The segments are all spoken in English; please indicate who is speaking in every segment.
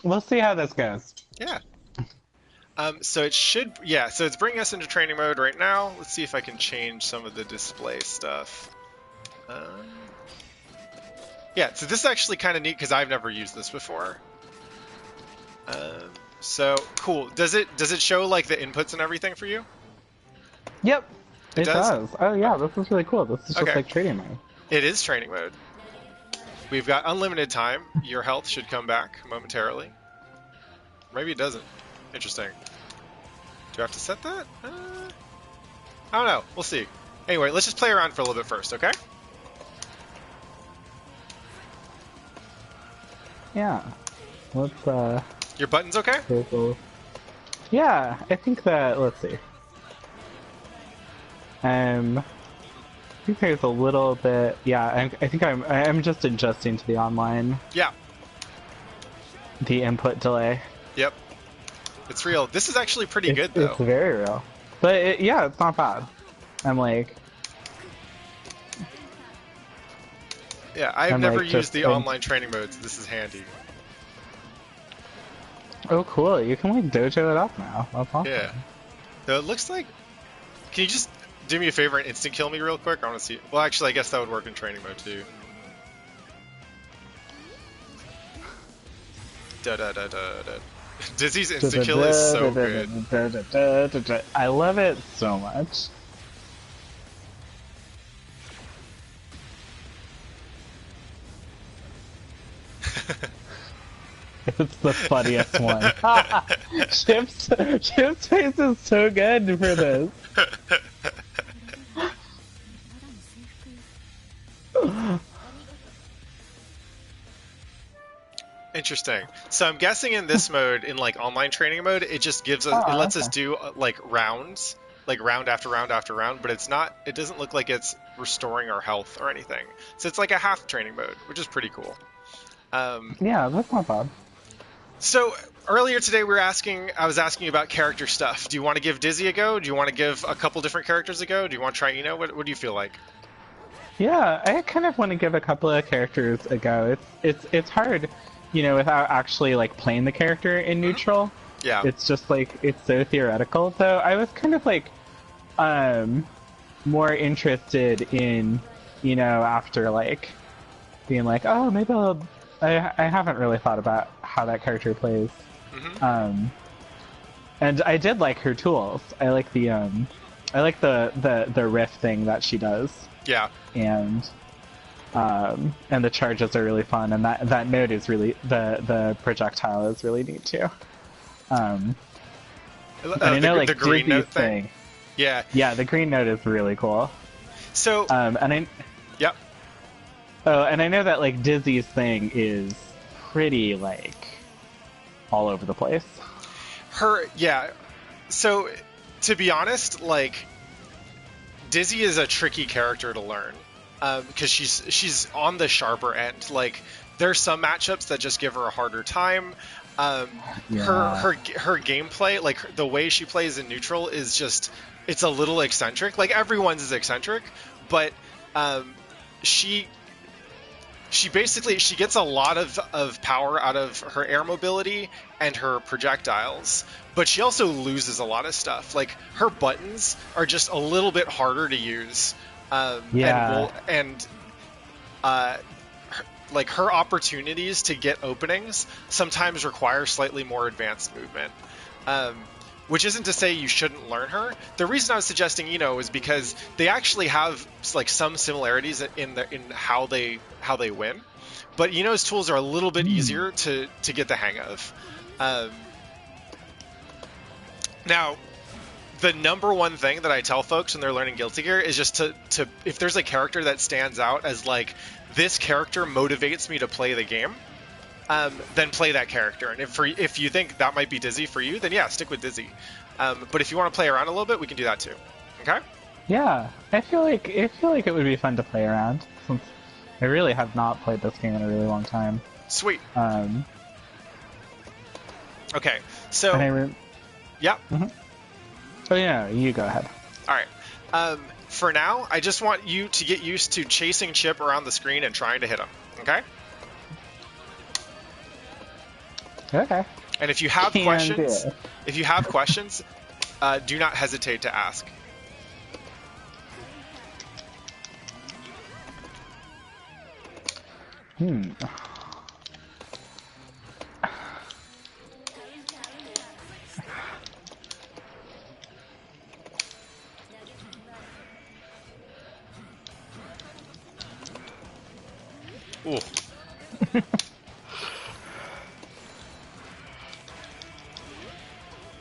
Speaker 1: We'll see how this goes.
Speaker 2: Yeah. So it should, yeah, so it's bringing us into training mode right now. Let's see if I can change some of the display stuff. Um, yeah, so this is actually kind of neat because I've never used this before. So cool. Does it show like the inputs and everything for you?
Speaker 1: Yep,
Speaker 2: It
Speaker 1: it
Speaker 2: does?
Speaker 1: does. Oh yeah, this is really cool. This is just
Speaker 2: Okay.
Speaker 1: like trading mode.
Speaker 2: It is training mode. We've got unlimited time. Your health should come back momentarily. Maybe it doesn't. Interesting. Do I have to set that? I don't know. We'll see. Anyway, let's just play around for a little bit first, okay?
Speaker 1: Yeah. Let's
Speaker 2: Your button's okay?
Speaker 1: Yeah, I think that. Let's see. I think there's a little bit. Yeah, I think I'm just adjusting to the online,
Speaker 2: Yeah.
Speaker 1: the input delay.
Speaker 2: Yep. It's real. This is actually pretty
Speaker 1: It's,
Speaker 2: good, though.
Speaker 1: it's very real, but yeah, it's not bad. I'm like,
Speaker 2: Yeah, I've
Speaker 1: I'm
Speaker 2: never
Speaker 1: like
Speaker 2: used
Speaker 1: just
Speaker 2: the online training modes. This is handy.
Speaker 1: oh cool, you can like dojo it up now. That's awesome.
Speaker 2: Yeah. So it looks like... Can you just do me a favor and instant kill me real quick? I want to see... Well, actually, I guess that would work in training mode, too. Da-da-da-da-da. Dizzy's instant kill is so good.
Speaker 1: I love it so much. It's the funniest one. Chip's face is so good for this.
Speaker 2: Interesting. So I'm guessing in this mode, in like online training mode, it just gives us, it
Speaker 1: Oh,
Speaker 2: lets us
Speaker 1: okay.
Speaker 2: do like rounds, like round after round after round, but it's not, it doesn't look like it's restoring our health or anything. So it's like a half training mode, which is pretty cool. Um,
Speaker 1: Yeah, that's not bad.
Speaker 2: so earlier today I was asking you about character stuff. Do you want to give Dizzy a go? Do you want to give a couple different characters a go? Do you want to try Eno? What do you feel like?
Speaker 1: Yeah, I kind of want to give a couple of characters a go. It's hard, without actually like playing the character in neutral.
Speaker 2: Yeah.
Speaker 1: It's just like it's so theoretical. So I was kind of like more interested in, after like being like, oh, maybe I haven't really thought about how that character plays.
Speaker 2: Hmm.
Speaker 1: And I did like her tools. I like the riff thing that she does.
Speaker 2: Yeah.
Speaker 1: And the charges are really fun, and that node is really the projectile is really neat too. And I know like
Speaker 2: The green
Speaker 1: Dizzy's
Speaker 2: note thing. Yeah.
Speaker 1: yeah, the green node is really cool.
Speaker 2: So,
Speaker 1: And I
Speaker 2: yep.
Speaker 1: and I know that like Dizzy's thing is pretty like all over the place.
Speaker 2: Yeah. So, to be honest, like, Dizzy is a tricky character to learn because she's on the sharper end. Like, there's some matchups that just give her a harder time. Her gameplay, like the way she plays in neutral, is just it's a little eccentric. Like everyone's is eccentric, but she basically she gets a lot of power out of her air mobility and her projectiles, but she also loses a lot of stuff. Like her buttons are just a little bit harder to use.
Speaker 1: Yeah.
Speaker 2: Like her opportunities to get openings sometimes require slightly more advanced movement. Which isn't to say you shouldn't learn her. The reason I was suggesting is because they actually have like some similarities in how they win, but Eno's tools are a little bit easier to get the hang of. Now, the number one thing that I tell folks when they're learning Guilty Gear is just to if there's a character that stands out as like this character motivates me to play the game, then play that character. And if you think that might be Dizzy for you, then yeah, stick with Dizzy. But if you want to play around a little bit, we can do that too. Okay?
Speaker 1: Yeah, I feel like it would be fun to play around since I really have not played this game in a really long time.
Speaker 2: Sweet.
Speaker 1: Um,
Speaker 2: Okay. So yeah.
Speaker 1: Mm-hmm. Oh yeah, you go ahead.
Speaker 2: All right. For now, I just want you to get used to chasing Chip around the screen and trying to hit him. Okay?
Speaker 1: Okay.
Speaker 2: And if you have
Speaker 1: Can
Speaker 2: questions,
Speaker 1: do.
Speaker 2: do not hesitate to ask. Ooh.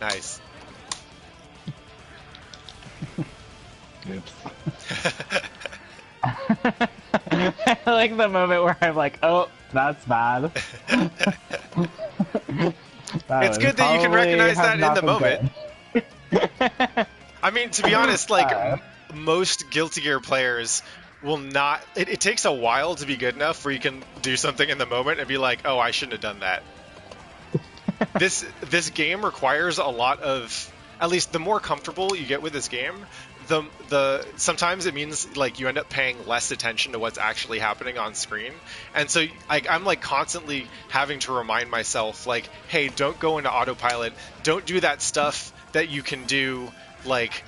Speaker 2: Nice.
Speaker 1: Oops. I like the moment where I'm like, oh, that's bad.
Speaker 2: It's good that you can recognize that in the moment. I mean, to be honest, like, most Guilty Gear players will not... It takes a while to be good enough where you can do something in the moment and be like, oh, I shouldn't have done that. This game requires a lot of... At least the more comfortable you get with this game, the sometimes it means like you end up paying less attention to what's actually happening on screen. And so I'm like constantly having to remind myself, like, hey, don't go into autopilot. Don't do that stuff that you can do, like,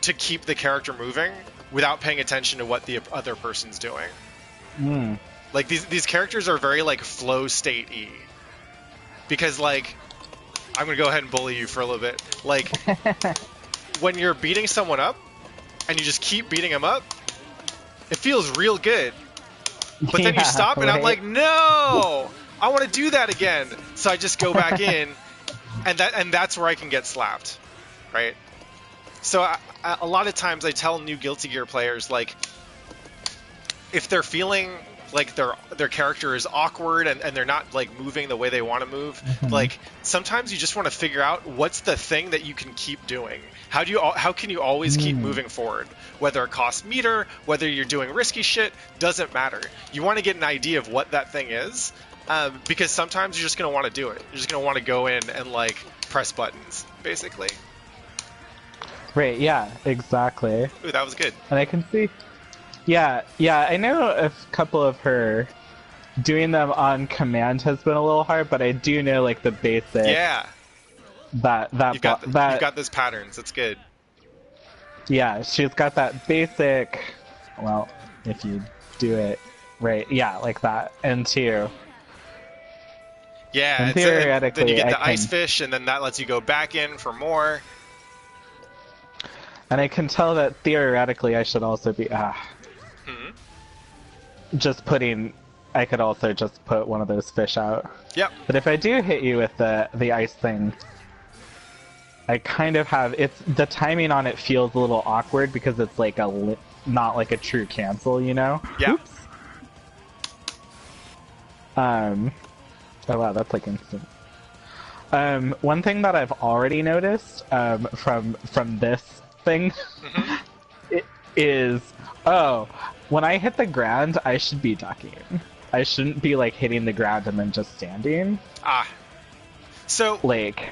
Speaker 2: to keep the character moving without paying attention to what the other person's doing. Like, these characters are very, like, flow state-y. Because, like, I'm going to go ahead and bully you for a little bit. Like, when you're beating someone up, and you just keep beating them up, it feels real good. But then you stop, and I'm like, no! I want to do that again! So I just go back in, and that's where I can get slapped, right? So a lot of times I tell new Guilty Gear players, like, if they're feeling like their character is awkward and they're not like moving the way they want to move, like, sometimes you just want to figure out what's the thing that you can keep doing. How can you always keep moving forward? Whether it costs meter, whether you're doing risky shit, doesn't matter. You want to get an idea of what that thing is, because sometimes you're just going to want to do it. You're just going to want to go in and, like, press buttons, basically.
Speaker 1: Right, yeah, exactly.
Speaker 2: Ooh, that was good.
Speaker 1: And I can see... Yeah, I know a couple of her doing them on command has been a little hard, but I do know, like, the basic...
Speaker 2: Yeah.
Speaker 1: You've
Speaker 2: got those patterns. That's good.
Speaker 1: Yeah, she's got that basic... Well, if you do it right, yeah, like that. And two.
Speaker 2: Yeah,
Speaker 1: and theoretically,
Speaker 2: then you get the ice fish, and then that lets you go back in for more.
Speaker 1: And I can tell that theoretically I should also be... Just putting... I could also just put one of those fish out.
Speaker 2: Yep.
Speaker 1: But if I do hit you with the ice thing, I kind of have... The timing on it feels a little awkward because it's like not like a true cancel, you know?
Speaker 2: Yeah.
Speaker 1: Oops. Oh wow, that's like instant. One thing that I've already noticed from this thing is, when I hit the ground, I should be ducking. I shouldn't be like hitting the ground and then just standing.
Speaker 2: So
Speaker 1: like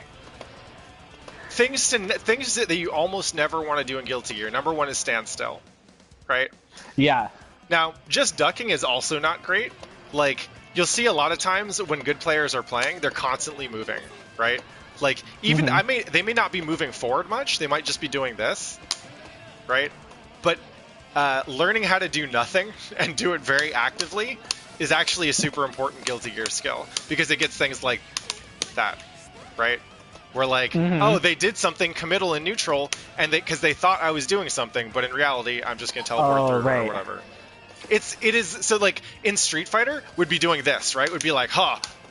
Speaker 2: things that you almost never want to do in Guilty Gear. Number one is stand still, right?
Speaker 1: Yeah.
Speaker 2: Now, just ducking is also not great. Like, you'll see a lot of times when good players are playing, they're constantly moving, right? Like, even they may not be moving forward much. They might just be doing this, right? But learning how to do nothing and do it very actively is actually a super important Guilty Gear skill, because it gets things like that, right? Where like, oh, they did something committal and neutral, and because they thought I was doing something, but in reality, I'm just gonna teleport through or whatever. It is so like in Street Fighter would be doing this, right? Would be like,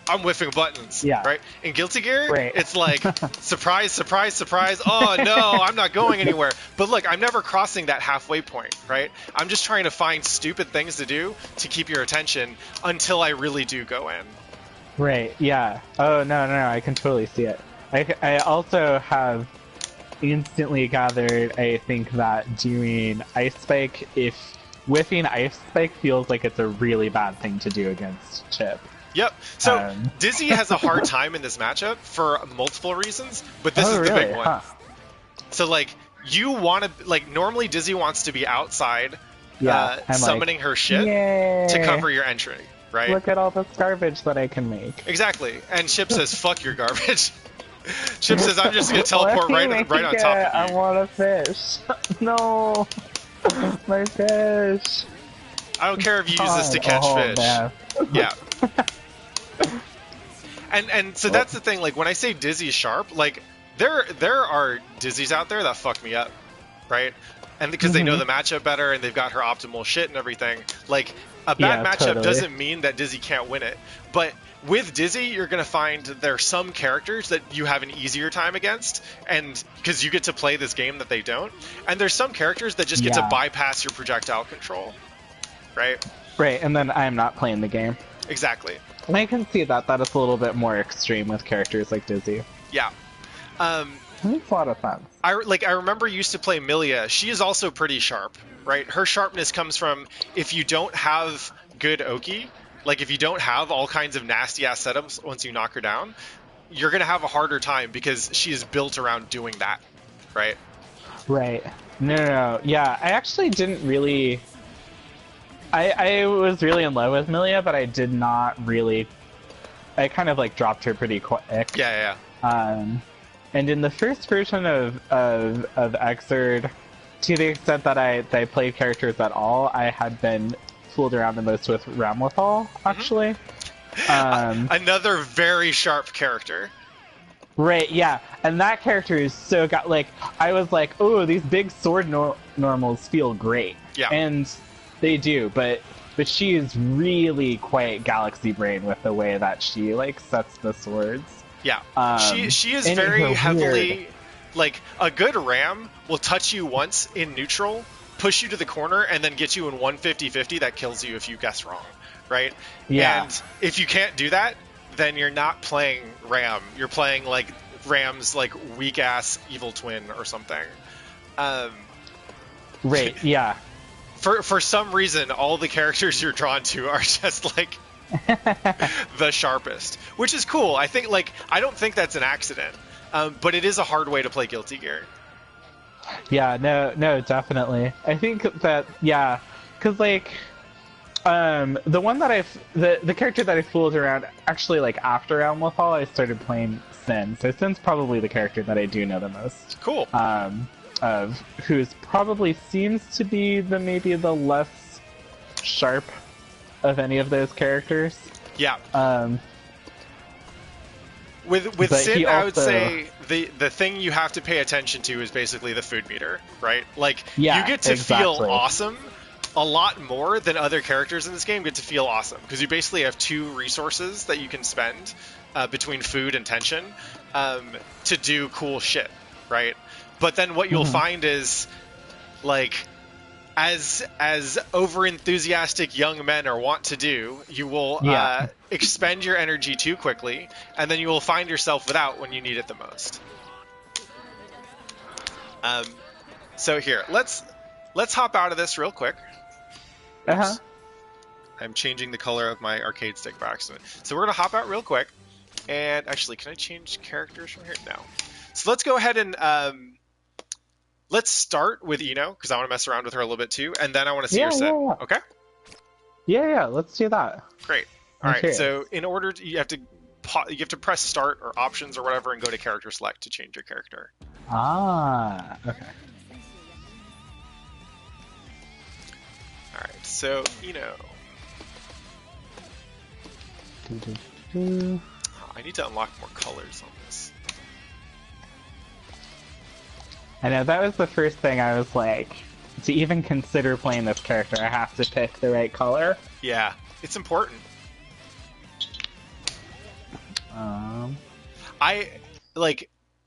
Speaker 2: I'm whiffing buttons, right? In Guilty Gear, it's like, surprise, surprise, surprise. Oh no, I'm not going anywhere. But look, I'm never crossing that halfway point, right? I'm just trying to find stupid things to do to keep your attention until I really do go in.
Speaker 1: Right, yeah. Oh, no, I can totally see it. I also have instantly gathered, I think, that doing Ice Spike, whiffing Ice Spike feels like it's a really bad thing to do against Chip.
Speaker 2: Yep. So Dizzy has a hard time in this matchup for multiple reasons, but this is the big one. So like, you want to, like, normally Dizzy wants to be outside summoning her shit to cover your entry, right?
Speaker 1: Look at all this garbage that I can make.
Speaker 2: Exactly. And Chip says, "Fuck your garbage." Chip says, "I'm just gonna
Speaker 1: Let
Speaker 2: teleport
Speaker 1: me
Speaker 2: right
Speaker 1: make
Speaker 2: on
Speaker 1: it.
Speaker 2: top of
Speaker 1: I
Speaker 2: you."
Speaker 1: want a fish. No, my fish.
Speaker 2: I don't care if you use this to
Speaker 1: God.
Speaker 2: catch
Speaker 1: Oh,
Speaker 2: fish.
Speaker 1: man.
Speaker 2: Yeah. And so that's the thing. Like when I say Dizzy's sharp, like there are Dizzies out there that fuck me up, right? And because they know the matchup better and they've got her optimal shit and everything. Like a bad
Speaker 1: Yeah,
Speaker 2: matchup
Speaker 1: totally.
Speaker 2: doesn't mean that Dizzy can't win it. But with Dizzy, you're gonna find there are some characters that you have an easier time against, and because you get to play this game that they don't. And there's some characters that just get to bypass your projectile control, right?
Speaker 1: Right, and then I'm not playing the game.
Speaker 2: Exactly.
Speaker 1: And I can see that is a little bit more extreme with characters like Dizzy.
Speaker 2: Yeah.
Speaker 1: Makes a lot of sense.
Speaker 2: I remember used to play Milia. She is also pretty sharp, right? Her sharpness comes from if you don't have good Oki, like if you don't have all kinds of nasty ass setups once you knock her down, you're gonna have a harder time because she is built around doing that, right?
Speaker 1: Right. No. Yeah, I actually didn't really. I was really in love with Milia, but I did not really. I kind of like dropped her pretty quick.
Speaker 2: Yeah.
Speaker 1: And in the first version of Xrd, to the extent that I played characters at all, I had been fooled around the most with Ramlethal, actually.
Speaker 2: Another very sharp character.
Speaker 1: Right, yeah. And that character is so I was like, oh, these big sword normals feel great.
Speaker 2: Yeah.
Speaker 1: And they do, but she is really quite galaxy brain with the way that she sets the swords.
Speaker 2: Yeah, she is very heavily like a good ram will touch you once in neutral, push you to the corner, and then get you in 150-50 that kills you if you guess wrong, right?
Speaker 1: Yeah.
Speaker 2: And if you can't do that, then you're not playing Ram. You're playing like Ram's weak ass evil twin or something.
Speaker 1: Right. Yeah.
Speaker 2: For some reason, all the characters you're drawn to are just the sharpest, which is cool. I think I don't think that's an accident, but it is a hard way to play Guilty Gear.
Speaker 1: Yeah, no, definitely. I think that because the one that the character that I fooled around actually after Elmethal, I started playing Sin. So Sin's probably the character that I do know the most.
Speaker 2: Cool.
Speaker 1: Of who's probably seems to be maybe the less sharp of any of those characters. Yeah.
Speaker 2: With Sin, I would say the thing you have to pay attention to is basically the food meter, right? You get to feel awesome a lot more than other characters in this game get to feel awesome, because you basically have two resources that you can spend between food and tension to do cool shit, right? But then what you'll find is as over-enthusiastic young men are wont to do, you will expend your energy too quickly, and then you will find yourself without when you need it the most. So here, let's hop out of this real quick. Oops. I'm changing the color of my arcade stick by accident. So we're gonna hop out real quick, and actually, can I change characters from here? No. So let's go ahead and let's start with Ino, because I want to mess around with her a little bit too, and then I want to see your set. Yeah. Okay?
Speaker 1: Yeah, let's do that.
Speaker 2: Great. All right. So in order to, you have to press start or options or whatever and go to character select to change your character.
Speaker 1: Okay.
Speaker 2: All right. So Ino. I need to unlock more colors on this.
Speaker 1: I know, that was the first thing I was to even consider playing this character, I have to pick the right color.
Speaker 2: Yeah, it's important.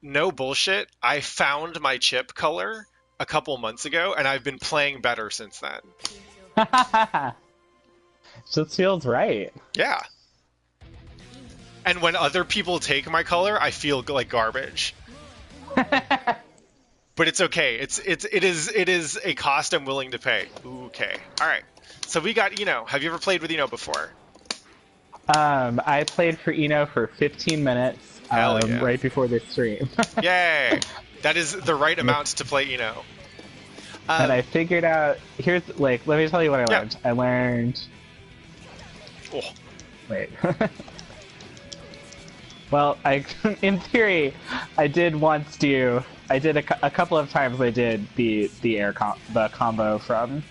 Speaker 2: No bullshit, I found my chip color a couple months ago, and I've been playing better since then.
Speaker 1: Just feels right.
Speaker 2: Yeah. And when other people take my color, I feel like garbage. But it's okay. It is a cost I'm willing to pay. Okay. All right. So we got Ino. Have you ever played with Ino before?
Speaker 1: I played for Ino for 15 minutes. Right before this stream.
Speaker 2: Yay! That is the right amount to play Ino.
Speaker 1: And I figured out. Let me tell you what I learned. I learned
Speaker 2: Oh,
Speaker 1: Wait. Well, in theory, I did once do. I did a couple of times. I did the the combo from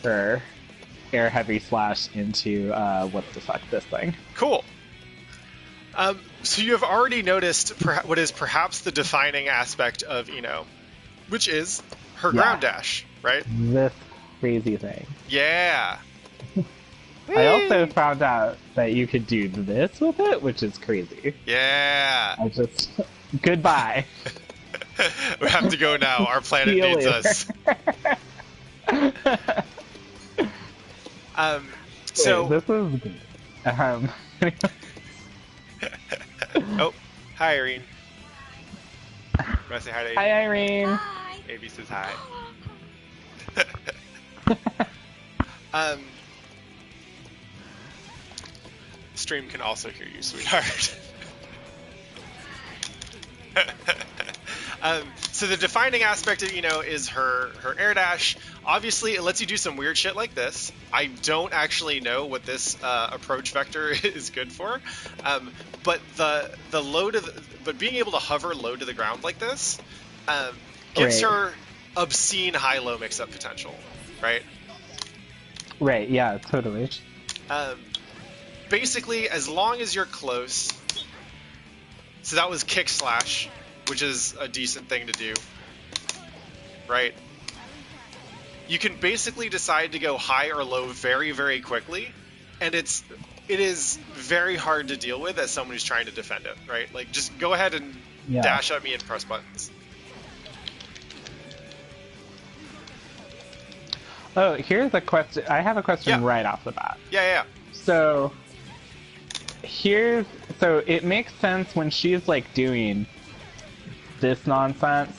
Speaker 1: her air heavy slash into what the fuck this thing.
Speaker 2: cool. So you have already noticed what is perhaps the defining aspect of Ino, which is her ground dash, right?
Speaker 1: This crazy thing.
Speaker 2: Yeah.
Speaker 1: I also found out that you could do this with it, which is crazy.
Speaker 2: Yeah.
Speaker 1: I just goodbye.
Speaker 2: We have to go now. Our planet
Speaker 1: See you
Speaker 2: needs
Speaker 1: later.
Speaker 2: us. So
Speaker 1: Wait, this is good.
Speaker 2: oh, hi Irene. You want to say hi to Aevee?
Speaker 1: Hi, Irene.
Speaker 3: Hi.
Speaker 2: Aevee says hi. Stream can also hear you, sweetheart. So the defining aspect of Ino is her air dash. Obviously, it lets you do some weird shit like this. I don't actually know what this approach vector is good for, but the low to but being able to hover low to the ground like this gives her obscene high-low mix-up potential, right?
Speaker 1: Right. Yeah. Totally.
Speaker 2: Basically, as long as you're close. So that was kick slash, which is a decent thing to do, right? You can basically decide to go high or low very, very quickly, and it is very hard to deal with as someone who's trying to defend it, right? Like, just go ahead and dash at me and press buttons.
Speaker 1: Oh, here's a question. I have a question right off the bat.
Speaker 2: Yeah.
Speaker 1: So it makes sense when she's like doing this nonsense.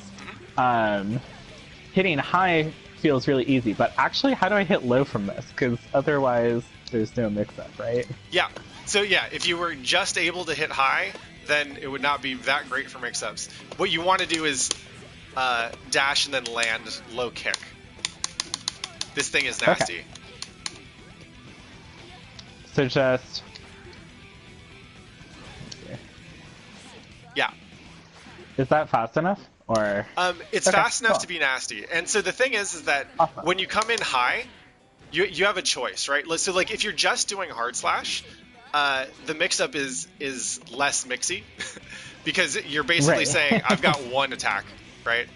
Speaker 1: Hitting high feels really easy, but actually, how do I hit low from this? Because otherwise, there's no mix-up, right?
Speaker 2: Yeah. So yeah, if you were just able to hit high, then it would not be that great for mix-ups. What you want to do is dash and then land low kick. This thing is nasty.
Speaker 1: Okay. So just...
Speaker 2: Yeah.
Speaker 1: Is that fast enough? Or
Speaker 2: it's fast enough to be nasty. And so the thing is that when you come in high, you have a choice, right? So like if you're just doing hard slash, the mix-up is less mixy because you're basically saying I've got one attack, right?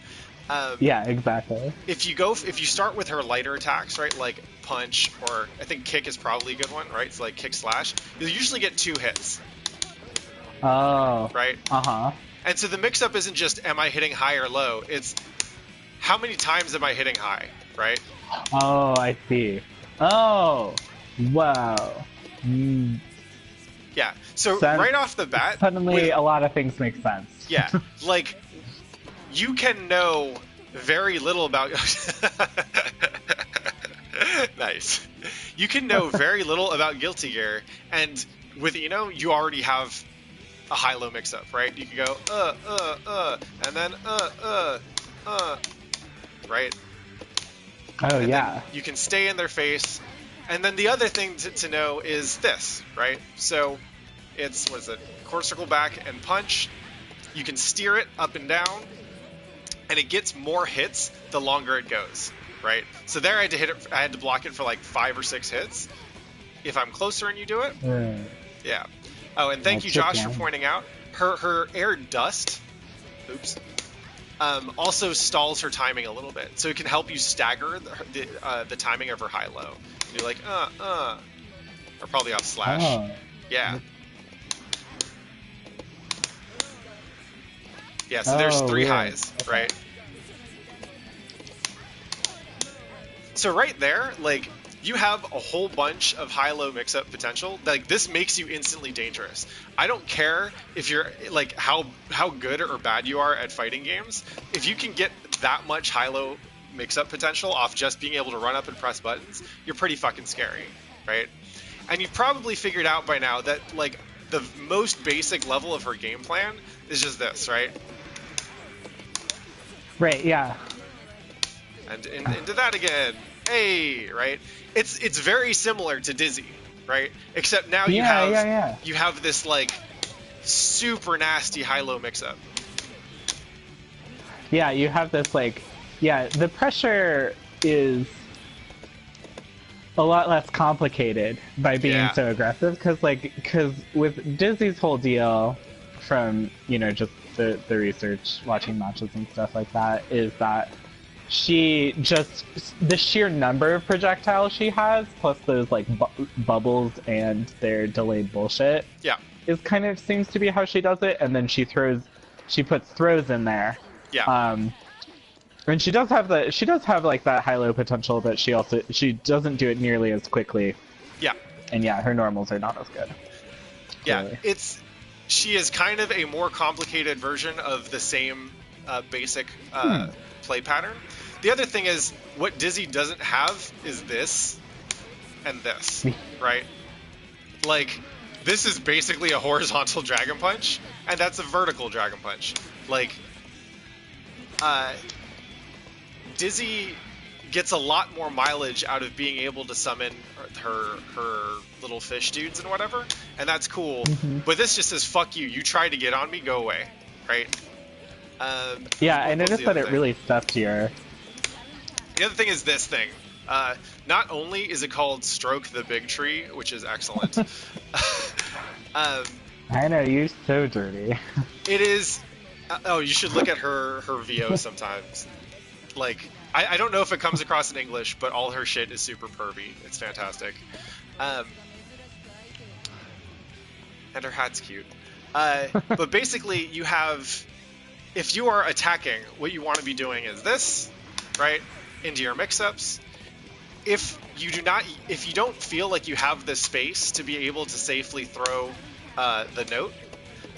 Speaker 1: Yeah, exactly.
Speaker 2: If you start with her lighter attacks, right, like punch or I think kick is probably a good one, right? It's like kick slash. You'll usually get 2 hits.
Speaker 1: Oh.
Speaker 2: Right. And so the mix-up isn't just am I hitting high or low? It's how many times am I hitting high, right?
Speaker 1: Oh, I see. Oh, wow.
Speaker 2: Yeah. So right off the bat,
Speaker 1: suddenly a lot of things make sense.
Speaker 2: Yeah. Like you can know very little about. Nice. You can know very little about Guilty Gear, and with Ino, you already have a high-low mix-up, right? You can go and then right?
Speaker 1: Oh, yeah.
Speaker 2: You can stay in their face, and then the other thing to know is this, right? So it's quarter circle back and punch. You can steer it up and down, and it gets more hits the longer it goes, right? So there I had to hit it. I had to block it for like 5 or 6 hits. If I'm closer and you do it, yeah. Oh, and thank you, Josh, for pointing out her air dust. Oops. Also stalls her timing a little bit, so it can help you stagger the timing of her high-low. You're like or probably off slash.
Speaker 1: Oh.
Speaker 2: Yeah. Yeah. So there's 3 highs, right? So right there, like. You have a whole bunch of high-low mix-up potential. Like this makes you instantly dangerous. I don't care if you're like how good or bad you are at fighting games. If you can get that much high-low mix-up potential off just being able to run up and press buttons, you're pretty fucking scary, right? And you've probably figured out by now that like the most basic level of her game plan is just this, right?
Speaker 1: Right. Yeah.
Speaker 2: And into that again. Hey, right? It's very similar to Dizzy, right? Except now you have this like super nasty high-low mix-up.
Speaker 1: Yeah, you have this like, yeah, the pressure is a lot less complicated by being so aggressive, because with Dizzy's whole deal from, you know, just the research, watching matches and stuff like that, is that she just, the sheer number of projectiles she has, plus those like bubbles and their delayed bullshit, is kind of seems to be how she does it. And then she puts throws in there. And she does have like that high-low potential, but she doesn't do it nearly as quickly. And her normals are not as good. Clearly.
Speaker 2: She is kind of a more complicated version of the same basic play pattern. The other thing is, what Dizzy doesn't have is this and this, right? Like, this is basically a horizontal Dragon Punch, and that's a vertical Dragon Punch. Like, Dizzy gets a lot more mileage out of being able to summon her little fish dudes and whatever, and that's cool. But this just says, fuck you, you tried to get on me, go away, right?
Speaker 1: I noticed that it really stuck to your...
Speaker 2: The other thing is this thing. Not only is it called Stroke the Big Tree, which is excellent.
Speaker 1: I know, you're so dirty.
Speaker 2: It is... you should look at her VO sometimes. Like, I don't know if it comes across in English, but all her shit is super pervy. It's fantastic. And her hat's cute. But basically, you have... If you are attacking, what you want to be doing is this, right? Into your mix-ups. If you don't feel like you have the space to be able to safely throw the note,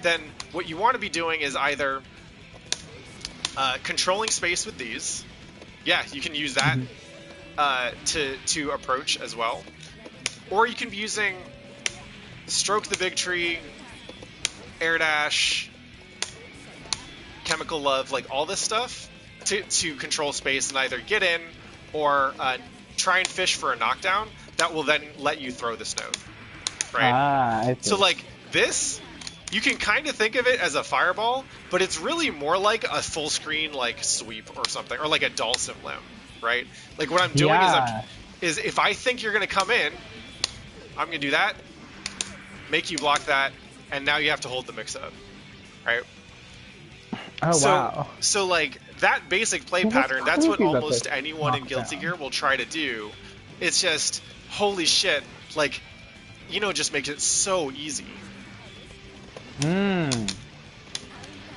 Speaker 2: then what you want to be doing is either controlling space with these. Yeah, you can use that to approach as well. Or you can be using Stroke the Big Tree, Air Dash, Chemical Love, like all this stuff to control space and either get in or try and fish for a knockdown that will then let you throw this note, right? So like this, you can kind of think of it as a fireball, but it's really more like a full screen like sweep or something, or like a Dhalsim limb, right? Like what I'm doing is if I think you're gonna come in, I'm gonna do that, make you block that, and now you have to hold the mix up, right?
Speaker 1: Wow.
Speaker 2: So like that basic play pattern, that's what almost anyone in Guilty Gear will try to do. It's just, holy shit, like, just makes it so easy.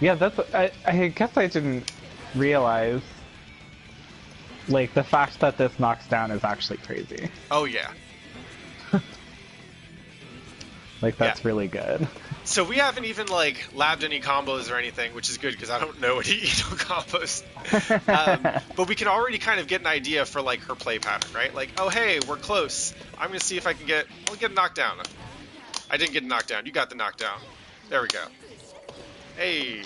Speaker 1: Yeah, that's... I guess I didn't realize, like, the fact that this knocks down is actually crazy.
Speaker 2: Oh, yeah.
Speaker 1: Like, that's really good.
Speaker 2: So we haven't even, like, labbed any combos or anything, which is good, because I don't know any Ito combos. But we can already kind of get an idea for, like, her play pattern, right? Like, oh, hey, we're close. I'm going to see if I can get a knockdown. I didn't get a knockdown. You got the knockdown. There we go. Hey.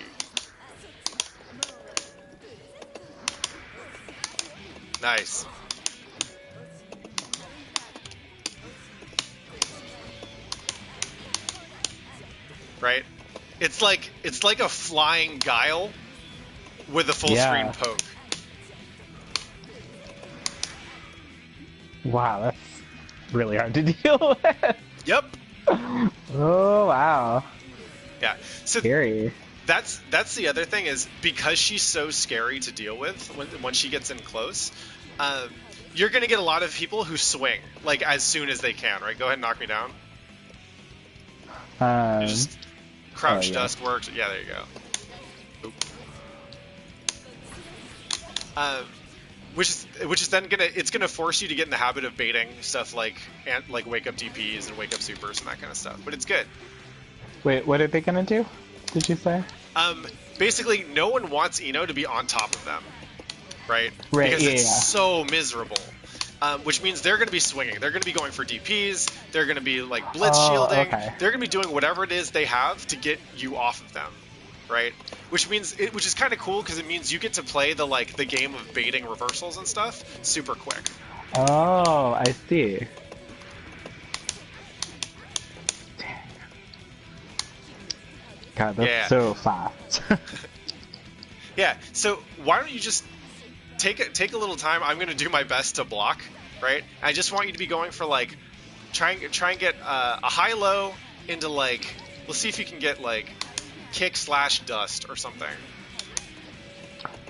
Speaker 2: Nice. Right? It's like a flying guile with a full screen poke.
Speaker 1: Wow, that's really hard to deal with.
Speaker 2: Yep.
Speaker 1: Oh wow.
Speaker 2: Yeah. So
Speaker 1: scary.
Speaker 2: That's the other thing, is because she's so scary to deal with when she gets in close, you're gonna get a lot of people who swing like as soon as they can, right? Go ahead and knock me down. Just crouch dust works. Yeah, there you go. Oop. Which is then gonna force you to get in the habit of baiting stuff like wake up DPs and wake up supers and that kind of stuff. But it's good.
Speaker 1: Wait, what are they gonna do? Did you say?
Speaker 2: Basically, no one wants Ino to be on top of them, right?
Speaker 1: Right.
Speaker 2: Because it's so miserable. Which means they're going to be swinging. They're going to be going for DPs. They're going to be like blitz shielding.
Speaker 1: Okay.
Speaker 2: They're going to be doing whatever it is they have to get you off of them, right? Which is kind of cool, because it means you get to play the game of baiting reversals and stuff super quick.
Speaker 1: Oh, I see. God, that's
Speaker 2: Yeah.
Speaker 1: so fast.
Speaker 2: Yeah. So why don't you just take a little time? I'm gonna do my best to block, right? I just want you to be going for like try and get a high low into like, let's see if you can get like kick slash dust or something.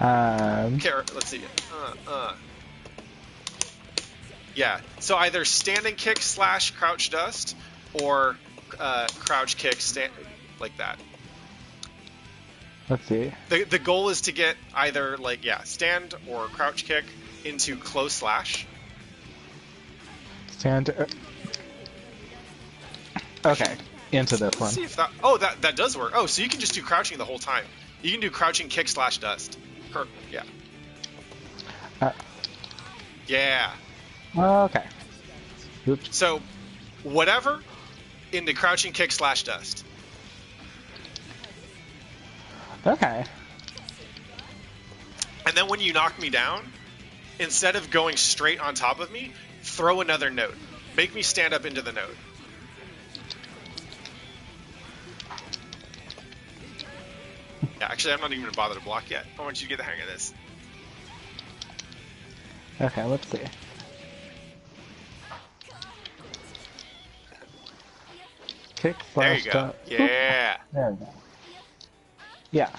Speaker 2: Okay, let's see. Yeah. So either standing kick slash crouch dust or crouch kick like that.
Speaker 1: Let's see.
Speaker 2: The goal is to get either like stand or crouch kick into close slash.
Speaker 1: Stand. Okay, into this
Speaker 2: Let's
Speaker 1: one.
Speaker 2: see if that. That does work. Oh, so you can just do crouching the whole time. You can do crouching kick slash dust. Yeah. Yeah.
Speaker 1: Okay. Oops.
Speaker 2: So, whatever into crouching kick slash dust.
Speaker 1: Okay.
Speaker 2: And then when you knock me down, instead of going straight on top of me, throw another note. Make me stand up into the note. Yeah, actually, I'm not even going to bother to block yet. I want you to get the hang of this.
Speaker 1: Okay, let's see. Kick,
Speaker 2: There you
Speaker 1: slash,
Speaker 2: go. Yeah.
Speaker 1: There we go. Yeah.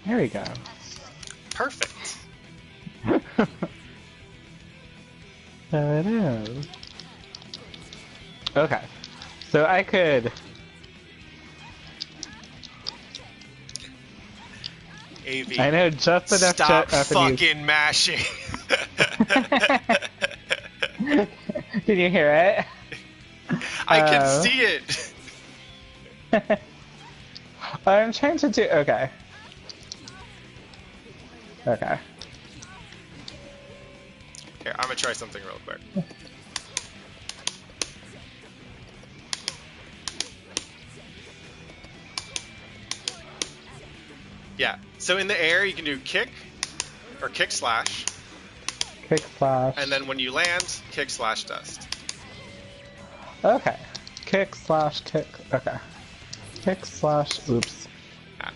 Speaker 1: There we go.
Speaker 2: Perfect.
Speaker 1: There it is. Okay. So I could...
Speaker 2: Aevee.
Speaker 1: I know just enough
Speaker 2: Stop
Speaker 1: Japanese.
Speaker 2: fucking mashing.
Speaker 1: Did you hear it?
Speaker 2: I can see it.
Speaker 1: I'm trying to do... Okay. Okay.
Speaker 2: Here, I'm gonna try something real quick. Yeah, so in the air you can do kick, or kick slash,
Speaker 1: Kick, slash.
Speaker 2: and then when you land, kick slash dust.
Speaker 1: Okay. Kick, slash, kick. Okay. Kick, slash, oops.
Speaker 2: Ah.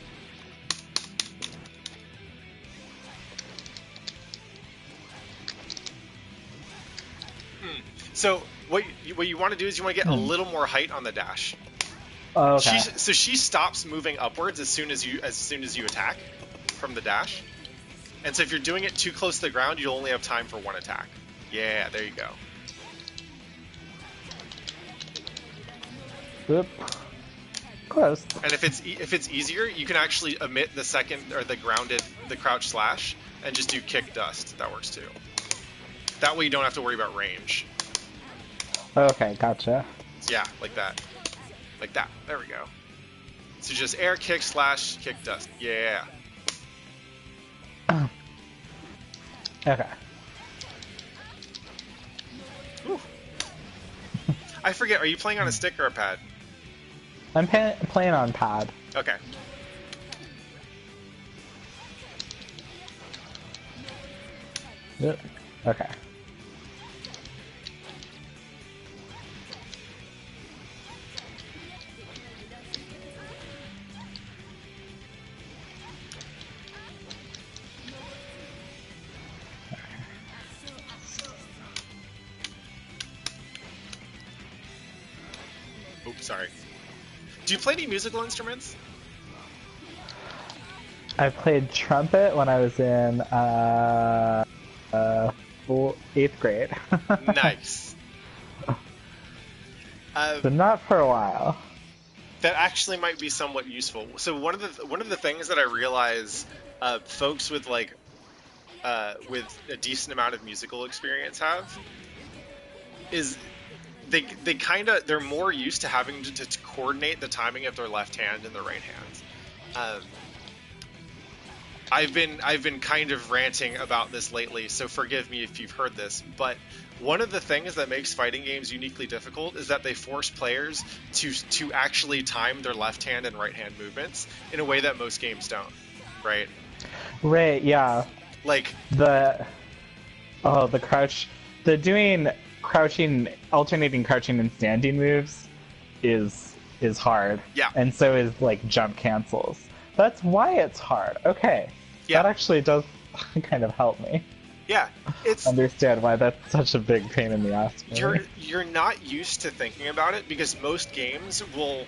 Speaker 2: So what you want to do is you want to get a little more height on the dash.
Speaker 1: Oh, okay.
Speaker 2: She stops moving upwards as soon as you attack from the dash. And so if you're doing it too close to the ground, you'll only have time for one attack. Yeah, there you go.
Speaker 1: Oop. Close.
Speaker 2: And if it's easier, you can actually omit the second or the crouch slash and just do kick dust. That works too. That way you don't have to worry about range.
Speaker 1: Okay, gotcha.
Speaker 2: Yeah, like that. Like that. There we go. So just air kick slash kick dust. Yeah.
Speaker 1: Okay.
Speaker 2: Whew. I forget, are you playing on a stick or a pad?
Speaker 1: I'm playing on pad.
Speaker 2: Okay.
Speaker 1: Yep. Okay.
Speaker 2: Oops, sorry. Do you play any musical instruments?
Speaker 1: I played trumpet when I was in 8th grade.
Speaker 2: Nice.
Speaker 1: But not for a while.
Speaker 2: That actually might be somewhat useful. So one of the things that I realize folks with with a decent amount of musical experience have is they're more used to having to coordinate the timing of their left hand and their right hand. I've been kind of ranting about this lately, so forgive me if you've heard this, but one of the things that makes fighting games uniquely difficult is that they force players to actually time their left hand and right hand movements in a way that most games don't, right?
Speaker 1: Right, yeah.
Speaker 2: Like
Speaker 1: The crouch the doing crouching, alternating crouching and standing moves is hard.
Speaker 2: Yeah.
Speaker 1: And so is like jump cancels. That's why it's hard. Okay.
Speaker 2: Yeah.
Speaker 1: That actually does kind of help me.
Speaker 2: Yeah, it's
Speaker 1: understand why that's such a big pain in the ass.
Speaker 2: You're not used to thinking about it because most games will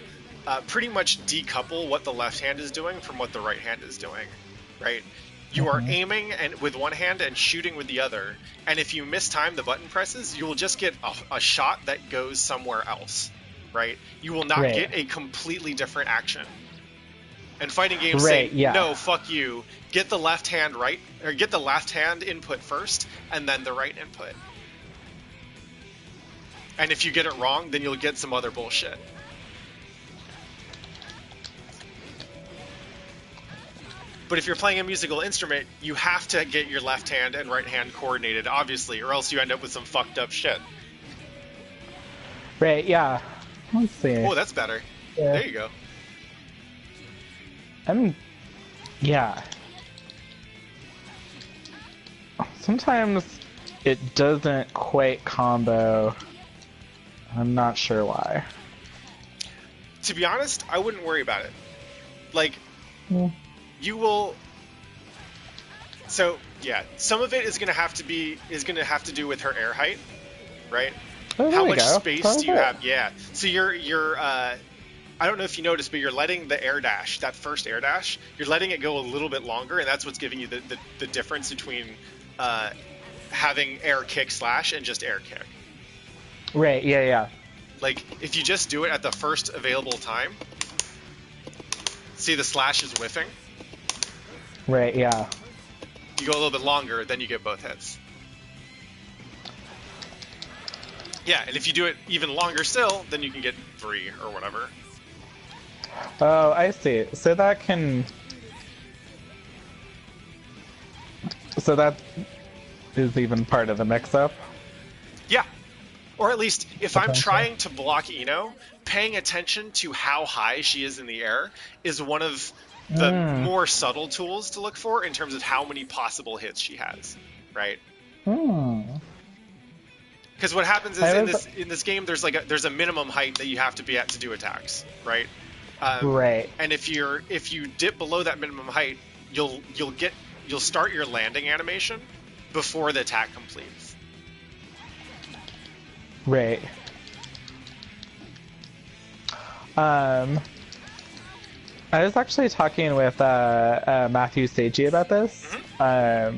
Speaker 2: pretty much decouple what the left hand is doing from what the right hand is doing, right? You are aiming and with one hand and shooting with the other, and if you mistime the button presses, you will just get a shot that goes somewhere else, right? You will not get a completely different action. And fighting games say, no, fuck you. Get the left hand right, or get the left hand input first, and then the right input. And if you get it wrong, then you'll get some other bullshit. But if you're playing a musical instrument, you have to get your left hand and right hand coordinated, obviously, or else you end up with some fucked up shit.
Speaker 1: Right, yeah. Let's see.
Speaker 2: Oh, that's better. Yeah. There you go.
Speaker 1: Yeah. Sometimes it doesn't quite combo. I'm not sure why.
Speaker 2: To be honest, I wouldn't worry about it. Like, you will. So yeah, some of it is gonna have to do with her air height, right?
Speaker 1: Oh,
Speaker 2: how much space do you have? Yeah. So you're I don't know if you noticed, but you're letting the air dash, that first air dash, you're letting it go a little bit longer, and that's what's giving you the difference between having air kick slash and just air kick.
Speaker 1: Right, yeah.
Speaker 2: Like, if you just do it at the first available time, see the slash is whiffing?
Speaker 1: Right, yeah.
Speaker 2: You go a little bit longer, then you get both hits. Yeah, and if you do it even longer still, then you can get 3 or whatever.
Speaker 1: Oh, I see. So that can... So that is even part of the mix-up?
Speaker 2: Yeah. Or at least, if I'm trying to block Ino, paying attention to how high she is in the air is one of the more subtle tools to look for in terms of how many possible hits she has, right? Because what happens is in this game, there's a minimum height that you have to be at to do attacks, right?
Speaker 1: Right.
Speaker 2: And if you dip below that minimum height, you'll start your landing animation before the attack completes.
Speaker 1: Right. I was actually talking with Matthew Seiji about this, but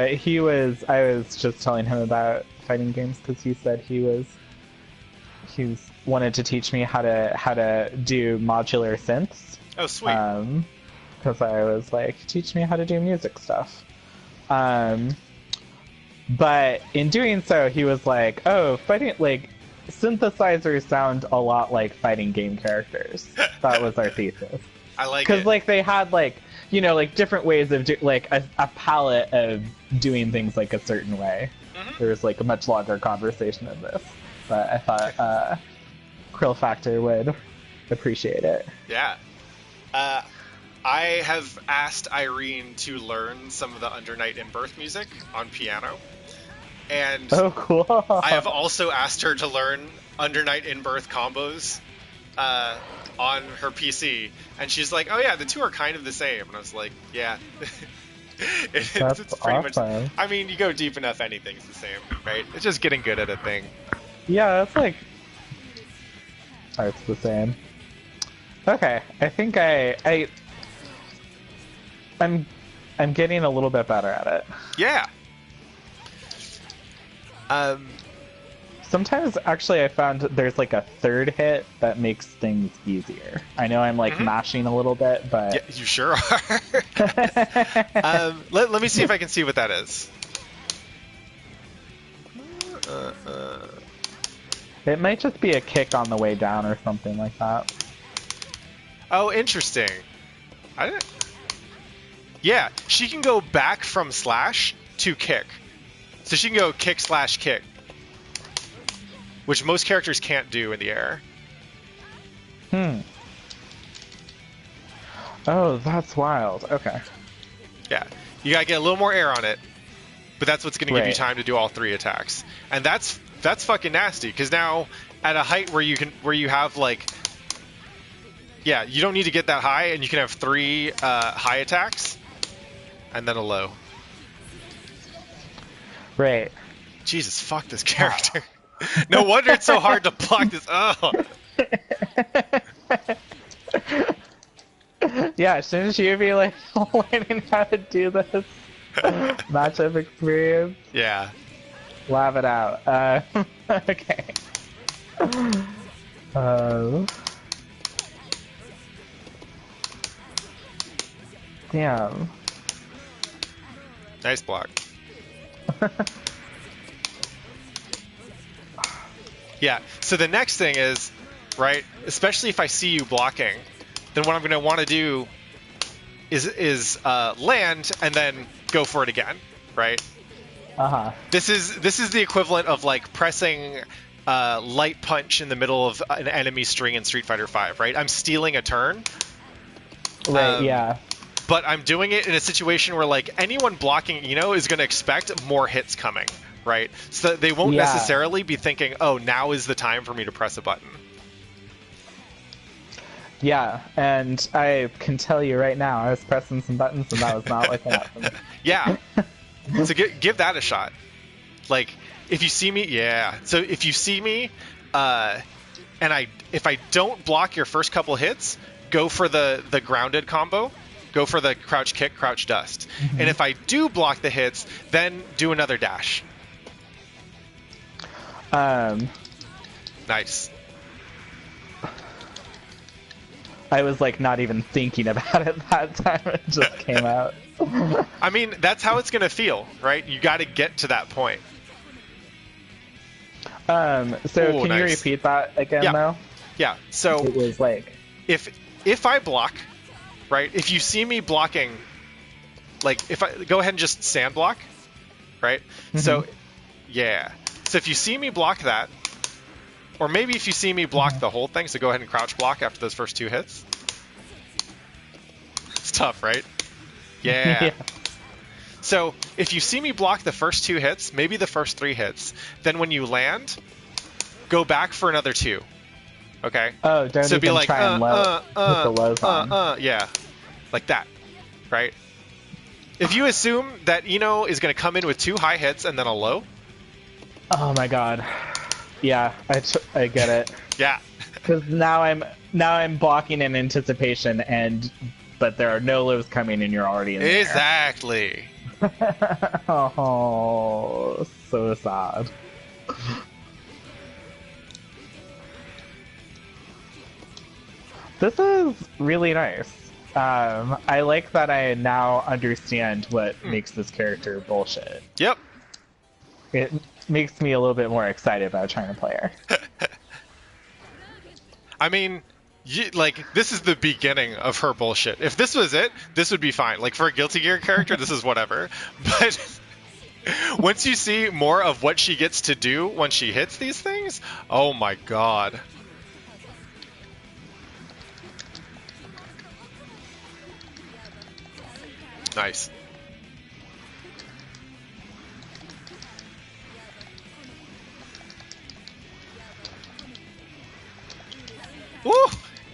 Speaker 1: I was just telling him about fighting games because he said he wanted to teach me how to do modular synths.
Speaker 2: Oh, sweet.
Speaker 1: Because I was like, teach me how to do music stuff. But in doing so, he was like, oh, synthesizers sound a lot like fighting game characters. That was our thesis.
Speaker 2: I like it.
Speaker 1: Because they had different ways of a palette of doing things like a certain way. There was a much longer conversation in this, but I thought Krill Factor would appreciate it.
Speaker 2: Yeah. I have asked Irene to learn some of the Under Night in Birth music on piano. And
Speaker 1: oh, cool.
Speaker 2: I have also asked her to learn Under Night in Birth combos on her PC. And she's like, oh yeah, the two are kind of the same. And I was like, yeah. it's pretty
Speaker 1: awesome.
Speaker 2: much. I mean, you go deep enough, anything's the same, right? It's just getting good at a thing.
Speaker 1: Yeah, that's it's the same. Okay, I think I'm getting a little bit better at it.
Speaker 2: Yeah.
Speaker 1: Sometimes, actually, I found there's a third hit that makes things easier. I know I'm mashing a little bit, but...
Speaker 2: Yeah, you sure are. Let me see if I can see what that is.
Speaker 1: It might just be a kick on the way down or something like that.
Speaker 2: Oh, interesting. Yeah, she can go back from slash to kick. So she can go kick slash kick, which most characters can't do in the air. Oh, that's wild. Okay. Yeah, you gotta get a little more air on it, but that's what's going to give you
Speaker 1: Right.
Speaker 2: time to do all 3 attacks. And that's fucking nasty, because now at a height where you have like, yeah, you don't need to get that high, and you can have 3 high attacks and then a low.
Speaker 1: Right.
Speaker 2: Jesus, fuck this character. No wonder it's so hard to block this. Oh.
Speaker 1: Yeah, shouldn't you be like learning how to do this matchup experience?
Speaker 2: Yeah.
Speaker 1: Laugh it out. Okay. Damn.
Speaker 2: Nice block. Yeah, so the next thing is, right, especially if I see you blocking, then what I'm going to want to do is land and then go for it again, right?
Speaker 1: Uh-huh.
Speaker 2: This is the equivalent of like pressing light punch in the middle of an enemy string in Street Fighter V, right? I'm stealing a turn.
Speaker 1: Right, yeah.
Speaker 2: But I'm doing it in a situation where like anyone blocking is going to expect more hits coming, right? So they won't necessarily be thinking, oh, now is the time for me to press a button.
Speaker 1: Yeah, and I can tell you right now, I was pressing some buttons and that was not what happened.
Speaker 2: Yeah. So give that a shot. Like, if you see me, yeah. So if you see me, if I don't block your first couple hits, go for the grounded combo. Go for the crouch kick, crouch dust. Mm-hmm. And if I do block the hits, then do another dash. Nice.
Speaker 1: I was like not even thinking about it that time. It just came out.
Speaker 2: I mean, that's how it's going to feel, right? You got to get to that point.
Speaker 1: So can you repeat that again, though?
Speaker 2: Yeah. So
Speaker 1: it was like
Speaker 2: if I block, right? If you see me blocking, like if I go ahead and just stand block, right? Mm-hmm. So yeah. So if you see me block that, or maybe if you see me block the whole thing, so go ahead and crouch block after those first 2 hits. It's tough, right? Yeah. So if you see me block the first 2 hits, maybe the first 3 hits, then when you land, go back for another 2. Okay?
Speaker 1: Oh, don't
Speaker 2: so
Speaker 1: even
Speaker 2: be like,
Speaker 1: try and put the lows on.
Speaker 2: Yeah. Like that. Right? If you assume that Ino is going to come in with 2 high hits and then a low.
Speaker 1: Oh my god. Yeah, I get it.
Speaker 2: Yeah.
Speaker 1: Because now I'm blocking in anticipation, but there are no lows coming, and you're already in there.
Speaker 2: Exactly.
Speaker 1: Oh, so sad. This is really nice. I like that I now understand what makes this character bullshit.
Speaker 2: Yep.
Speaker 1: It makes me a little bit more excited about trying to play her.
Speaker 2: I mean, this is the beginning of her bullshit. If this was it, this would be fine. Like, for a Guilty Gear character, this is whatever. But once you see more of what she gets to do when she hits these things, oh my god. Nice. Woo!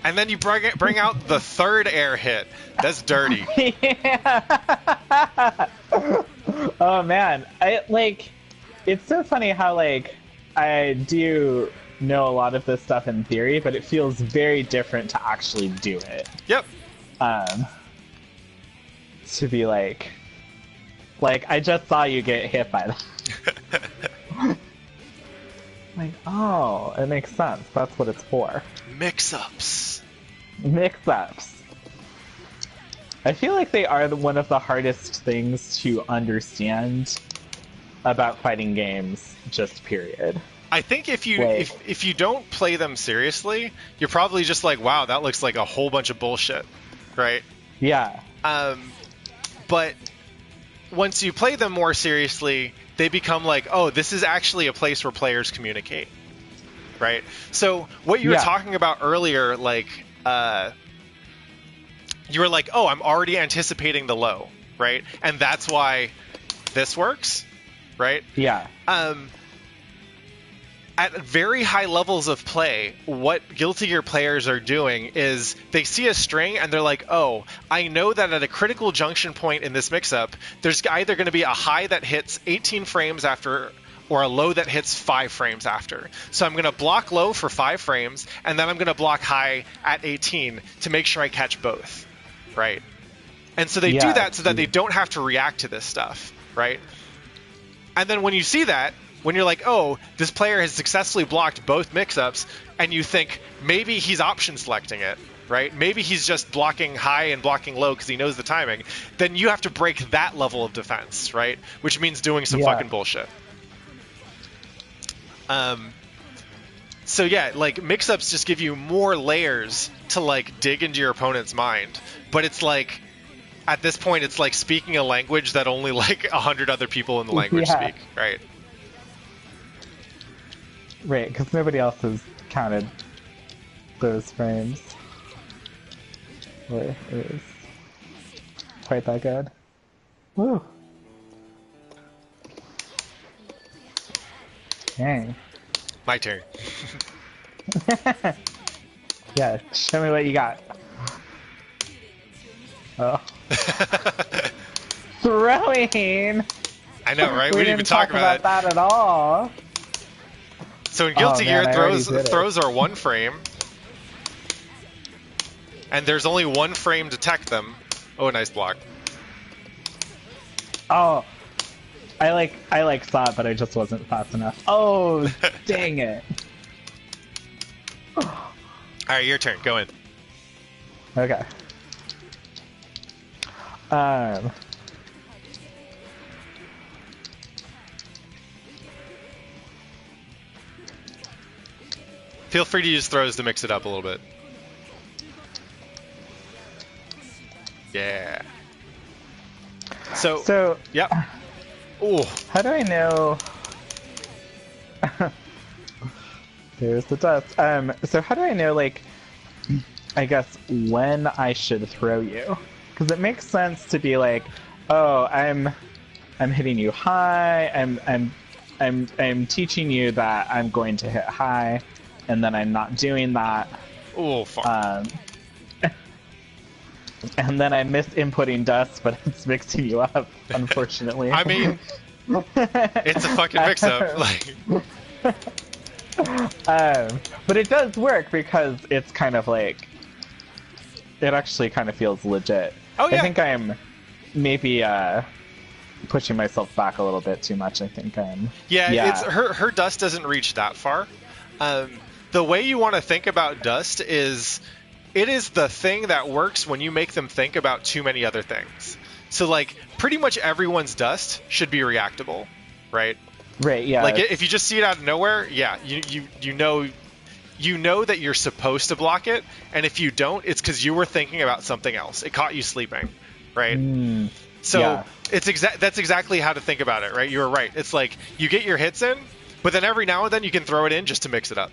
Speaker 2: And then you bring out the 3rd air hit. That's dirty.
Speaker 1: Yeah. Oh man, it's so funny how I do know a lot of this stuff in theory, but it feels very different to actually do it.
Speaker 2: Yep.
Speaker 1: To be like I just saw you get hit by that. Like, oh, it makes sense. That's what it's for.
Speaker 2: Mix-ups.
Speaker 1: Mix-ups. I feel like they are one of the hardest things to understand about fighting games, just period.
Speaker 2: I think if you don't play them seriously, you're probably just like, wow, that looks like a whole bunch of bullshit, right?
Speaker 1: Yeah.
Speaker 2: But once you play them more seriously, they become like, oh, this is actually a place where players communicate, right? So what you were talking about earlier, you were like, oh, I'm already anticipating the low, right? And that's why this works. right?
Speaker 1: Yeah.
Speaker 2: At very high levels of play, what Guilty Gear players are doing is they see a string and they're like, oh, I know that at a critical junction point in this mix-up, there's either going to be a high that hits 18 frames after or a low that hits 5 frames after. So I'm going to block low for 5 frames, and then I'm going to block high at 18 to make sure I catch both, right? And so they do that so that they don't have to react to this stuff, right? And then when you see that, when you're like, oh, this player has successfully blocked both mix-ups, and you think maybe he's option selecting it, right? Maybe he's just blocking high and blocking low because he knows the timing, then you have to break that level of defense, right? Which means doing some fucking bullshit. So yeah, like, mix-ups just give you more layers to, like, dig into your opponent's mind. But it's like, at this point, it's like speaking a language that only, like, 100 other people in the language speak, right?
Speaker 1: Right, because nobody else has counted those frames. Where it was quite that good. Woo! Dang.
Speaker 2: My turn.
Speaker 1: Yeah, show me what you got. Oh. Throwing!
Speaker 2: I know, right?
Speaker 1: We
Speaker 2: didn't
Speaker 1: didn't
Speaker 2: even talk about
Speaker 1: that at all.
Speaker 2: So in Guilty Gear,
Speaker 1: man,
Speaker 2: throws are 1 frame. And there's only 1 frame to tech them. Oh, nice block.
Speaker 1: Oh. I saw it, but I just wasn't fast enough. Oh, dang it.
Speaker 2: Alright, your turn. Go in.
Speaker 1: Okay.
Speaker 2: Feel free to use throws to mix it up a little bit. Yeah. So yep. Ooh.
Speaker 1: How do I know? There's the dust. So how do I know, like, I guess when I should throw you? Because it makes sense to be like, oh, I'm hitting you high. I'm teaching you that I'm going to hit high, and then I'm not doing that.
Speaker 2: Oh fuck.
Speaker 1: And then I miss inputting dust, but it's mixing you up, unfortunately.
Speaker 2: I mean, it's a fucking mix-up. Like.
Speaker 1: But it does work because it's kind of like, it actually kind of feels legit.
Speaker 2: Oh yeah.
Speaker 1: I think I'm maybe pushing myself back a little bit too much. I think I'm.
Speaker 2: Yeah. It's her dust doesn't reach that far. The way you want to think about dust is, it is the thing that works when you make them think about too many other things. So, like, pretty much everyone's dust should be reactable, right?
Speaker 1: Right, yeah.
Speaker 2: Like, if you just see it out of nowhere, yeah, you know that you're supposed to block it, and if you don't, it's because you were thinking about something else. It caught you sleeping, right? So that's exactly how to think about it, right? You were right. It's like, you get your hits in, but then every now and then you can throw it in just to mix it up.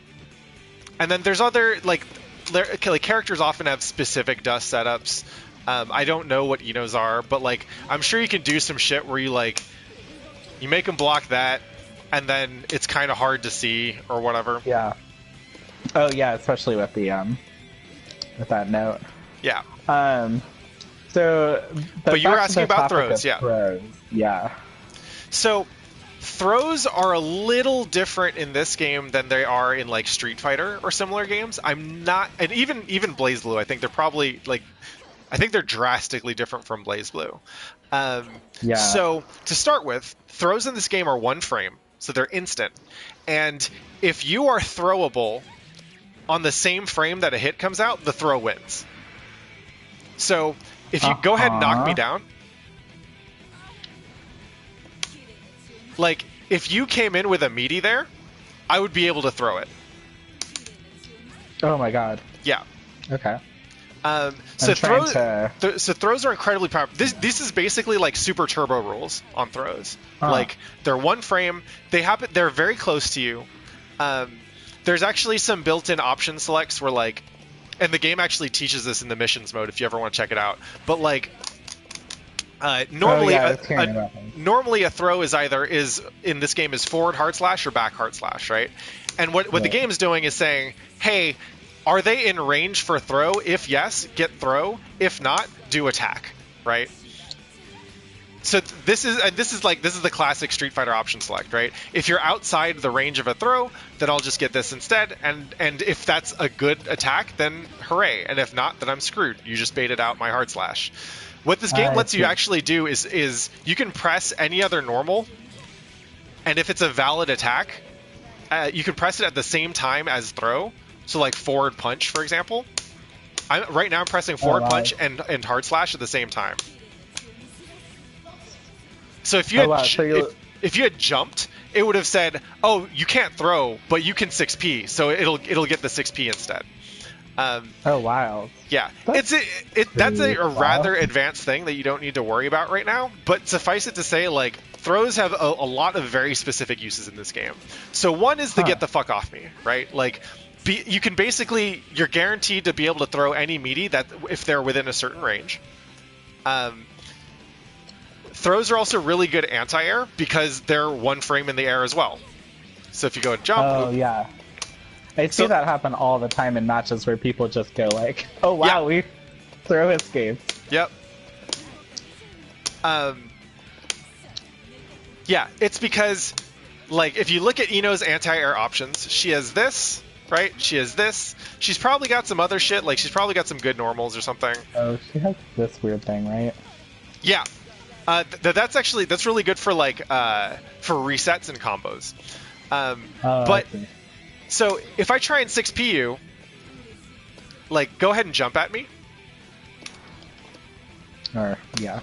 Speaker 2: And then there's other, like characters often have specific dust setups. I don't know what Eno's are, but, like, I'm sure you can do some shit where you, like, you make them block that, and then it's kind of hard to see or whatever.
Speaker 1: Yeah. Oh yeah, especially with the with that note.
Speaker 2: Yeah.
Speaker 1: So.
Speaker 2: But you were asking about throws, yeah.
Speaker 1: Throws. Yeah.
Speaker 2: So, throws are a little different in this game than they are in, like, Street Fighter or similar games. I'm not, and even BlazBlue, I think they're probably, like, I think they're drastically different from BlazBlue.
Speaker 1: Yeah.
Speaker 2: So, to start with, throws in this game are 1 frame, so they're instant. And if you are throwable on the same frame that a hit comes out, the throw wins. So, if you go ahead and knock me down, like, if you came in with a meaty there, I would be able to throw it.
Speaker 1: Oh my god.
Speaker 2: Yeah.
Speaker 1: Okay.
Speaker 2: So throws are incredibly powerful. This is basically like super turbo rules on throws. Like, they're 1 frame. They're very close to you. There's actually some built-in option selects where, like, and the game actually teaches this in the missions mode if you ever want to check it out. But, like, Normally,
Speaker 1: yeah, I was hearing about them.
Speaker 2: normally a throw is in this game is forward hard slash or back hard slash, right? And what the
Speaker 1: Right.
Speaker 2: game is doing is saying, hey, are they in range for throw? If yes, get throw. If not, do attack, right? So this is the classic Street Fighter option select, right? If you're outside the range of a throw, then I'll just get this instead, and if that's a good attack, then hooray, and if not, then I'm screwed. You just baited out my hard slash. What this game lets you actually do is you can press any other normal, and if it's a valid attack, you can press it at the same time as throw. So like forward punch, for example. Right now I'm pressing forward punch and hard slash at the same time. So if you had if you had jumped, it would have said, "Oh, you can't throw, but you can 6P." So it'll get the 6P instead.
Speaker 1: Oh wow!
Speaker 2: Yeah, that's a rather advanced thing that you don't need to worry about right now. But suffice it to say, like throws have a lot of very specific uses in this game. So one is to get the fuck off me, right? Like you can you're guaranteed to be able to throw any meaty that if they're within a certain range. Throws are also really good anti-air because they're one frame in the air as well. So if you go and jump...
Speaker 1: Oh, yeah. I see that happen all the time in matches where people just go like, oh wow, we throw escapes.
Speaker 2: Yep. Yeah, it's because, like, if you look at Ino's anti-air options, she has this, right? She has this. She's probably got some other shit, like she's probably got some good normals or something.
Speaker 1: Oh, she has this weird thing, right?
Speaker 2: Yeah. That's really good for like for resets and combos. But so if I try and 6P you, like go ahead and jump at me.
Speaker 1: Or yeah.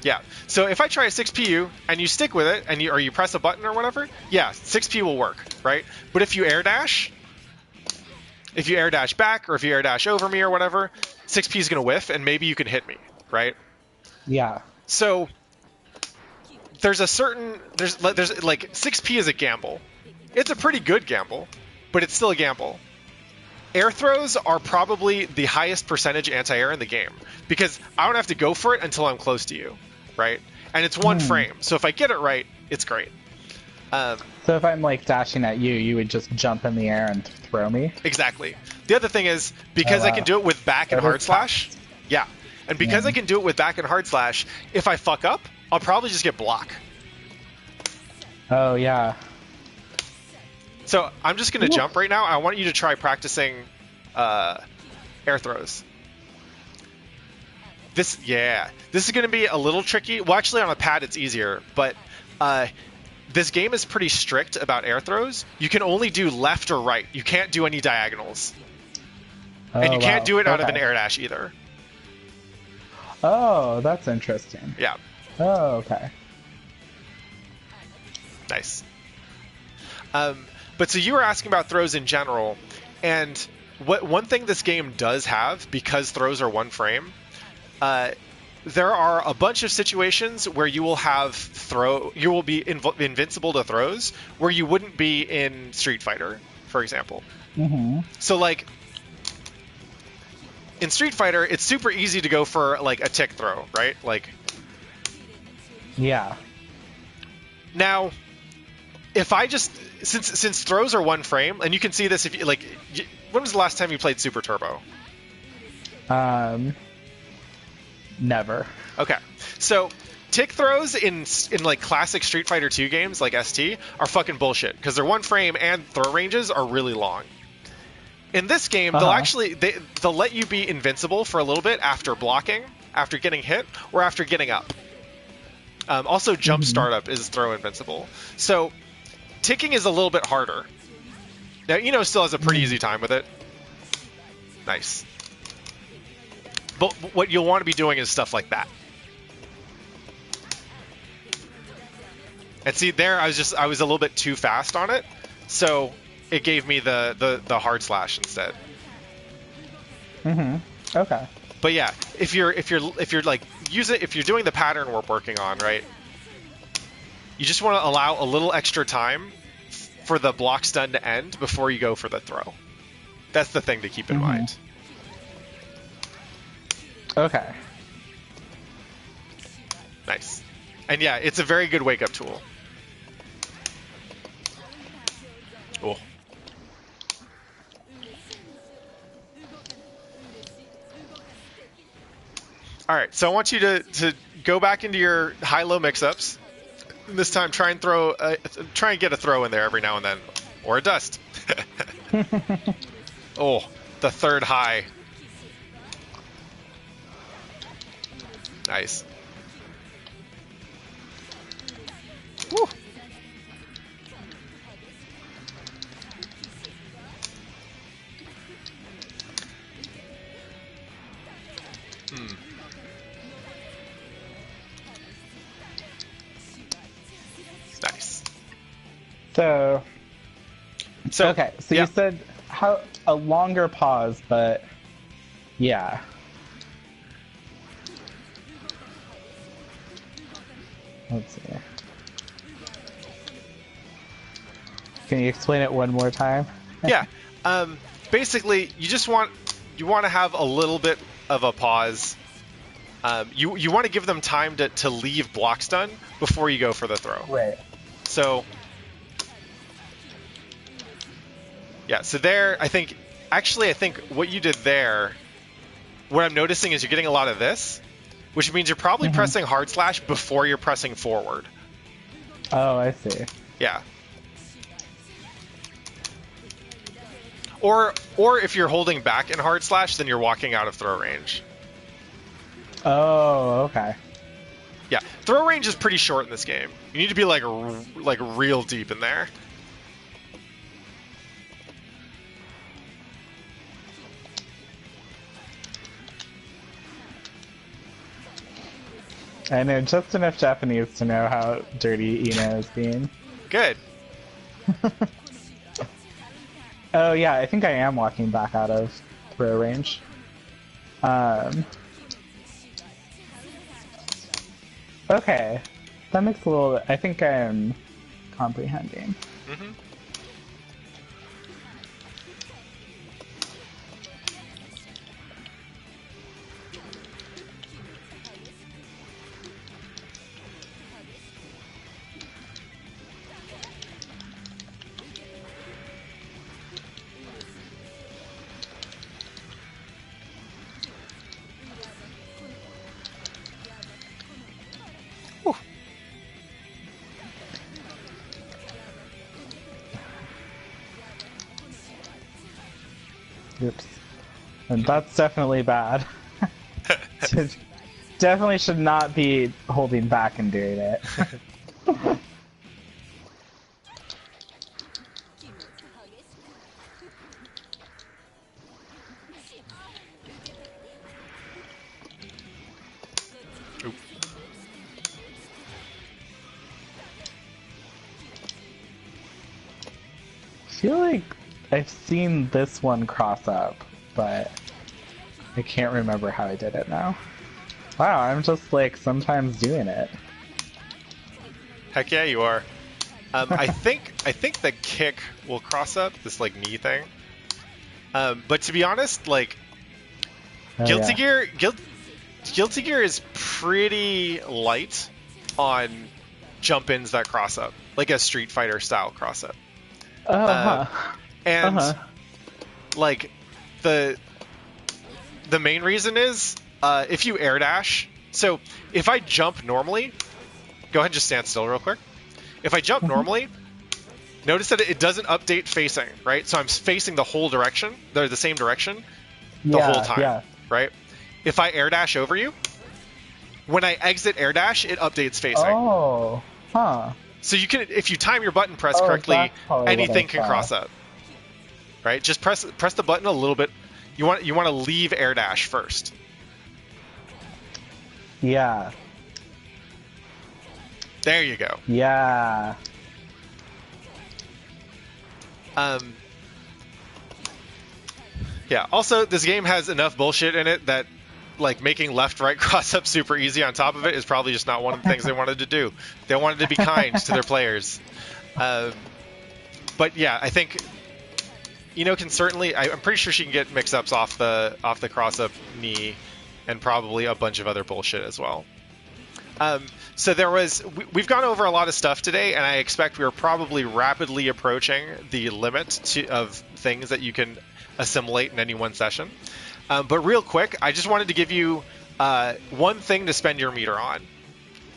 Speaker 2: Yeah. So if I try a 6P you and you stick with it and you press a button or whatever, yeah, 6P will work, right? But if you air dash back or if you air dash over me or whatever, 6P is gonna whiff and maybe you can hit me, right?
Speaker 1: Yeah.
Speaker 2: So there's like 6P is a gamble. It's a pretty good gamble, but it's still a gamble. Air throws are probably the highest percentage anti-air in the game because I don't have to go for it until I'm close to you, right? And it's one frame, so if I get it right, it's great.
Speaker 1: So if I'm like dashing at you, you would just jump in the air and throw me?
Speaker 2: Exactly. The other thing is because I can do it with back and hard slash. Yeah. And because I can do it with back and hard slash, if I fuck up, I'll probably just get block.
Speaker 1: Oh, yeah.
Speaker 2: So I'm just going to jump right now. I want you to try practicing air throws. This is going to be a little tricky. Well, actually, on a pad, it's easier. But this game is pretty strict about air throws. You can only do left or right. You can't do any diagonals. And you can't do it out of an air dash either.
Speaker 1: Oh, that's interesting.
Speaker 2: Yeah.
Speaker 1: Oh, okay.
Speaker 2: Nice. But so you were asking about throws in general, and one thing this game does have, because throws are one frame, there are a bunch of situations where you will be invincible to throws, where you wouldn't be in Street Fighter, for example.
Speaker 1: Mm-hmm.
Speaker 2: So like, in Street Fighter, it's super easy to go for like a tick throw, right? Like,
Speaker 1: yeah.
Speaker 2: Now, if I just since throws are one frame, and you can see this if you like, when was the last time you played Super Turbo?
Speaker 1: Never.
Speaker 2: Okay, so tick throws in like classic Street Fighter 2 games like ST are fucking bullshit because they're one frame and throw ranges are really long. In this game, they'll let you be invincible for a little bit after blocking, after getting hit, or after getting up. Also, jump startup is throw invincible. So, ticking is a little bit harder. Now, Ino still has a pretty easy time with it. Nice. But what you'll want to be doing is stuff like that. And see, there, I was a little bit too fast on it, so it gave me the hard slash instead.
Speaker 1: Okay.
Speaker 2: But yeah, if you're like if you're doing the pattern we're working on, right? You just want to allow a little extra time for the block stun to end before you go for the throw. That's the thing to keep in mind.
Speaker 1: Okay.
Speaker 2: Nice. And yeah, it's a very good wake-up tool. Oh. All right, so I want you to go back into your high-low mix-ups. This time, try and get a throw in there every now and then, or a dust. Oh, the third high. Nice. Woo. Nice.
Speaker 1: So okay, so
Speaker 2: yeah.
Speaker 1: you said a longer pause, but yeah. Let's see. Can you explain it one more time?
Speaker 2: Yeah. Basically, you want to have a little bit of a pause. You want to give them time to leave block stun before you go for the throw.
Speaker 1: Right.
Speaker 2: So yeah. So there, I think what you did there, what I'm noticing is you're getting a lot of this, which means you're probably pressing hard slash before you're pressing forward.
Speaker 1: Oh, I see.
Speaker 2: Yeah. Or if you're holding back in hard slash, then you're walking out of throw range.
Speaker 1: Oh, okay.
Speaker 2: Yeah, throw range is pretty short in this game. You need to be like real deep in there.
Speaker 1: I know just enough Japanese to know how dirty Ina is being.
Speaker 2: Good.
Speaker 1: Oh yeah, I think I am walking back out of throw range. Okay, that makes a little. I think I am comprehending.
Speaker 2: Mm-hmm.
Speaker 1: Oops. And that's definitely bad. Definitely should not be holding back and doing it.
Speaker 2: Oop.
Speaker 1: I feel like I've seen this one cross up, but I can't remember how I did it now. Wow, I'm just like sometimes doing it.
Speaker 2: Heck yeah, you are. I think the kick will cross up this like knee thing. But to be honest, like Guilty Gear is pretty light on jump-ins that cross up, like a Street Fighter style cross up. And like the main reason is if you air dash. So if I jump normally, go ahead and just stand still real quick. If I jump normally, notice that it doesn't update facing, right? So I'm facing the whole direction. They're the same direction the whole time, right? If I air dash over you, when I exit air dash, it updates facing.
Speaker 1: Oh, huh.
Speaker 2: So you can, if you time your button press correctly, anything can cross up, right? Just press the button a little bit. You want to leave air dash first.
Speaker 1: Yeah.
Speaker 2: There you go.
Speaker 1: Yeah.
Speaker 2: Yeah. Also, this game has enough bullshit in it that, like, making left-right cross-up super easy on top of it is probably just not one of the things they wanted to do. They wanted to be kind to their players. But yeah, I think can certainly. I'm pretty sure she can get mix-ups off the cross-up knee, and probably a bunch of other bullshit as well. So we've gone over a lot of stuff today, and I expect we are probably rapidly approaching the limit of things that you can assimilate in any one session. But real quick, I just wanted to give you one thing to spend your meter on,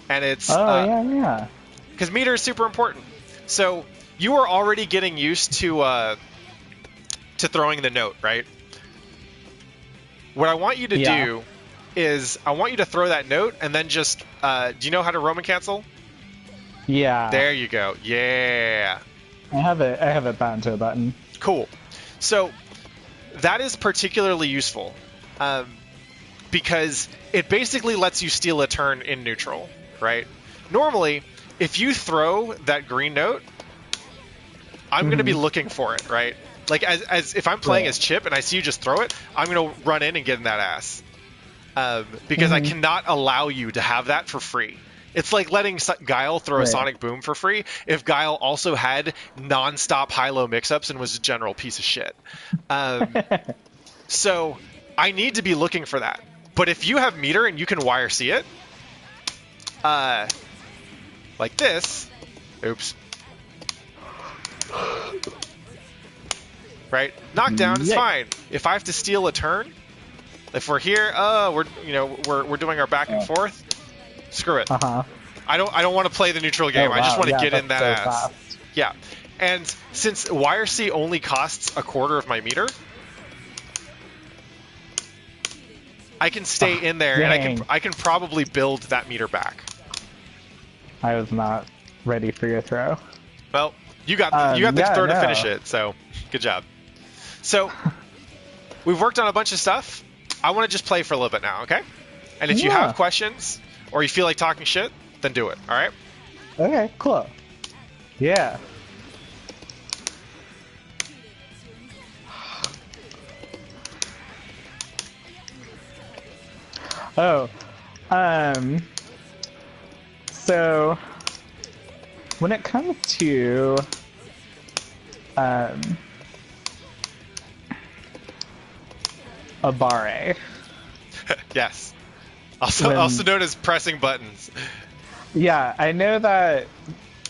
Speaker 2: and it's because meter is super important. So you are already getting used to throwing the note, right? What I want you to do is I want you to throw that note and then just do you know how to Roman cancel?
Speaker 1: Yeah.
Speaker 2: There you go. Yeah.
Speaker 1: I have it bound to a button.
Speaker 2: Cool. So that is particularly useful because it basically lets you steal a turn in neutral, right? Normally, if you throw that green note, I'm going to be looking for it, right? Like as if I'm playing as Chip and I see you just throw it, I'm going to run in and get in that ass. Because I cannot allow you to have that for free. It's like letting Guile throw a Sonic Boom for free if Guile also had non-stop high-low mix-ups and was a general piece of shit. So I need to be looking for that. But if you have meter and you can YRC it, like this, oops. Right? Knockdown is fine. If I have to steal a turn, if we're here, we're doing our back and forth. Screw it. I don't want to play the neutral game. I just want to get in that ass. Fast. Yeah. And since YRC only costs a quarter of my meter, I can stay in there and I can probably build that meter back.
Speaker 1: I was not ready for your throw.
Speaker 2: Well, you got the throw to finish it, so good job. So we've worked on a bunch of stuff. I want to just play for a little bit now, okay? And if you have questions or you feel like talking shit, then do it, all right?
Speaker 1: Okay, cool. Yeah. Oh, so when it comes to Abare.
Speaker 2: Yes. Also known as pressing buttons.
Speaker 1: Yeah, I know that.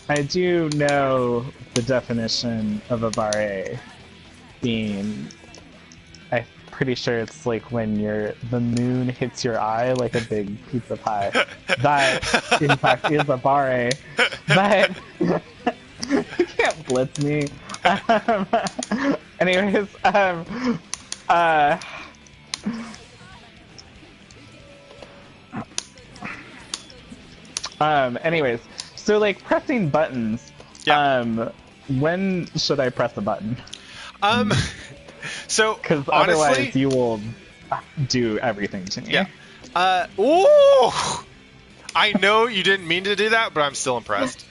Speaker 1: I do know the definition of Abare being. I'm pretty sure it's like when the moon hits your eye like a big pizza pie. That, in fact, is Abare. But you can't blitz me. Anyways, anyways, so like pressing buttons. Yeah. When should I press a button?
Speaker 2: So
Speaker 1: because otherwise you will do everything to me.
Speaker 2: Yeah. Ooh. I know you didn't mean to do that, but I'm still impressed.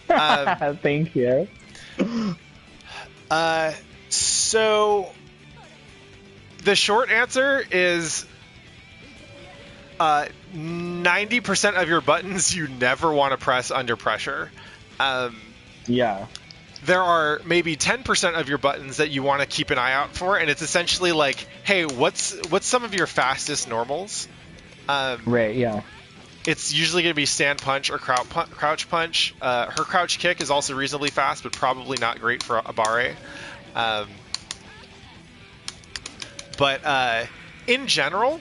Speaker 1: Thank you.
Speaker 2: So the short answer is 90% of your buttons you never want to press under pressure.
Speaker 1: Yeah.
Speaker 2: There are maybe 10% of your buttons that you want to keep an eye out for, and it's essentially like, hey, what's some of your fastest normals?
Speaker 1: Right, yeah.
Speaker 2: It's usually going to be stand punch or crouch punch. Her crouch kick is also reasonably fast, but probably not great for Abare. But in general,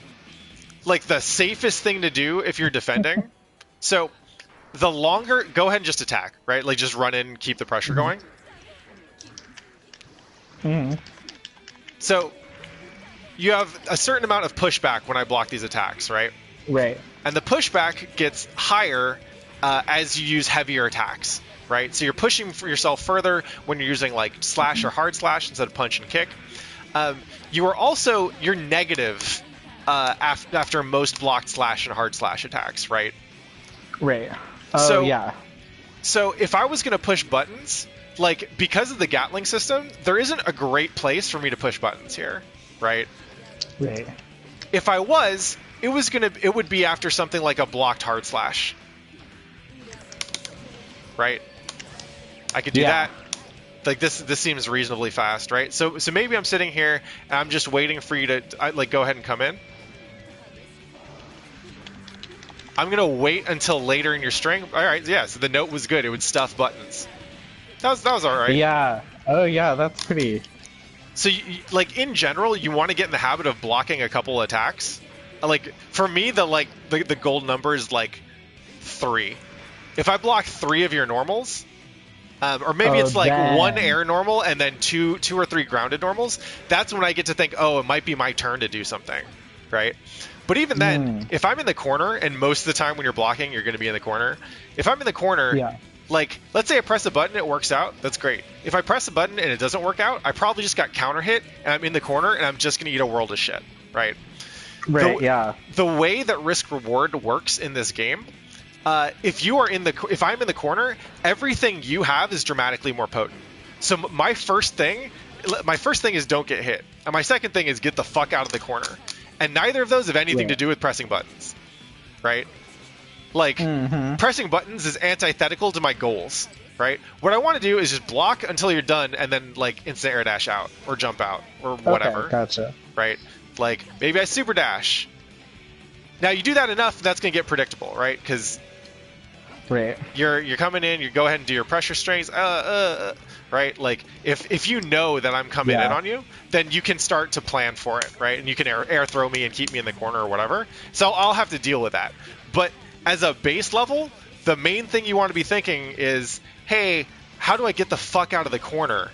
Speaker 2: like the safest thing to do if you're defending, so the longer, go ahead and just attack, right? Like just run in and keep the pressure going. So you have a certain amount of pushback when I block these attacks, right?
Speaker 1: Right.
Speaker 2: And the pushback gets higher as you use heavier attacks, right? So you're pushing for yourself further when you're using like slash or hard slash instead of punch and kick. You're negative after most blocked slash and hard slash attacks, right?
Speaker 1: Right. Oh, yeah.
Speaker 2: So if I was going to push buttons, like because of the Gatling system, there isn't a great place for me to push buttons here, right?
Speaker 1: Right.
Speaker 2: If I was, it would be after something like a blocked hard slash, right? I could do that. Like this seems reasonably fast, right? So maybe I'm sitting here and I'm just waiting for you to like go ahead and come in. I'm gonna wait until later in your string. All right, yeah. So the note was good. It would stuff buttons. That was all right.
Speaker 1: Yeah. Oh yeah, that's pretty.
Speaker 2: So like in general, you want to get in the habit of blocking a couple attacks. Like for me, the gold number is like 3. If I block 3 of your normals, or maybe it's like
Speaker 1: then.
Speaker 2: 1 air normal and then two or 3 grounded normals, that's when I get to think, oh, it might be my turn to do something, right? But even then, if I'm in the corner, and most of the time when you're blocking, you're going to be in the corner. If I'm in the corner,
Speaker 1: Yeah.
Speaker 2: like, let's say I press a button, it works out, that's great. If I press a button and it doesn't work out, I probably just got counter hit, and I'm in the corner, and I'm just going to eat a world of shit, right?
Speaker 1: Right. Yeah.
Speaker 2: The way that risk reward works in this game, if I'm in the corner, everything you have is dramatically more potent. So my first thing is don't get hit, and my second thing is get the fuck out of the corner. And neither of those have anything to do with pressing buttons, right? Like, pressing buttons is antithetical to my goals, right? What I want to do is just block until you're done, and then, like, instant air dash out, or jump out, or whatever.
Speaker 1: Okay, gotcha.
Speaker 2: Right? Like, maybe I super dash. Now, you do that enough, that's going to get predictable, right? Because
Speaker 1: right.
Speaker 2: You're coming in, you go ahead and do your pressure strings, right? Like, if you know that I'm coming in on you, then you can start to plan for it, right? And you can air throw me and keep me in the corner or whatever. So I'll have to deal with that. But as a base level, the main thing you want to be thinking is, hey, how do I get the fuck out of the corner,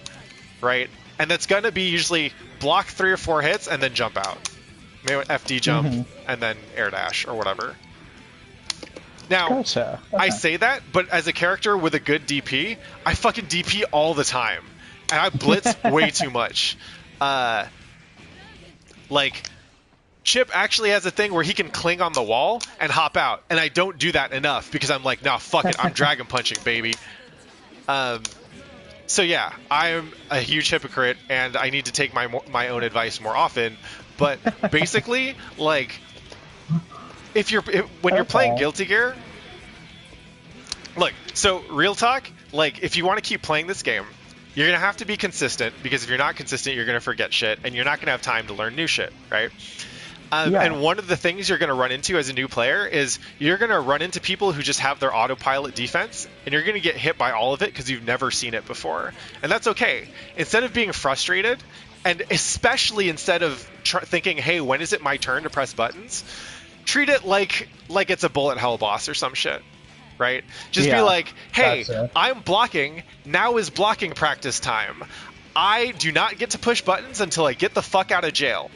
Speaker 2: right? And that's going to be usually block 3 or 4 hits and then jump out. Maybe FD jump and then air dash or whatever. Now,
Speaker 1: gotcha. Okay.
Speaker 2: I say that, but as a character with a good DP, I fucking DP all the time. And I blitz way too much. Like, Chip actually has a thing where he can cling on the wall and hop out. And I don't do that enough because I'm like, nah, fuck it, I'm dragon punching, baby. So yeah, I'm a huge hypocrite, and I need to take my own advice more often. But basically, like, when you're playing Guilty Gear, look, so real talk, like, if you want to keep playing this game, you're going to have to be consistent, because if you're not consistent, you're going to forget shit, and you're not going to have time to learn new shit, right? And one of the things you're going to run into as a new player is you're going to run into people who just have their autopilot defense, and you're going to get hit by all of it because you've never seen it before. And that's okay. Instead of being frustrated, and especially instead of thinking, hey, when is it my turn to press buttons, treat it like it's a bullet hell boss or some shit, right? Just be like, hey, gotcha. I'm blocking. Now is blocking practice time. I do not get to push buttons until I get the fuck out of jail,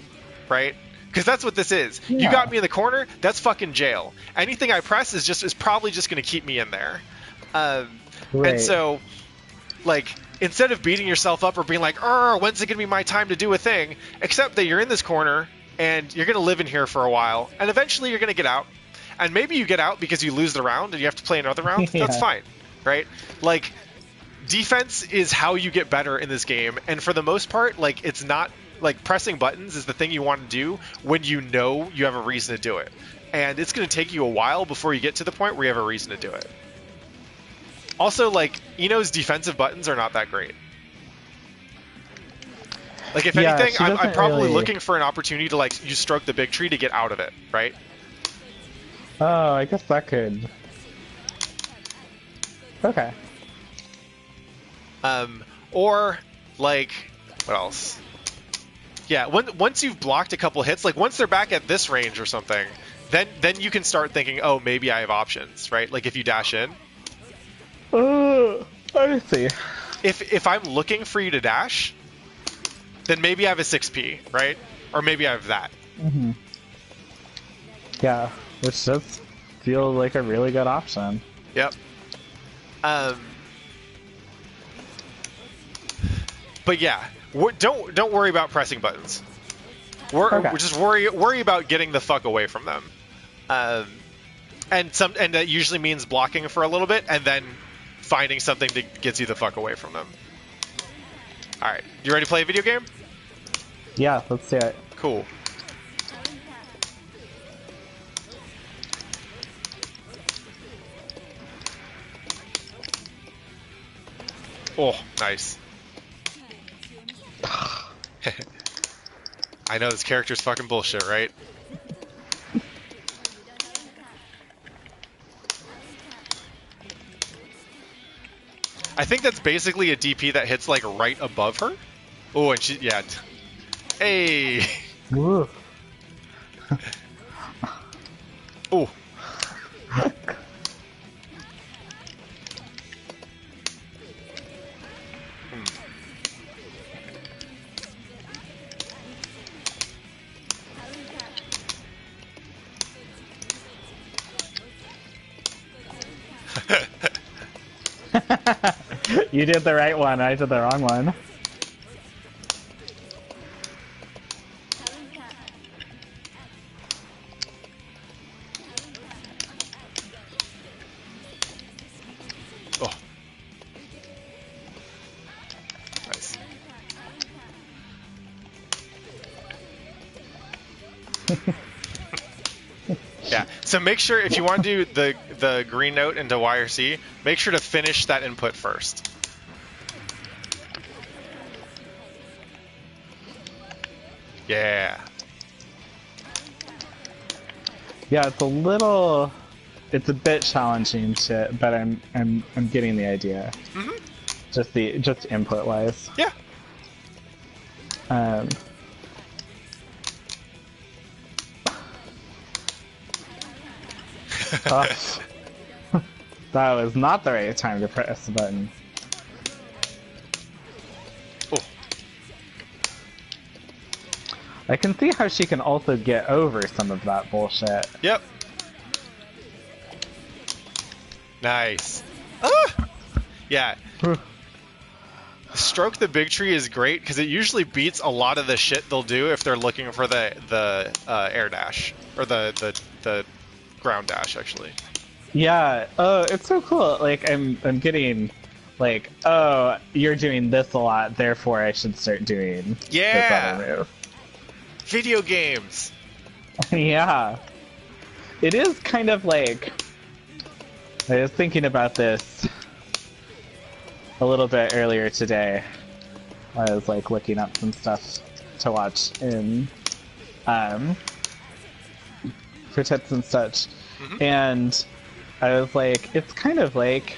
Speaker 2: right? Because that's what this is. Yeah. You got me in the corner, that's fucking jail. Anything I press is probably just going to keep me in there. Right. And so, like, instead of beating yourself up or being like, when's it going to be my time to do a thing? Accept that you're in this corner, and you're going to live in here for a while, and eventually you're going to get out. And maybe you get out because you lose the round and you have to play another round. That's fine, right? Like, defense is how you get better in this game, and for the most part, like, it's not... Like, pressing buttons is the thing you want to do when you know you have a reason to do it. And it's going to take you a while before you get to the point where you have a reason to do it. Also, like, Ino's defensive buttons are not that great. Like, if anything, I'm probably looking for an opportunity to, like, you stroke the big tree to get out of it, right?
Speaker 1: Oh, I guess that could... Okay.
Speaker 2: Or, like, what else? Yeah, once you've blocked a couple hits, like once they're back at this range or something, then you can start thinking, oh, maybe I have options, right? Like if you dash in.
Speaker 1: I see.
Speaker 2: If I'm looking for you to dash, then maybe I have a 6P, right? Or maybe I have that.
Speaker 1: Mm-hmm. Yeah, which does feel like a really good option.
Speaker 2: Yep. But yeah. Don't worry about pressing buttons. Just worry about getting the fuck away from them, and that usually means blocking for a little bit and then finding something that gets you the fuck away from them. All right, you ready to play a video game?
Speaker 1: Yeah, let's do it.
Speaker 2: Cool. Oh, nice. I know this character's fucking bullshit, right? I think that's basically a DP that hits like right above her. Oh, and yeah. Hey.
Speaker 1: Woo.
Speaker 2: Oh.
Speaker 1: You did the right one. I did the wrong one.
Speaker 2: Oh. Nice. Yeah. So make sure if you want to do the green note into Y or C, make sure to finish that input first. Yeah.
Speaker 1: Yeah, it's a bit challenging to, but I'm getting the idea.
Speaker 2: Mm-hmm.
Speaker 1: Just input wise.
Speaker 2: Yeah.
Speaker 1: Oh, that was not the right time to press the button.
Speaker 2: Oh.
Speaker 1: I can see how she can also get over some of that bullshit.
Speaker 2: Yep. Nice. Ah! Yeah. Stroke the Big Tree is great because it usually beats a lot of the shit they'll do if they're looking for the air dash or the ground dash actually.
Speaker 1: Yeah. Oh, it's so cool. Like I'm getting like, oh, you're doing this a lot, therefore I should start doing this other move.
Speaker 2: Video games.
Speaker 1: Yeah. It is kind of like, I was thinking about this a little bit earlier today. I was like looking up some stuff to watch in for tips and such.
Speaker 2: Mm-hmm.
Speaker 1: And I was like, it's kind of like,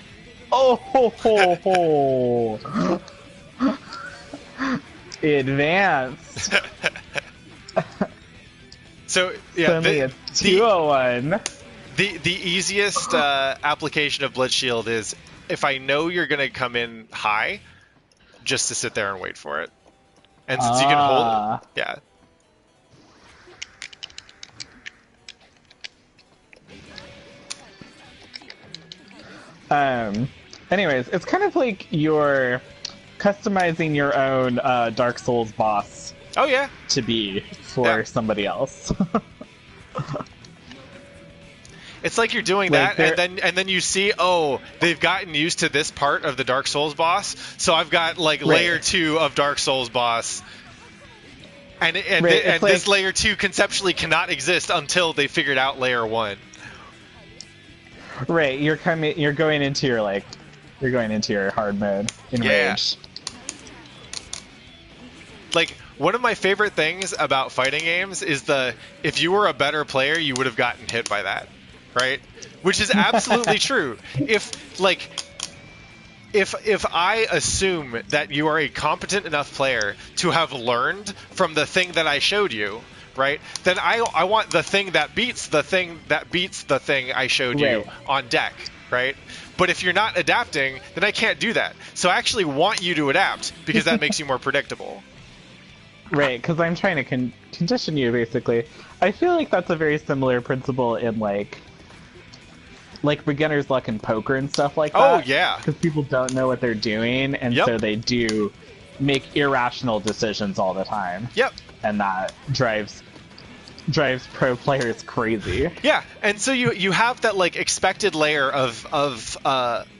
Speaker 1: oh ho ho ho advanced.
Speaker 2: So yeah,
Speaker 1: Suddenly it's 201.
Speaker 2: The easiest application of Blitz Shield is if I know you're gonna come in high, just to sit there and wait for it. And since you can hold, yeah.
Speaker 1: Anyways, it's kind of like you're customizing your own Dark Souls boss.
Speaker 2: Oh yeah.
Speaker 1: To be for somebody else.
Speaker 2: It's like you're doing that, and then you see, oh, they've gotten used to this part of the Dark Souls boss, so I've got like layer 2 of Dark Souls boss, and this layer 2 conceptually cannot exist until they figured out layer 1.
Speaker 1: Right, you're going into your hard mode in rage.
Speaker 2: Like, one of my favorite things about fighting games is if you were a better player, you would have gotten hit by that, right? Which is absolutely true. If I assume that you are a competent enough player to have learned from the thing that I showed you, right? Then I want the thing that beats the thing that beats the thing I showed you on deck, right? But if you're not adapting, then I can't do that. So I actually want you to adapt because that makes you more predictable.
Speaker 1: Right, because I'm trying to condition you, basically. I feel like that's a very similar principle in, like beginner's luck in poker and stuff like that.
Speaker 2: Oh, yeah.
Speaker 1: Because people don't know what they're doing, and so they do make irrational decisions all the time.
Speaker 2: Yep.
Speaker 1: And that drives pro players crazy.
Speaker 2: Yeah, and so you have that like expected layer of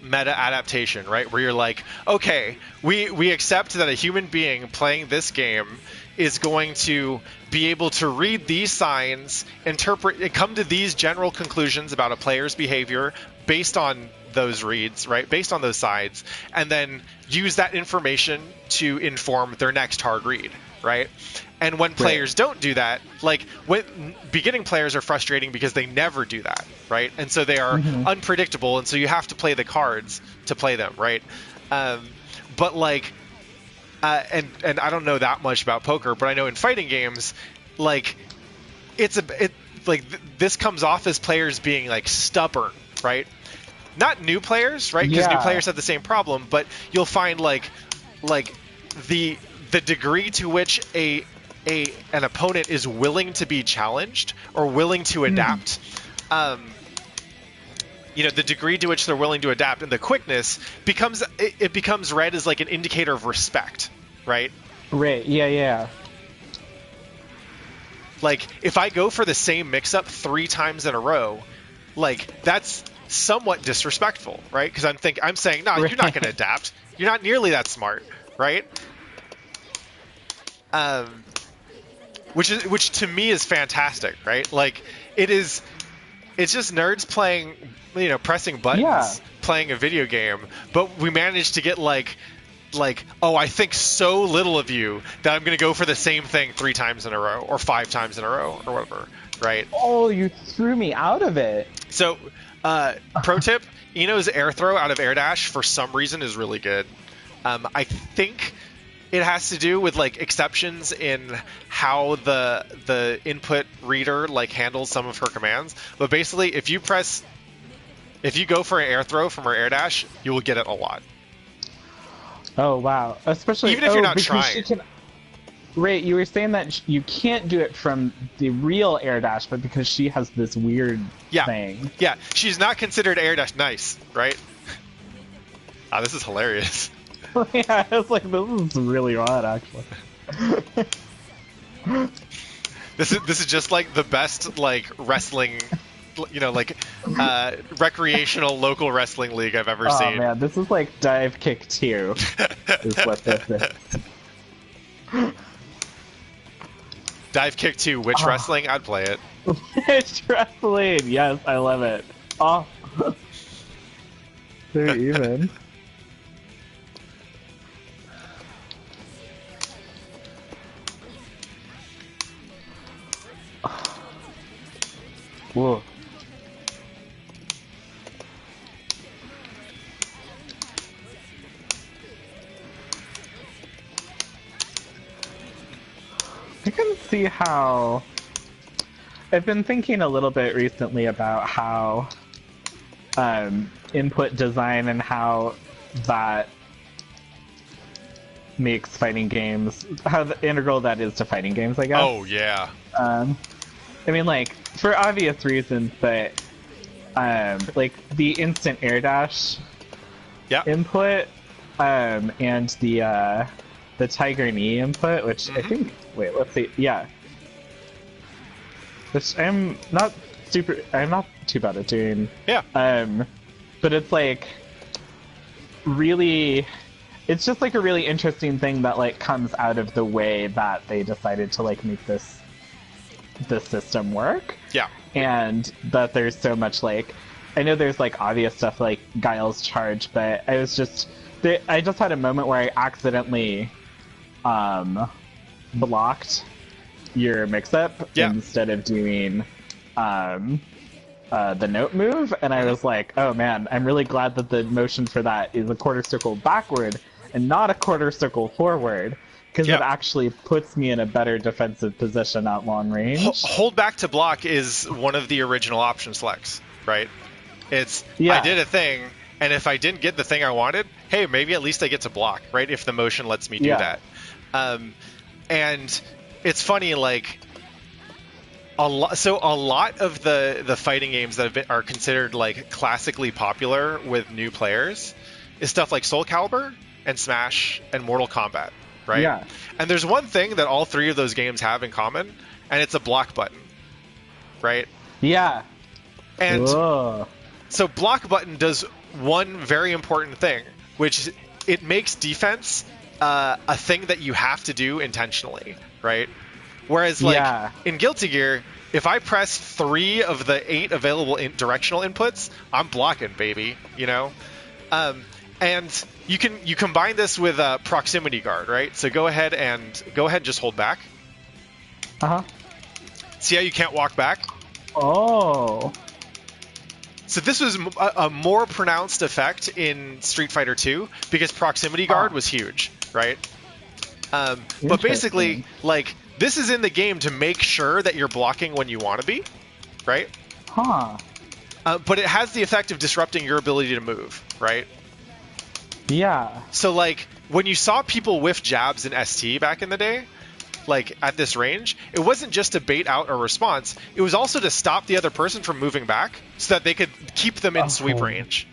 Speaker 2: meta adaptation, right? Where you're like, okay, we accept that a human being playing this game is going to be able to read these signs, come to these general conclusions about a player's behavior based on those reads, right? Based on those sides, and then use that information to inform their next hard read, right? And when players don't do that, like when beginning players are frustrating because they never do that, right? And so they are unpredictable, and so you have to play the cards to play them, right? But like, and I don't know that much about poker, but I know in fighting games, like this comes off as players being like stubborn, right? Not new players, right? Because new players have the same problem, but you'll find like the degree to which an opponent is willing to be challenged or willing to adapt. The degree to which they're willing to adapt and the quickness becomes read as like an indicator of respect, right?
Speaker 1: Right. Yeah.
Speaker 2: Like if I go for the same mix-up 3 times in a row, like that's somewhat disrespectful, right? Because I'm saying, no, you're not going to adapt. You're not nearly that smart, right? Which to me is fantastic, right? Like it's just nerds playing, pressing buttons, playing a video game, but we managed to get like, oh, I think so little of you that I'm going to go for the same thing 3 times in a row or 5 times in a row or whatever, right?
Speaker 1: Oh, you threw me out of it.
Speaker 2: So, pro tip, Eno's air throw out of air dash for some reason is really good. I think it has to do with like exceptions in how the input reader like handles some of her commands. But basically, if you go for an air throw from her air dash, you will get it a lot.
Speaker 1: Oh wow! Especially
Speaker 2: even if you're not trying.
Speaker 1: Right, you were saying that you can't do it from the real air dash, but because she has this weird thing.
Speaker 2: Yeah, she's not considered air dash nice, right? This is hilarious.
Speaker 1: Yeah, it's like, this is really odd, actually.
Speaker 2: This is just like the best like wrestling, recreational local wrestling league I've ever seen.
Speaker 1: Oh man, this is like Dive Kick 2, is what this is.
Speaker 2: Dive Kick 2, which wrestling? I'd play it.
Speaker 1: Which wrestling? Yes, I love it. Oh. They're even. Whoa. I can see how... I've been thinking a little bit recently about how input design and how that makes fighting games, how integral that is to fighting games, I guess.
Speaker 2: Oh, yeah.
Speaker 1: I mean, like, for obvious reasons, but like the instant air dash input and the Tiger Knee input, which I think, wait, let's see, which I'm not too bad at doing.
Speaker 2: Yeah.
Speaker 1: But it's like really, it's just like a really interesting thing that like comes out of the way that they decided to like make this system work.
Speaker 2: Yeah.
Speaker 1: And that there's so much like, I know there's like obvious stuff like Guile's charge, but I just had a moment where I accidentally blocked your mix-up instead of doing the note move, and I was like, oh man, I'm really glad that the motion for that is a quarter circle backward and not a quarter circle forward, because it actually puts me in a better defensive position at long range.
Speaker 2: Hold back to block is one of the original option selects, right? It's I did a thing, and if I didn't get the thing I wanted, hey, maybe at least I get to block, right? If the motion lets me do that. And it's funny, like a lot of the fighting games that are considered like classically popular with new players is stuff like Soul Calibur and Smash and Mortal Kombat, right?
Speaker 1: Yeah.
Speaker 2: And there's one thing that all 3 of those games have in common, and it's a block button, right?
Speaker 1: Yeah.
Speaker 2: And so block button does one very important thing, which it makes defense a thing that you have to do intentionally, right? Whereas, like, in Guilty Gear, if I press 3 of the 8 available directional inputs, I'm blocking, baby, you know? And you combine this with proximity guard, right? So go ahead and just hold back.
Speaker 1: Uh-huh.
Speaker 2: See how you can't walk back?
Speaker 1: Oh.
Speaker 2: So this was a more pronounced effect in Street Fighter 2 because proximity guard was huge, right? But basically, like, this is in the game to make sure that you're blocking when you want to be, right?
Speaker 1: Huh.
Speaker 2: But it has the effect of disrupting your ability to move, right?
Speaker 1: Yeah.
Speaker 2: So, like, when you saw people whiff jabs in ST back in the day, like, at this range, it wasn't just to bait out a response, it was also to stop the other person from moving back so that they could keep them in sweep range.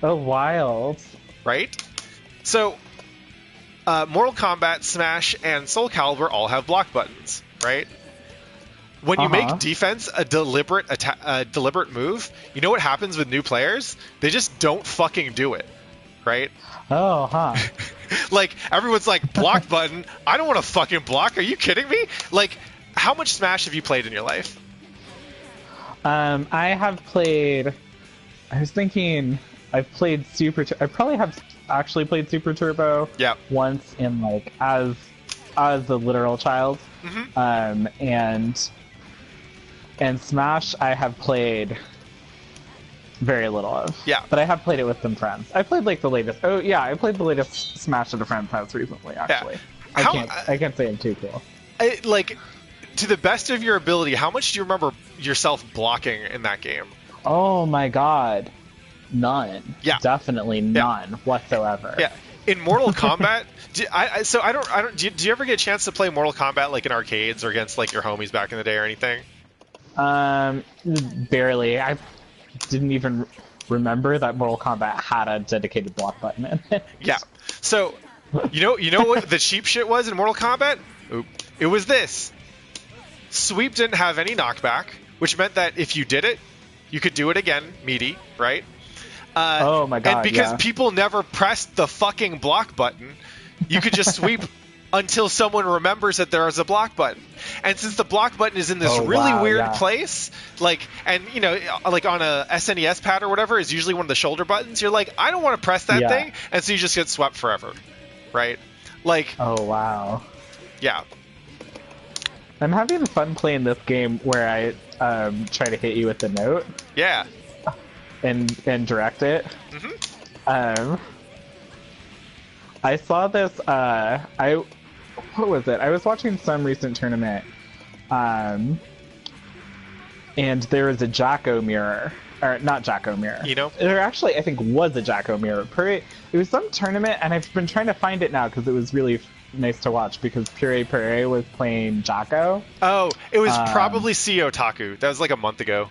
Speaker 1: Oh, wild.
Speaker 2: Right? So, Mortal Kombat, Smash, and Soul Calibur all have block buttons, right? When you make defense a deliberate move, you know what happens with new players? They just don't fucking do it, right?
Speaker 1: Oh, huh.
Speaker 2: Like, everyone's like, block button? I don't want to fucking block. Are you kidding me? Like, how much Smash have you played in your life?
Speaker 1: I have played... I was thinking... I've played I probably have actually played Super Turbo once in, like, as a literal child. Mm-hmm. And Smash I have played very little of. Yeah. But I have played it with some friends. I played, like, the latest... Oh, yeah, I played the latest Smash at a friend's house recently, actually. Yeah. I can't say I'm too cool.
Speaker 2: Like, to the best of your ability, how much do you remember yourself blocking in that game?
Speaker 1: Oh, my God. None. Yeah. Definitely none whatsoever.
Speaker 2: Yeah. In Mortal Kombat, do you ever get a chance to play Mortal Kombat, like, in arcades or against, like, your homies back in the day or anything?
Speaker 1: Barely. I didn't even remember that Mortal Kombat had a dedicated block button in it.
Speaker 2: Yeah. So, you know what the cheap shit was in Mortal Kombat? It was this. Sweep didn't have any knockback, which meant that if you did it, you could do it again, meaty, right?
Speaker 1: Oh my God!
Speaker 2: And because people never pressed the fucking block button, you could just sweep until someone remembers that there is a block button. And since the block button is in this really weird place, like, and you know, like on a SNES pad or whatever is usually one of the shoulder buttons, you're like, I don't want to press that thing, and so you just get swept forever, right? Like,
Speaker 1: oh wow,
Speaker 2: yeah.
Speaker 1: I'm having fun playing this game where I try to hit you with the note.
Speaker 2: Yeah.
Speaker 1: And direct it. Mm-hmm. I saw this. What was it? I was watching some recent tournament, and there was a Jacko mirror, or not Jacko mirror.
Speaker 2: You know,
Speaker 1: there actually I think was a Jacko mirror. It was some tournament, and I've been trying to find it now because it was really nice to watch because Pure was playing Jacko.
Speaker 2: Oh, it was probably CEO Otaku. That was like a month ago.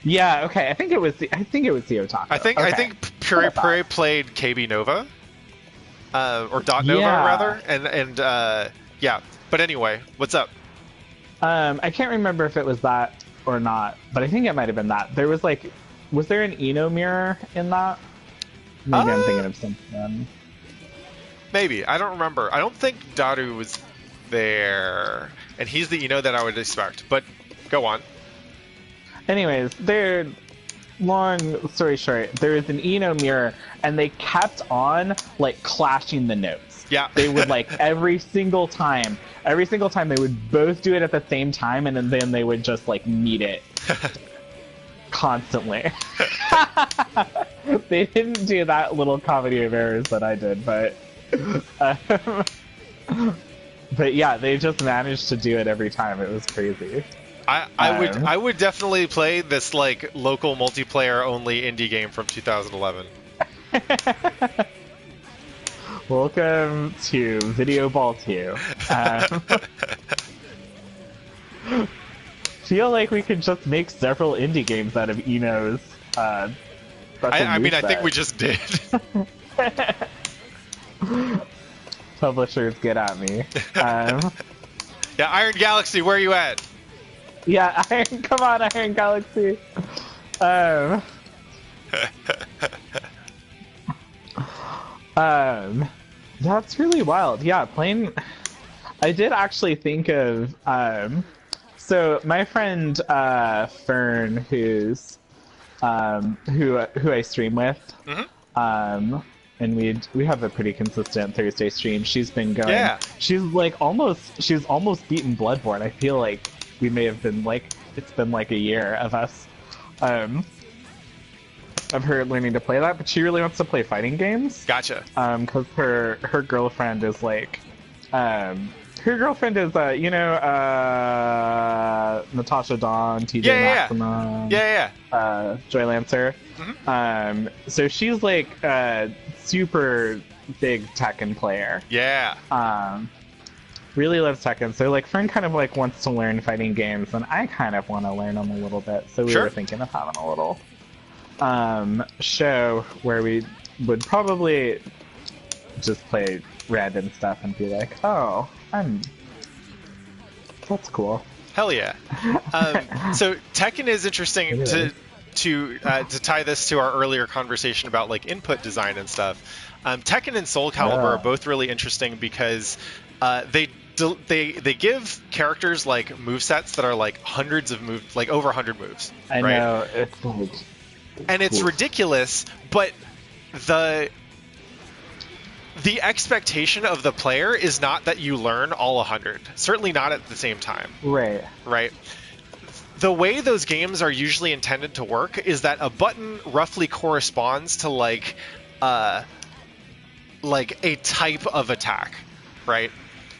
Speaker 1: Yeah, okay. I think it was the Otaku.
Speaker 2: I think Pure played KB Nova. Or Dot Nova rather. And yeah. But anyway, what's up?
Speaker 1: I can't remember if it was that or not, but I think it might have been that. There was like was there an Eno mirror in that? Maybe I'm thinking of something.
Speaker 2: Maybe. I don't remember. I don't think Daru was there. And he's the Eno that I would expect. But go on.
Speaker 1: Anyways, long story short, there was an Eno mirror, and they kept on, like, clashing the notes.
Speaker 2: Yeah.
Speaker 1: They would, like, every single time they would both do it at the same time, and then they would just, like, meet it. Constantly. They didn't do that little comedy of errors that I did, but... but yeah, they just managed to do it every time. It was crazy.
Speaker 2: I would definitely play this like local multiplayer only indie game from 2011.
Speaker 1: Welcome to Video Ball 2. Feel like we could just make several indie games out of Eno's.
Speaker 2: I mean, I think we just did.
Speaker 1: Publishers, get at me.
Speaker 2: Yeah, Iron Galaxy, where are you at?
Speaker 1: Yeah, come on, Iron Galaxy. That's really wild. Yeah, playing. I did actually think of. So my friend Fern, who I stream with, and we have a pretty consistent Thursday stream. She's been going. Yeah. She's almost beaten Bloodborne. I feel like we may have been like it's been like a year of us. of her learning to play that, but she really wants to play fighting games.
Speaker 2: Gotcha.
Speaker 1: Because her girlfriend is like, her girlfriend is Natasha Dawn, TJ Maximum, Joy Lancer.
Speaker 2: Mm-hmm.
Speaker 1: So she's like a super big Tekken player.
Speaker 2: Yeah.
Speaker 1: Really loves Tekken. So like Fern kind of like wants to learn fighting games, and I kind of want to learn them a little bit. So we were thinking of having a little show where we would probably just play random stuff and be like, oh, that's cool.
Speaker 2: Hell yeah. So Tekken is interesting to tie this to our earlier conversation about like input design and stuff. Tekken and Soul Calibur are both really interesting because they give characters like movesets that are like hundreds of moves, like over 100 moves.
Speaker 1: I know, it's like...
Speaker 2: And it's ridiculous, but the expectation of the player is not that you learn all 100. Certainly not at the same time.
Speaker 1: Right.
Speaker 2: Right? The way those games are usually intended to work is that a button roughly corresponds to like a type of attack, right?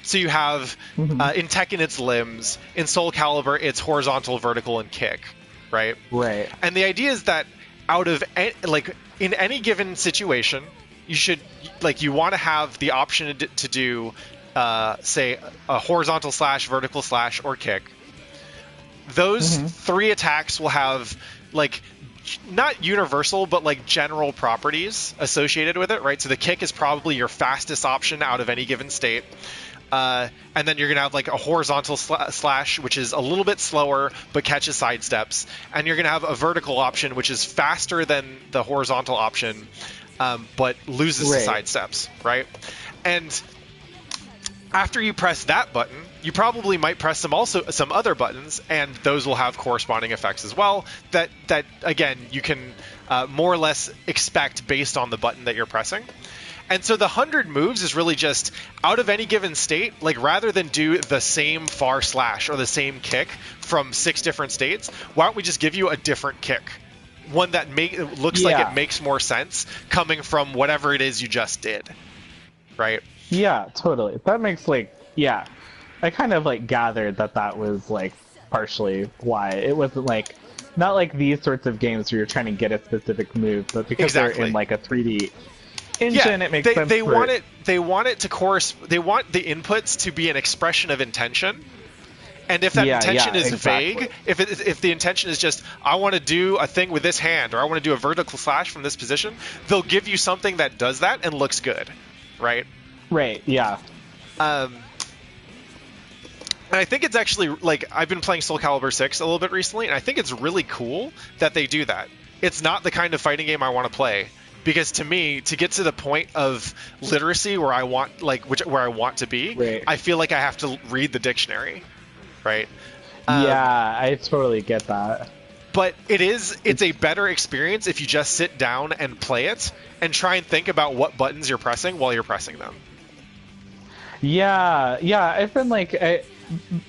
Speaker 2: So you have, in Tekken, it's limbs. In Soul Calibur, it's horizontal, vertical, and kick, right?
Speaker 1: Right.
Speaker 2: And the idea is that in any given situation, you want to have the option to do, say, a horizontal slash, vertical slash, or kick. Those three attacks will have, like, not universal, but like general properties associated with it, right? So the kick is probably your fastest option out of any given state. And then you're going to have like a horizontal slash, which is a little bit slower, but catches side steps. And you're going to have a vertical option, which is faster than the horizontal option, but loses to side steps, right? And after you press that button, you probably might press some other buttons, and those will have corresponding effects as well that again, you can more or less expect based on the button that you're pressing. And so the 100 moves is really just out of any given state, like rather than do the same far slash or the same kick from 6 different states, why don't we just give you a different kick? One that looks like it makes more sense coming from whatever it is you just did, right?
Speaker 1: Yeah, totally. That makes I kind of like gathered that was like partially why. It wasn't like, not like these sorts of games where you're trying to get a specific move, but because they're in like a 3D engine, it makes sense.
Speaker 2: They want it to they want the inputs to be an expression of intention. And if that intention is vague, if the intention is just, I want to do a thing with this hand, or I want to do a vertical slash from this position, they'll give you something that does that and looks good, right?
Speaker 1: Right, yeah.
Speaker 2: And I think it's actually, like, I've been playing Soul Calibur 6 a little bit recently, and I think it's really cool that they do that. It's not the kind of fighting game I want to play, because to me, to get to the point of literacy where I want, where I want to be, I feel like I have to read the dictionary, right?
Speaker 1: I totally get that.
Speaker 2: But it's a better experience if you just sit down and play it and try and think about what buttons you're pressing while you're pressing them.
Speaker 1: Yeah, I've been like,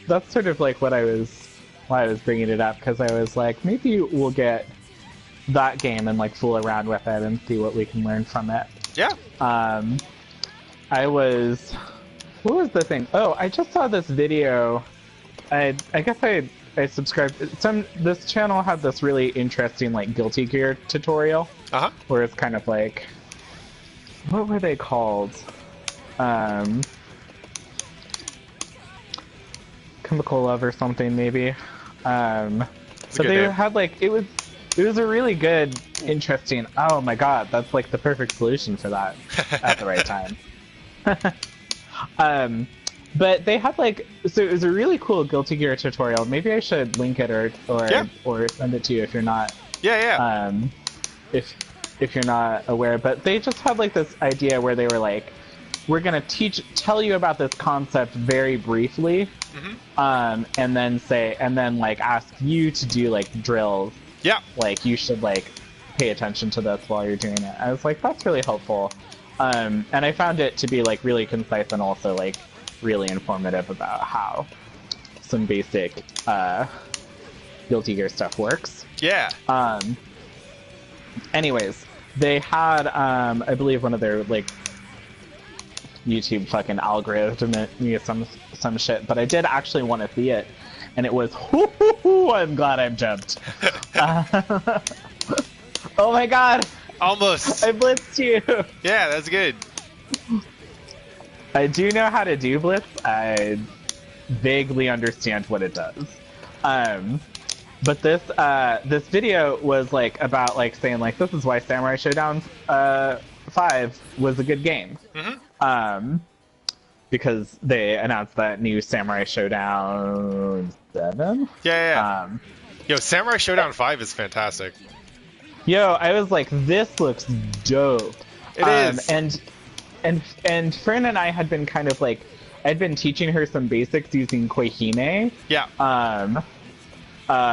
Speaker 1: that's sort of like why I was bringing it up, because I was like, maybe we'll get that game and like fool around with it and see what we can learn from it.
Speaker 2: Yeah.
Speaker 1: What was the thing? Oh, I just saw this video. I guess I subscribed. This channel had this really interesting like Guilty Gear tutorial. Where it's kind of like, what were they called? Chemical Love or something, maybe. But they had like, it was a really good, interesting, oh my god, that's like the perfect solution for that at the right time. But they had like, so it was a really cool Guilty Gear tutorial. Maybe I should link it or send it to you if you're not if you're not aware. But they just had like this idea where they were like, we're gonna tell you about this concept very briefly, and then like ask you to do like drills.
Speaker 2: Yeah.
Speaker 1: Like you should like pay attention to this while you're doing it. I was like, that's really helpful. And I found it to be like really concise and also like really informative about how some basic Guilty Gear stuff works.
Speaker 2: Yeah.
Speaker 1: anyways, they had I believe one of their like YouTube fucking algorithm some shit, but I did actually want to see it, and it was I'm glad I jumped. Oh my god!
Speaker 2: Almost.
Speaker 1: I blitzed you.
Speaker 2: Yeah, that's good.
Speaker 1: I do know how to do blitz. I vaguely understand what it does. But this video was like about like saying like this is why Samurai Showdown 5 was a good game. Because they announced that new Samurai Showdown 7.
Speaker 2: Yeah. Yo, Samurai Showdown 5 is fantastic.
Speaker 1: Yo, I was like, this looks dope.
Speaker 2: It is.
Speaker 1: And Fern and I had been kind of like, I'd been teaching her some basics using Koihime.
Speaker 2: Yeah.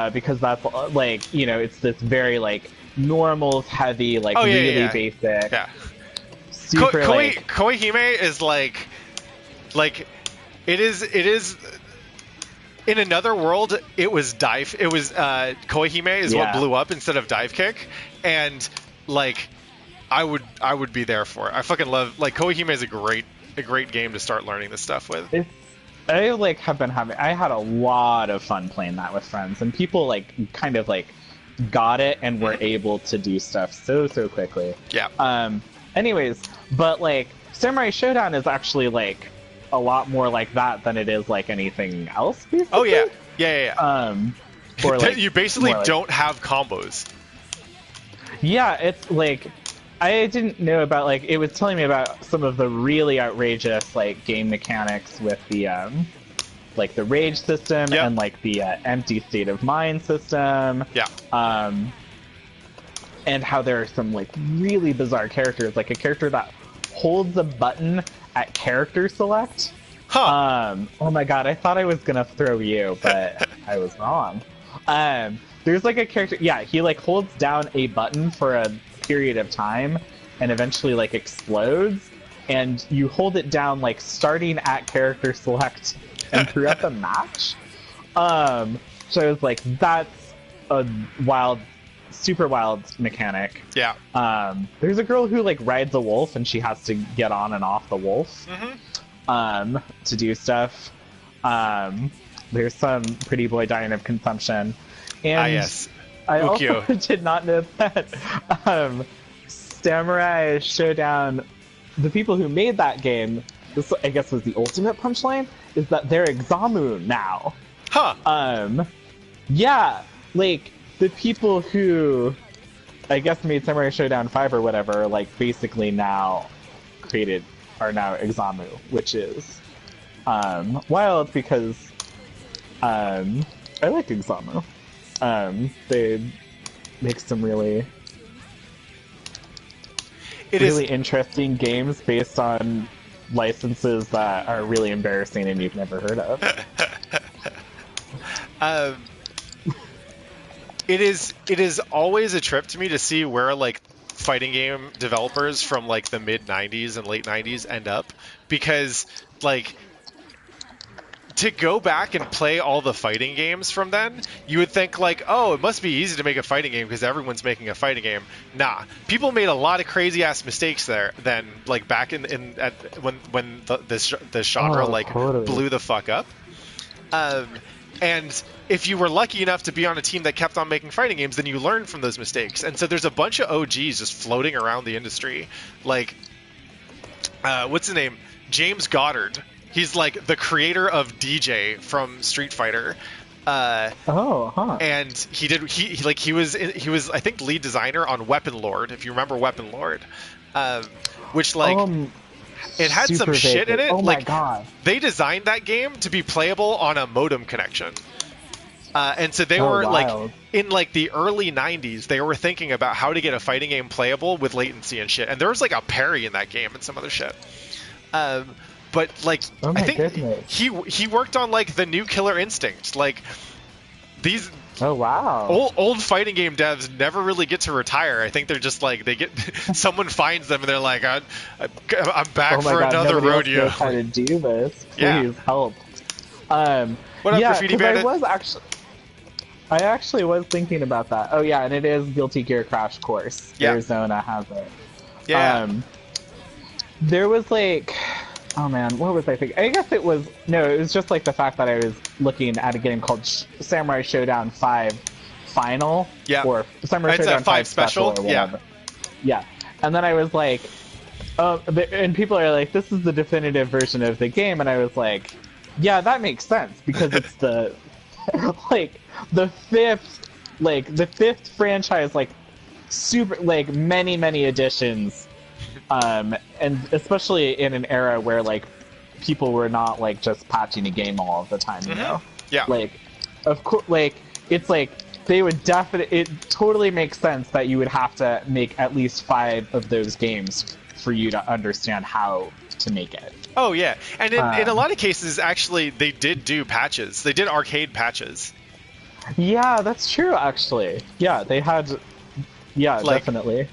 Speaker 1: Because that's like, you know, it's this very like normals heavy, like really basic.
Speaker 2: Yeah.
Speaker 1: Super
Speaker 2: Koihime is like it is in another world it was Koihime is what blew up instead of dive kick, and like I would be there for it. I fucking love like Koihime is a great game to start learning this stuff with.
Speaker 1: I like have been having I had a lot of fun playing that with friends, and people like kind of like got it and were able to do stuff so quickly.
Speaker 2: Yeah.
Speaker 1: Anyways, but like Samurai Showdown is actually like a lot more like that than it is like anything else. Basically.
Speaker 2: Oh yeah.
Speaker 1: Or like
Speaker 2: you basically don't have combos.
Speaker 1: Yeah, it's like I didn't know about like it was telling me about some of the really outrageous like game mechanics with the like the rage system and like the empty state of mind system.
Speaker 2: Yeah.
Speaker 1: And how there are some like really bizarre characters, like a character that holds a button at character select.
Speaker 2: Huh.
Speaker 1: Oh my god, I thought I was gonna throw you, but I was wrong. There's like a character, he like holds down a button for a period of time and eventually like explodes, and you hold it down like starting at character select and throughout the match. So I was like, that's a super wild mechanic.
Speaker 2: Yeah.
Speaker 1: There's a girl who like rides a wolf and she has to get on and off the wolf to do stuff. There's some pretty boy dying of consumption. And
Speaker 2: yes.
Speaker 1: I
Speaker 2: Ukyo.
Speaker 1: also did not know that Samurai Showdown, the people who made that game, this I guess was the ultimate punchline, is that they're Examu now.
Speaker 2: Huh.
Speaker 1: Yeah, like the people who I guess made Samurai Showdown 5 or whatever, like basically now are now Examu, which is wild because I like Examu. They make some really interesting games based on licenses that are really embarrassing and you've never heard of.
Speaker 2: It is always a trip to me to see where like fighting game developers from like the mid 90s and late 90s end up, because like to go back and play all the fighting games from then, you would think like, oh, it must be easy to make a fighting game because everyone's making a fighting game. Nah, people made a lot of crazy ass mistakes there then, like back when this genre
Speaker 1: totally
Speaker 2: blew the fuck up. And if you were lucky enough to be on a team that kept on making fighting games, then you learned from those mistakes. And so there's a bunch of OGs just floating around the industry. Like, what's his name? James Goddard. He's like the creator of DJ from Street Fighter. And he was I think lead designer on Weapon Lord, if you remember Weapon Lord. Which like it had some shit in it.
Speaker 1: Oh my
Speaker 2: like
Speaker 1: god.
Speaker 2: They designed that game to be playable on a modem connection. And so they were like in like the early 90s, they were thinking about how to get a fighting game playable with latency and shit. And there was like a parry in that game and some other shit. But like I think he worked on like the new Killer Instinct. Like these old fighting game devs never really get to retire. I think they're just like they get someone finds them and they're like I'm back for another rodeo.
Speaker 1: Knows how to do this? Please help.
Speaker 2: What up, Graffiti Bandit?
Speaker 1: I was actually I actually was thinking about that. Oh yeah, and it is Guilty Gear Crash Course.
Speaker 2: Yeah.
Speaker 1: Arizona has it.
Speaker 2: Yeah.
Speaker 1: There was like, oh man, what was I thinking? I guess it was it was just like the fact that I was looking at a game called Samurai Showdown 5 Final,
Speaker 2: Yeah.
Speaker 1: or Samurai
Speaker 2: It's
Speaker 1: Showdown
Speaker 2: a 5 special,
Speaker 1: or whatever. Yeah, and then I was like, and people are like, this is the definitive version of the game, and I was like, yeah, that makes sense because it's the like the fifth franchise, like super, like many editions, and especially in an era where like people were not like just patching a game all of the time, you know?
Speaker 2: Yeah.
Speaker 1: Like, of course, like it's like they would definitely. It totally makes sense that you would have to make at least 5 of those games for you to understand how to make it.
Speaker 2: Oh yeah, and in a lot of cases, actually, they did do patches. They did arcade patches.
Speaker 1: Yeah, that's true. Actually, yeah, they had. Yeah, like, definitely.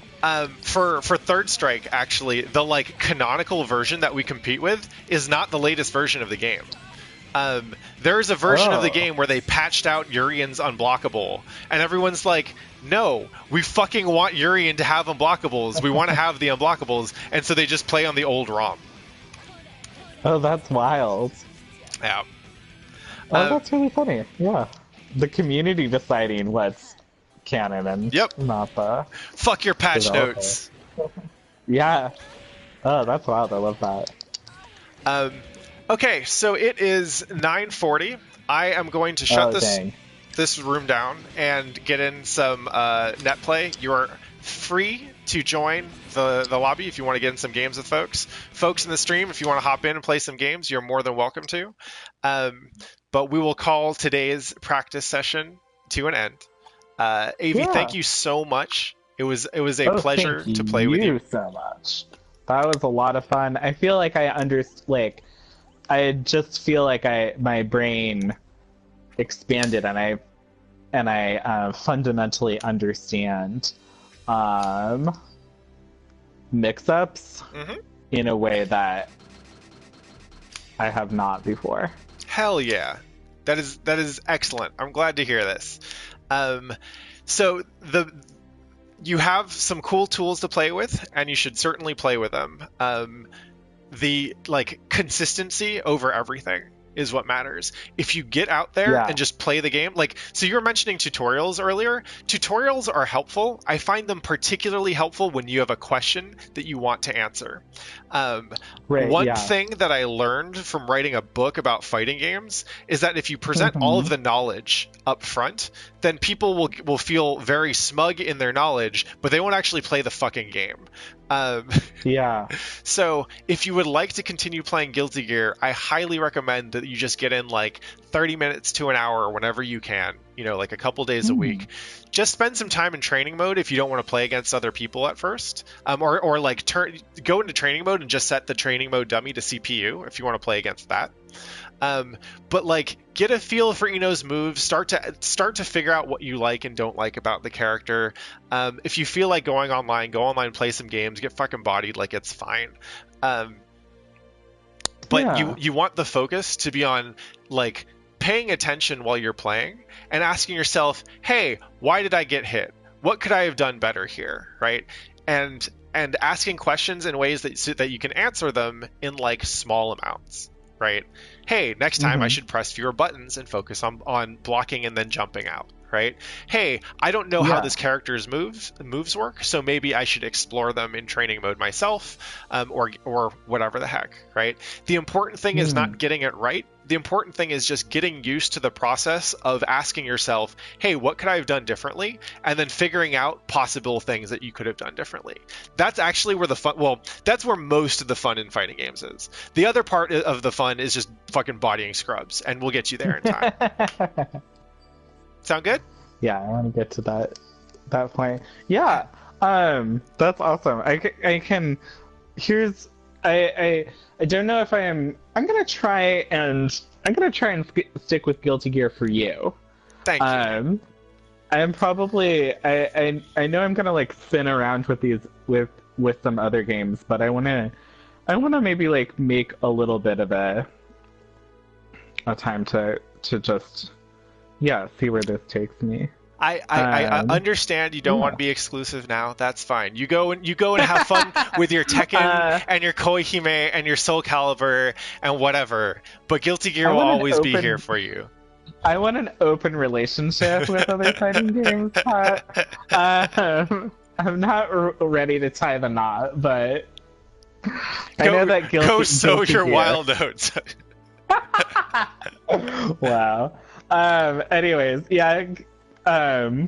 Speaker 2: For Third Strike, actually, the like canonical version that we compete with is not the latest version of the game. There's a version of the game where they patched out Urian's unblockable, and everyone's like, no, we fucking want Urian to have unblockables. We want to have the unblockables, and so they just play on the old ROM.
Speaker 1: Oh, that's wild.
Speaker 2: Yeah.
Speaker 1: Oh, that's really funny. Yeah. The community deciding what's canon and not the...
Speaker 2: Fuck your patch
Speaker 1: developer.
Speaker 2: notes.
Speaker 1: Yeah. Oh, that's wild. I love that.
Speaker 2: Okay, so it is 9:40. I am going to shut this room down and get in some net play. You are free to join the lobby if you want to get in some games with folks. Folks in the stream, if you want to hop in and play some games, you're more than welcome to. But we will call today's practice session to an end. Aevee, thank you so much. It was a pleasure to play with you.
Speaker 1: Thank you so much. That was a lot of fun. I feel like I just feel like my brain expanded, and I fundamentally understand mix-ups in a way that I have not before.
Speaker 2: Hell yeah. That is excellent. I'm glad to hear this. So you have some cool tools to play with, and you should certainly play with them. The like consistency over everything is what matters. If you get out there and just play the game, like, so you were mentioning tutorials earlier. Tutorials are helpful. I find them particularly helpful when you have a question that you want to answer. One thing that I learned from writing a book about fighting games is that if you present all of the knowledge up front, then people will feel very smug in their knowledge, but they won't actually play the fucking game. So if you would like to continue playing Guilty Gear, I highly recommend that you just get in like 30 minutes to an hour whenever you can, like a couple days a week. Just spend some time in training mode if you don't want to play against other people at first, or like go into training mode and just set the training mode dummy to CPU if you want to play against that. But like, get a feel for Ino's moves. Start to figure out what you like and don't like about the character. If you feel like going online, go online, play some games, get fucking bodied. Like, it's fine. But you want the focus to be on like paying attention while you're playing and asking yourself, hey, why did I get hit? What could I have done better here, right? And asking questions in ways that you can answer them in like small amounts. Right? Hey, next time I should press fewer buttons and focus on blocking and then jumping out. Right? Hey, I don't know how this character's moves work, so maybe I should explore them in training mode myself, or whatever the heck. Right? The important thing is not getting it right. The important thing is just getting used to the process of asking yourself, hey, what could I have done differently? And then figuring out possible things that you could have done differently. That's actually where that's where most of the fun in fighting games is. The other part of the fun is just fucking bodying scrubs, and we'll get you there in time. Sound good? Yeah,
Speaker 1: I want to get to that point. Yeah, that's awesome. I don't know if I'm gonna try and stick with Guilty Gear for you.
Speaker 2: Thank you.
Speaker 1: I'm probably I know I'm gonna like spin around with these with some other games, but I wanna maybe like make a little bit of a time to just yeah, see where this takes me.
Speaker 2: I
Speaker 1: Um,
Speaker 2: understand you don't want
Speaker 1: yeah.
Speaker 2: to be exclusive now. That's fine. You go and have fun with your Tekken
Speaker 1: Uh,
Speaker 2: and your Koihime and your Soul Calibur and whatever. But Guilty Gear
Speaker 1: I
Speaker 2: will
Speaker 1: want an
Speaker 2: always be here
Speaker 1: open
Speaker 2: for you.
Speaker 1: I want an open relationship with other fighting games, but I'm not ready to tie the knot. But I know that
Speaker 2: Go sow
Speaker 1: Guilty
Speaker 2: your
Speaker 1: Gear.
Speaker 2: wild oats.
Speaker 1: Wow. Anyways, yeah. Um,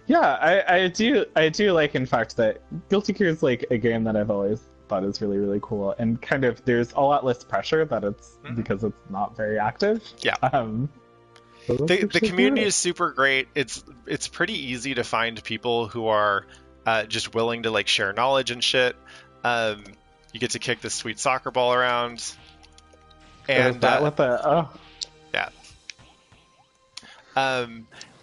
Speaker 1: yeah. I do like, in fact, that Guilty Gear is like a game that I've always thought is really really cool, and kind of there's a lot less pressure that it's because it's not very active.
Speaker 2: Yeah.
Speaker 1: So that's
Speaker 2: The
Speaker 1: actually
Speaker 2: community
Speaker 1: good.
Speaker 2: is super great. It's pretty easy to find people who are just willing to like share knowledge and shit. Um, you get to kick this sweet soccer ball around,
Speaker 1: Is
Speaker 2: and
Speaker 1: that what the? Oh,
Speaker 2: yeah.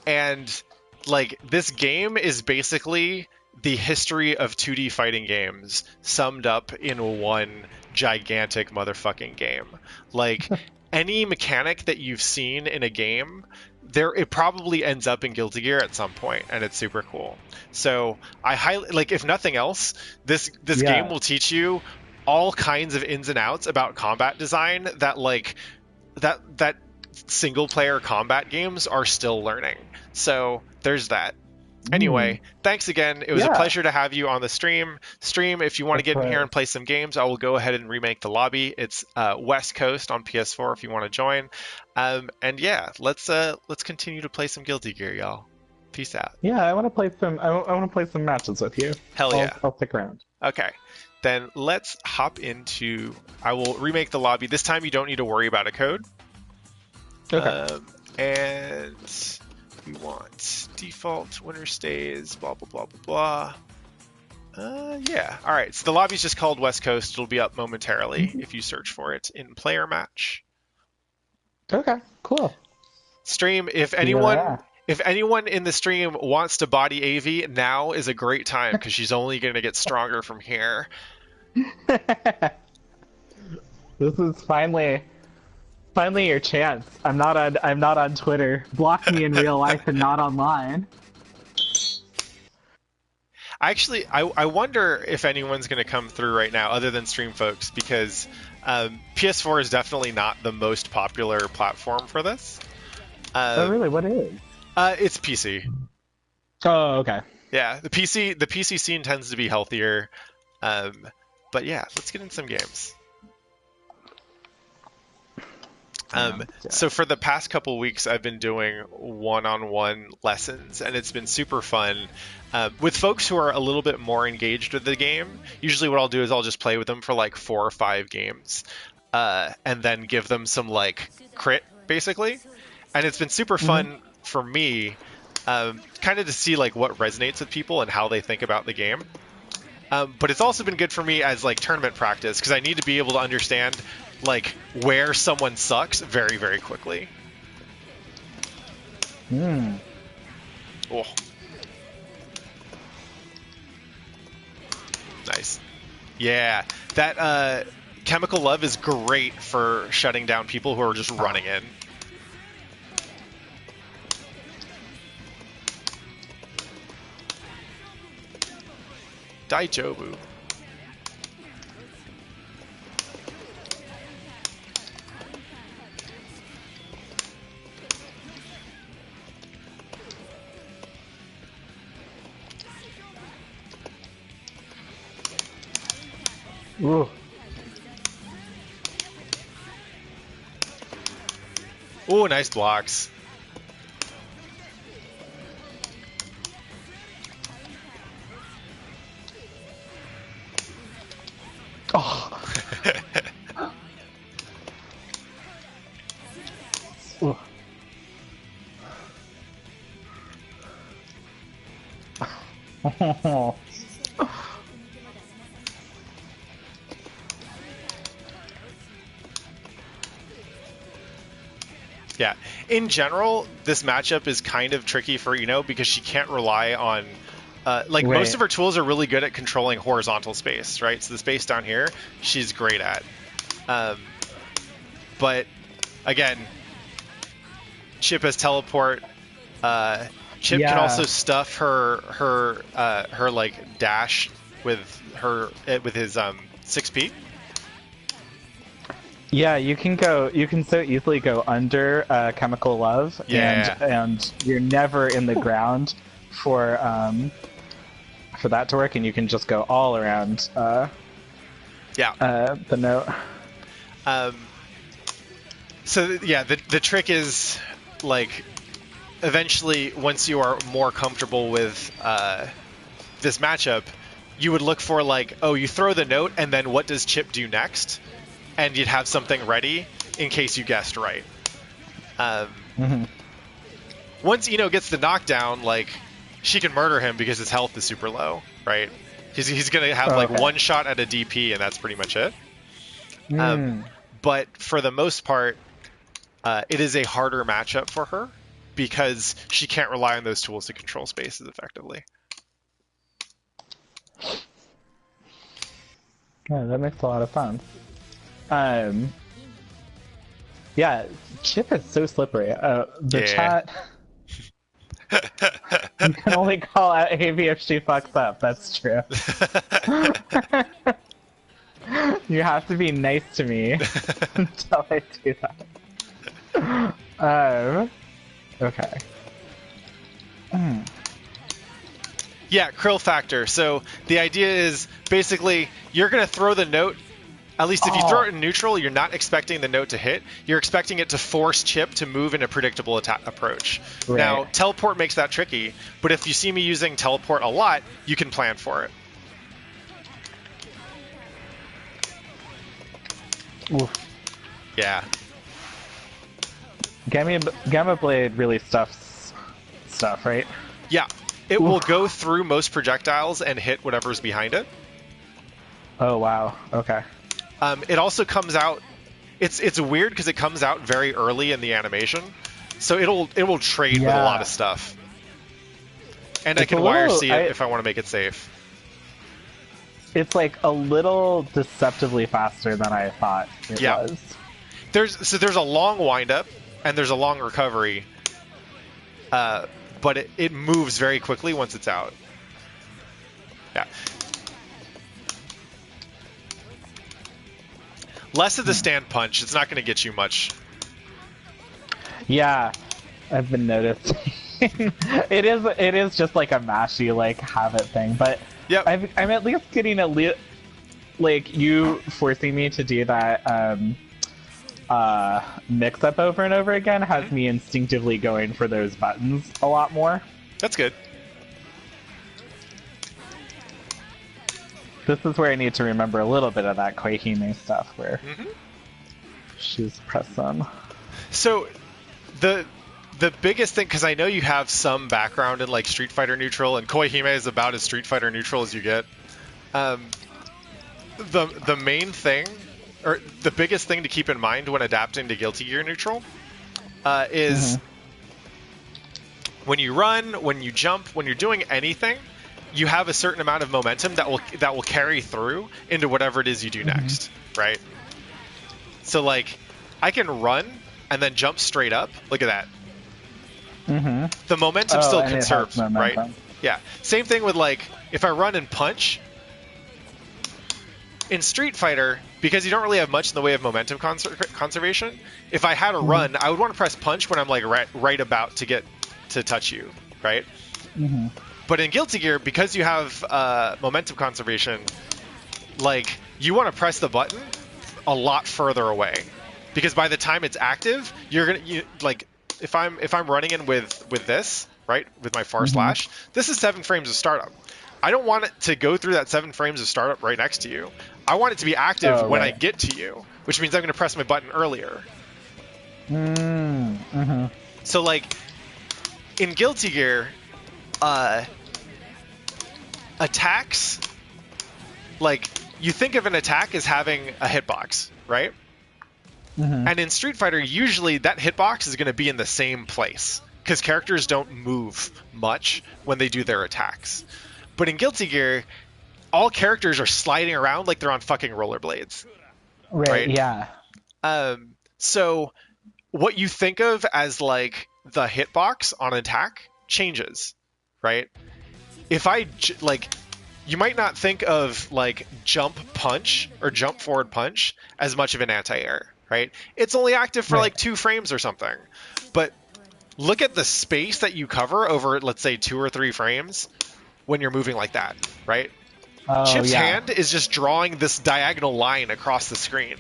Speaker 2: And like this game is basically the history of 2D fighting games summed up in one gigantic motherfucking game. Like any mechanic that you've seen in a game, it probably ends up in Guilty Gear at some point, and it's super cool. So I highly like, if nothing else, this game
Speaker 1: yeah.
Speaker 2: will teach you all kinds of ins and outs about combat design that like that single player combat games are still learning. So there's that. Anyway, thanks again. It was a
Speaker 1: Yeah.
Speaker 2: pleasure to have you on the stream. If you want to
Speaker 1: Of
Speaker 2: get in here
Speaker 1: course.
Speaker 2: and play some games, I will go ahead and remake the lobby. It's West Coast on PS4 if you want to join. And yeah, let's continue to play some Guilty Gear, y'all. Peace out.
Speaker 1: Yeah, I want to play some. I want to play some matches with you.
Speaker 2: Hell
Speaker 1: I'll,
Speaker 2: yeah.
Speaker 1: I'll stick around.
Speaker 2: Okay. Then let's hop into. I will remake the lobby. This time you don't need to worry about a code.
Speaker 1: Okay.
Speaker 2: And we want default winner stays, blah, blah, blah, blah, blah. Yeah. All right. So the lobby's just called West Coast. It'll be up momentarily if you search for it in player match.
Speaker 1: Okay. Cool.
Speaker 2: Stream,
Speaker 1: Yeah.
Speaker 2: if anyone in the stream wants to body Aevee, now is a great time because she's only going to get stronger from here.
Speaker 1: This is finally your chance. I'm not on Twitter. Block me in real life and not online.
Speaker 2: Actually, I wonder if anyone's going to come through right now other than stream folks, because PS4 is definitely not the most popular platform for this.
Speaker 1: Oh really? What is?
Speaker 2: It's PC.
Speaker 1: Oh, okay.
Speaker 2: Yeah, the PC scene tends to be healthier. But yeah, let's get in some games. So for the past couple weeks, I've been doing one-on-one lessons, and it's been super fun with folks who are a little bit more engaged with the game. Usually what I'll do is I'll just play with them for like 4 or 5 games, and then give them some like crit, basically. And it's been super fun for me, kind of to see like what resonates with people and how they think about the game. But it's also been good for me as like tournament practice, because I need to be able to understand like where someone sucks very, very quickly. Oh. Nice. Yeah, that Chemical Love is great for shutting down people who are just running in. Daijobu.
Speaker 1: Ooh.
Speaker 2: Ooh, nice blocks.
Speaker 1: Oh. Ooh.
Speaker 2: Yeah. In general, this matchup is kind of tricky for Ino because she can't rely on like most of her tools are really good at controlling horizontal space, right? So the space down here, she's great at. But again, Chip has teleport. Chip can also stuff her like dash with his 6P.
Speaker 1: Yeah, you can so easily go under Chemical Love,
Speaker 2: Yeah.
Speaker 1: and you're never in the ground for that to work, and you can just go all around the note.
Speaker 2: So yeah, the trick is like eventually once you are more comfortable with this matchup, you would look for like, oh, you throw the note and then what does Chip do next? And you'd have something ready in case you guessed right. Once Ino gets the knockdown, like she can murder him because his health is super low, right? He's gonna have like one shot at a DP and that's pretty much it. But for the most part, it is a harder matchup for her because she can't rely on those tools to control spaces effectively.
Speaker 1: Yeah, that makes a lot of sense. Yeah, Chip is so slippery. Chat. You can only call out Aevee if she fucks up. That's true. You have to be nice to me until I do that. Okay.
Speaker 2: Yeah, Krill factor. So the idea is basically you're going to throw the note. At least if you throw it in neutral, you're not expecting the note to hit. You're expecting it to force Chip to move in a predictable approach. Right. Now, teleport makes that tricky, but if you see me using teleport a lot, you can plan for it.
Speaker 1: Oof.
Speaker 2: Yeah.
Speaker 1: Gamma Blade really stuffs stuff, right?
Speaker 2: Yeah. It will go through most projectiles and hit whatever's behind it.
Speaker 1: Oh, wow. Okay.
Speaker 2: It also comes out. It's weird because it comes out very early in the animation, so it will trade with a lot of stuff. And I can wire see it if I want to make it safe.
Speaker 1: It's like a little deceptively faster than I thought it was.
Speaker 2: There's a long windup and there's a long recovery, but it moves very quickly once it's out. Yeah. Less of the stand punch. It's not going to get you much.
Speaker 1: Yeah, I've been noticing. It is just like a mashy like habit thing, but I'm at least getting like you forcing me to do that mix up over and over again has me instinctively going for those buttons a lot more.
Speaker 2: That's good.
Speaker 1: This is where I need to remember a little bit of that Koihime stuff where she's pressing.
Speaker 2: So the biggest thing, because I know you have some background in like Street Fighter neutral, and Koihime is about as Street Fighter neutral as you get. The main thing, or the biggest thing to keep in mind when adapting to Guilty Gear neutral is when you run, when you jump, when you're doing anything, you have a certain amount of momentum that will carry through into whatever it is you do next, right? So like, I can run and then jump straight up. Look at that. The momentum's still conserved, right? Yeah. Same thing with like, if I run and punch, in Street Fighter, because you don't really have much in the way of momentum conservation, if I had a run, I would want to press punch when I'm like right about to get to touch you, right? But in Guilty Gear, because you have momentum conservation, like you want to press the button a lot further away, because by the time it's active, like if I'm running in with this, right, with my far slash, this is 7 frames of startup. I don't want it to go through that 7 frames of startup right next to you. I want it to be active when I get to you, which means I'm going to press my button earlier. So like in Guilty Gear, attacks, like you think of an attack as having a hitbox, right? And in Street Fighter, usually that hitbox is going to be in the same place because characters don't move much when they do their attacks. But in Guilty Gear, all characters are sliding around like they're on fucking rollerblades.
Speaker 1: Right? Yeah.
Speaker 2: So what you think of as like the hitbox on attack changes, right? If like, you might not think of like jump punch or jump forward punch as much of an anti-air, right? It's only active for like 2 frames or something. But look at the space that you cover over, let's say, 2 or 3 frames when you're moving like that, right? Chip's hand is just drawing this diagonal line across the screen,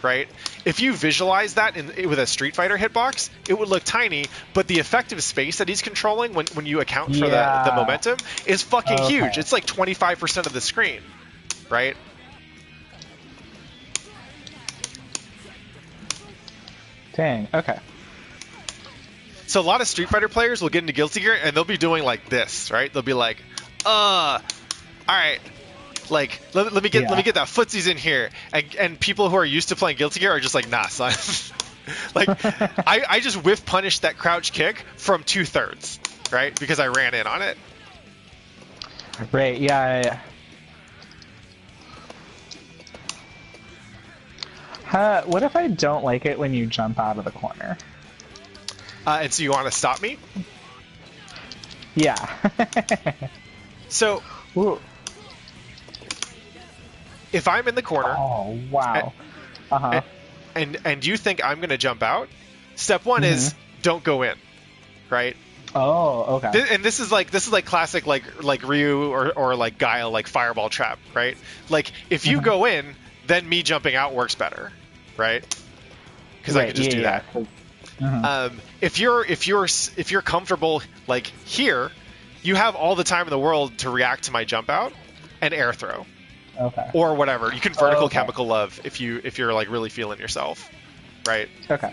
Speaker 2: right? If you visualize that with a Street Fighter hitbox, it would look tiny, but the effective space that he's controlling when you account for the momentum is fucking huge. It's like 25% of the screen, right?
Speaker 1: Dang, okay.
Speaker 2: So a lot of Street Fighter players will get into Guilty Gear and they'll be doing like this, right? They'll be like, all right, like let me get that footsies in here, and people who are used to playing Guilty Gear are just like, nah, son. Like I just whiff punished that crouch kick from 2/3, right? Because I ran in on it.
Speaker 1: Right, yeah. What if I don't like it when you jump out of the corner?
Speaker 2: And so you want to stop me?
Speaker 1: Yeah.
Speaker 2: So,
Speaker 1: ooh.
Speaker 2: If I'm in the corner,
Speaker 1: oh wow,
Speaker 2: and you think I'm gonna jump out, step one is don't go in, right?
Speaker 1: Oh, okay.
Speaker 2: And this is like classic like Ryu or like Guile, like fireball trap, right? Like if you go in, then me jumping out works better, right? Because I can just do that. If you're comfortable like here, you have all the time in the world to react to my jump out and air throw.
Speaker 1: Okay.
Speaker 2: Or whatever. You can vertical chemical love if you're like really feeling yourself, right?
Speaker 1: Okay.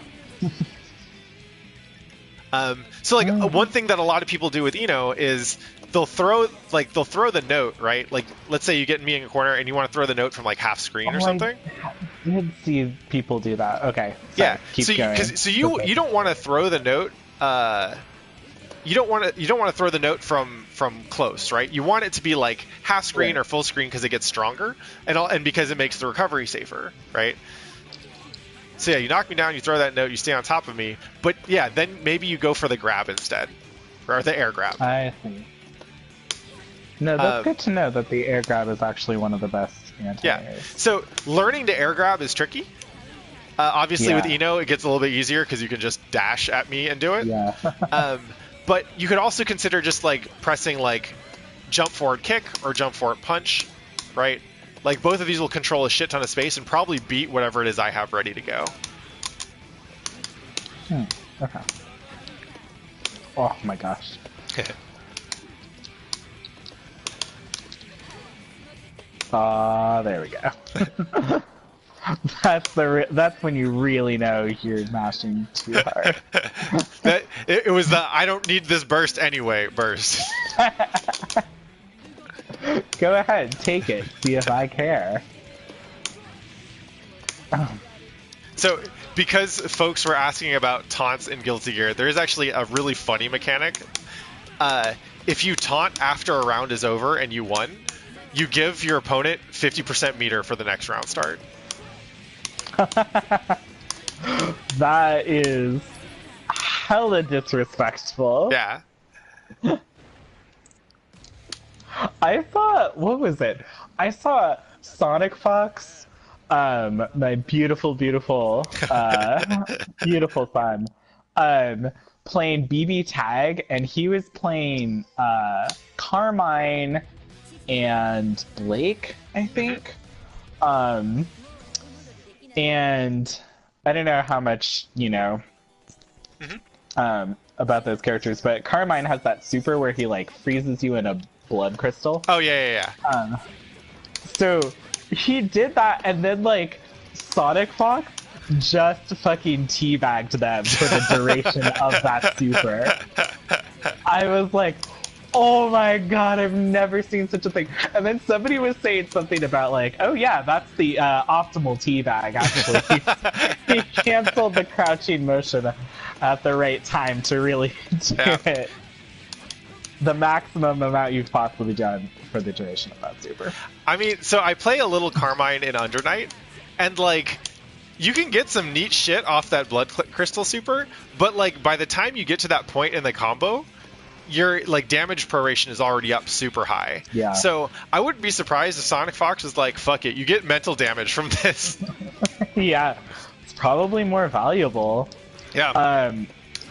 Speaker 2: So like one thing that a lot of people do with Eno is they'll throw the note, right? Like let's say you get me in a corner and you want to throw the note from like half screen or something.
Speaker 1: I did see people do that. Okay.
Speaker 2: Yeah.
Speaker 1: Keep going.
Speaker 2: So you don't want to throw the note. You don't want to throw the note from close, right? You want it to be like half screen or full screen because it gets stronger and because it makes the recovery safer, right? So yeah, you knock me down, you throw that note, you stay on top of me, but yeah, then maybe you go for the grab instead, or the air grab.
Speaker 1: I see. No, that's good to know that the air grab is actually one of the best anti-airs.
Speaker 2: Yeah. So learning to air grab is tricky. Obviously, with Eno, it gets a little bit easier because you can just dash at me and do it.
Speaker 1: Yeah.
Speaker 2: But you could also consider just like pressing like jump forward kick or jump forward punch, right? Like both of these will control a shit ton of space and probably beat whatever it is I have ready to go.
Speaker 1: Okay. Oh my gosh. There we go. That's when you really know you're mashing too hard.
Speaker 2: It was the I don't need this burst anyway burst.
Speaker 1: Go ahead, take it. See if I care.
Speaker 2: So, because folks were asking about taunts in Guilty Gear, there is actually a really funny mechanic. If you taunt after a round is over and you won, you give your opponent 50% meter for the next round start.
Speaker 1: That is hella disrespectful.
Speaker 2: Yeah.
Speaker 1: I thought, what was it? I saw Sonic Fox, my beautiful, beautiful son, playing BB Tag, and he was playing Carmine and Blake, I think. And I don't know how much you know about those characters, but Carmine has that super where he like freezes you in a blood crystal.
Speaker 2: Oh yeah.
Speaker 1: So he did that, and then like Sonic Fox just fucking teabagged them for the duration of that super. I was like, oh my god, I've never seen such a thing. And then somebody was saying something about like, oh yeah, that's the optimal teabag, actually. He canceled the crouching motion at the right time to really do it. The maximum amount you've possibly done for the duration of that super.
Speaker 2: I mean, so I play a little Carmine in Under Night, and like, you can get some neat shit off that blood crystal super, but like by the time you get to that point in the combo, your like damage proration is already up super high.
Speaker 1: Yeah.
Speaker 2: So I wouldn't be surprised if Sonic Fox was like, fuck it, you get mental damage from this.
Speaker 1: Yeah, it's probably more valuable.
Speaker 2: Yeah.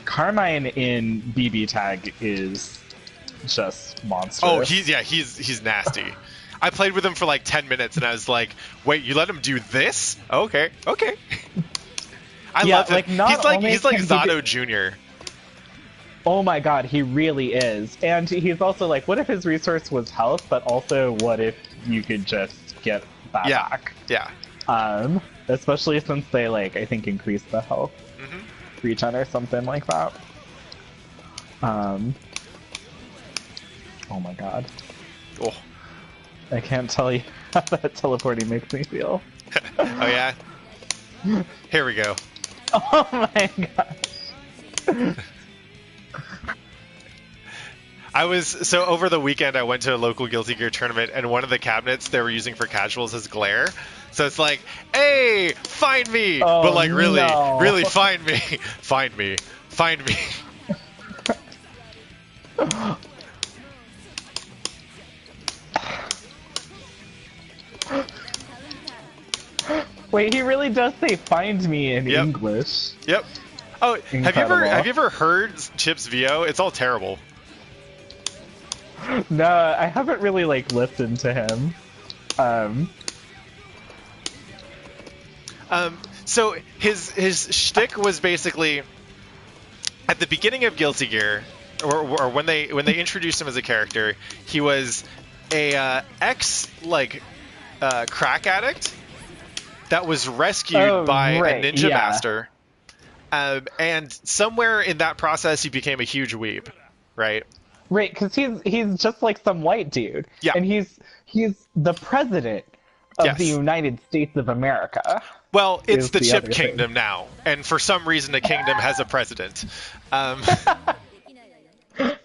Speaker 1: Carmine in BB Tag is just monstrous.
Speaker 2: Oh, he's nasty. I played with him for like 10 minutes and I was like, wait, you let him do this? Okay. I love him. He's like Zato Jr.
Speaker 1: Oh my god, he really is. And he's also like, what if his resource was health, but also what if you could just get that back?
Speaker 2: Yeah.
Speaker 1: Especially since they like, I think, increase the health regen or something like that. Oh my god.
Speaker 2: Oh.
Speaker 1: I can't tell you how that teleporting makes me feel.
Speaker 2: Oh yeah? Here we go.
Speaker 1: Oh my god.
Speaker 2: So over the weekend I went to a local Guilty Gear tournament and one of the cabinets they were using for casuals is glare. So it's like, hey, find me!
Speaker 1: Oh,
Speaker 2: but like really,
Speaker 1: no.
Speaker 2: really find me. Find me. Find me.
Speaker 1: Wait, he really does say "find me" in English.
Speaker 2: Yep. Oh,
Speaker 1: Incredible.
Speaker 2: have you ever heard Chip's VO? It's all terrible.
Speaker 1: No, I haven't really like listened to him.
Speaker 2: So his shtick was basically at the beginning of Guilty Gear, or when they introduced him as a character, he was a crack addict that was rescued by a ninja master, and somewhere in that process he became a huge weeb, right?
Speaker 1: Right, because he's just like some white dude, and he's the president of the United States of America.
Speaker 2: Well, it's the Chip Kingdom now, and for some reason the kingdom has a president.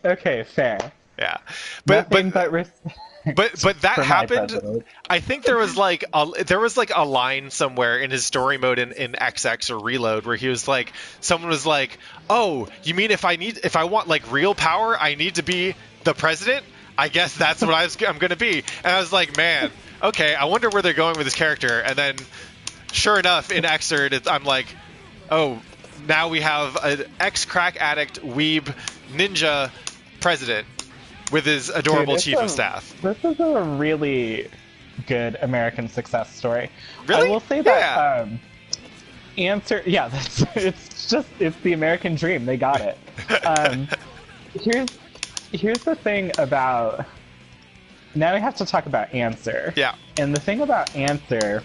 Speaker 1: Okay, fair.
Speaker 2: Yeah,
Speaker 1: but
Speaker 2: that happened. I think there was like a line somewhere in his story mode in XX or Reload where he was like, someone was like, "Oh, you mean if I want like real power, I need to be the president? I guess that's what I'm going to be." And I was like, man, okay, I wonder where they're going with this character. And then, sure enough, in Xrd, I'm like, oh, now we have an ex-crack addict weeb ninja president with his adorable chief of staff.
Speaker 1: This is a really good American success story.
Speaker 2: Really?
Speaker 1: I will say that Answer, it's the American dream. They got it. Here's the thing about. Now we have to talk about Answer.
Speaker 2: Yeah.
Speaker 1: And the thing about Answer.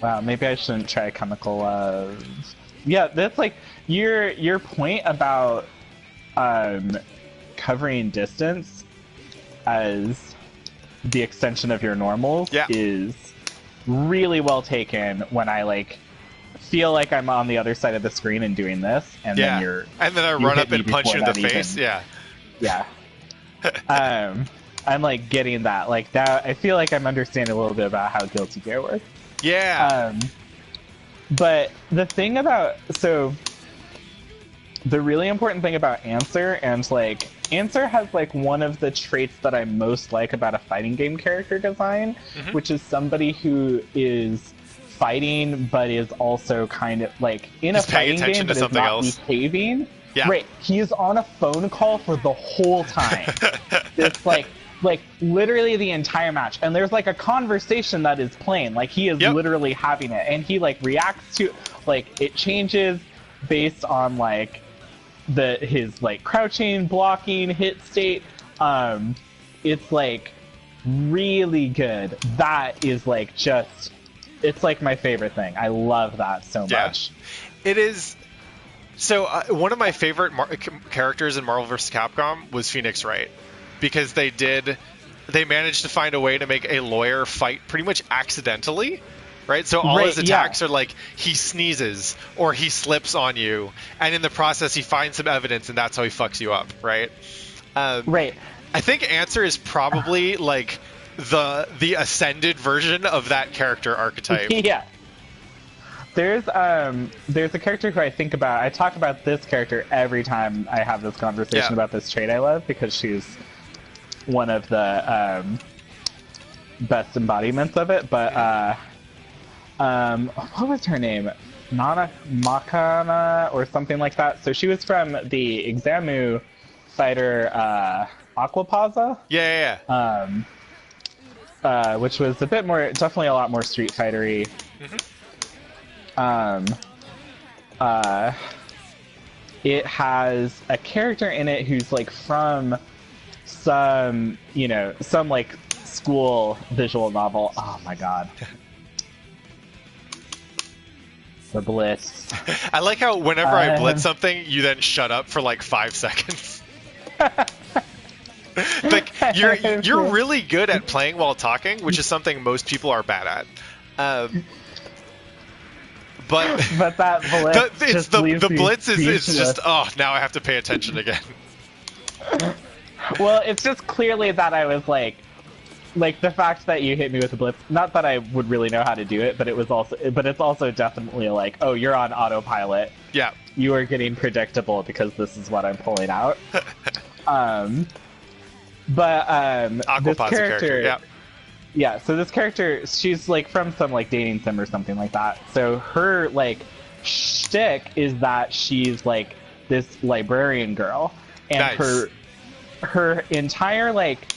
Speaker 1: Wow, maybe I shouldn't try chemical. Yeah, that's like your point about covering distance as the extension of your normals is really well taken when I like feel like I'm on the other side of the screen and doing this, and then
Speaker 2: I run up and punch you in the face.
Speaker 1: Yeah. I'm like getting that, like that. I feel like I'm understanding a little bit about how Guilty Gear works.
Speaker 2: Yeah.
Speaker 1: But the thing about the really important thing about Answer, and like Answer has like one of the traits that I most like about a fighting game character design, which is somebody who is fighting but is also kind of like in a fighting game but is not behaving.
Speaker 2: Yeah.
Speaker 1: Right. He's on a phone call for the whole time. It's like literally the entire match, and there's like a conversation that is playing, like he is literally having it, and he like reacts to, like, it changes based on like his like crouching, blocking, hit state. It's like really good. That is like it's like my favorite thing. I love that so much.
Speaker 2: It is. So one of my favorite characters in Marvel vs. Capcom was Phoenix Wright, because they managed to find a way to make a lawyer fight pretty much accidentally, right? So all his attacks are like he sneezes or he slips on you, and in the process he finds some evidence, and that's how he fucks you up, right?
Speaker 1: Right.
Speaker 2: I think Answer is probably like the ascended version of that character archetype.
Speaker 1: Yeah. There's a character who I think about. I talk about this character every time I have this conversation about this trait I love, because she's one of the best embodiments of it. But what was her name? Nana Makana or something like that. So she was from the Examu fighter Aquapaza.
Speaker 2: Yeah.
Speaker 1: Which was a bit more, definitely a lot more Street Fighter-y. It has a character in it who's like from some, some like school visual novel. Oh my god. The Blitz.
Speaker 2: I like how whenever I blitz something, you then shut up for like 5 seconds. Like you're really good at playing while talking, which is something most people are bad at. But
Speaker 1: that blitz
Speaker 2: the blitz is just now I have to pay attention again.
Speaker 1: Well, it's just clearly that I was like the fact that you hit me with a blitz. Not that I would really know how to do it, but it's also definitely like, oh, you're on autopilot.
Speaker 2: Yeah.
Speaker 1: You are getting predictable because this is what I'm pulling out. This character, yeah. So this character, she's like from some like dating sim or something like that. So her like shtick is that she's like this librarian girl, and
Speaker 2: nice.
Speaker 1: her entire like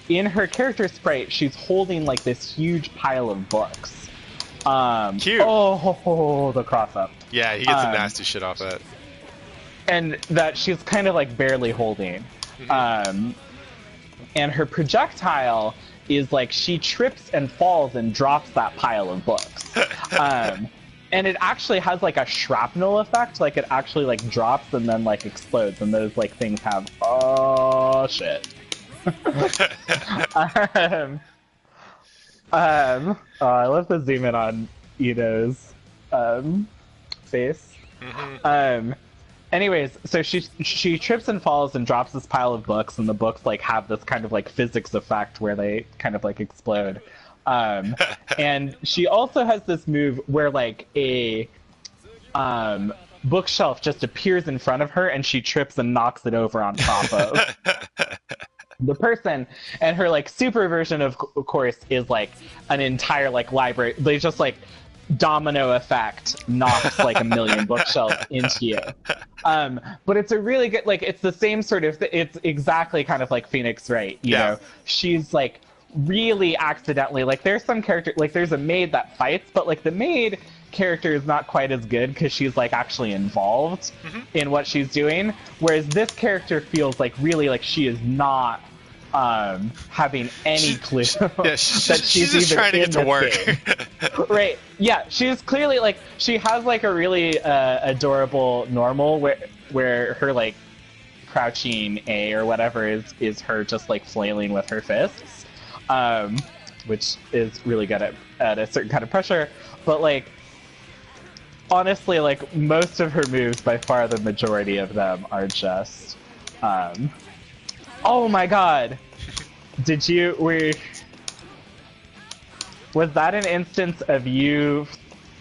Speaker 1: in her character sprite, she's holding like this huge pile of books.
Speaker 2: Cute.
Speaker 1: Oh, the cross up.
Speaker 2: Yeah, he gets some nasty shit off that.
Speaker 1: And that she's kind of like barely holding. And her projectile is like she trips and falls and drops that pile of books. And it actually has like a shrapnel effect, like it actually like drops and then like explodes, and those like things have shit. I love the zoom in on Ito's face. Anyways, so she trips and falls and drops this pile of books, and the books like have this kind of like physics effect where they kind of like explode. And she also has this move where like a bookshelf just appears in front of her, and she trips and knocks it over on top of the person. And her like super version of course is like an entire like library. They just like domino effect knocks like a million bookshelves into you. But it's a really good, like, it's the same sort of it's exactly kind of like Phoenix Wright, you know. She's like really accidentally, like there's some character, like there's a maid that fights, but like the maid character is not quite as good because she's like actually involved in what she's doing, whereas this character feels like really like she is not having any clue
Speaker 2: that she's just trying to get to work.
Speaker 1: Right. Yeah, she's clearly like, she has like a really adorable normal where her like crouching A or whatever is her just like flailing with her fists, which is really good at a certain kind of pressure. But like, honestly, like most of her moves, by far the majority of them are just oh my god! Was that an instance of you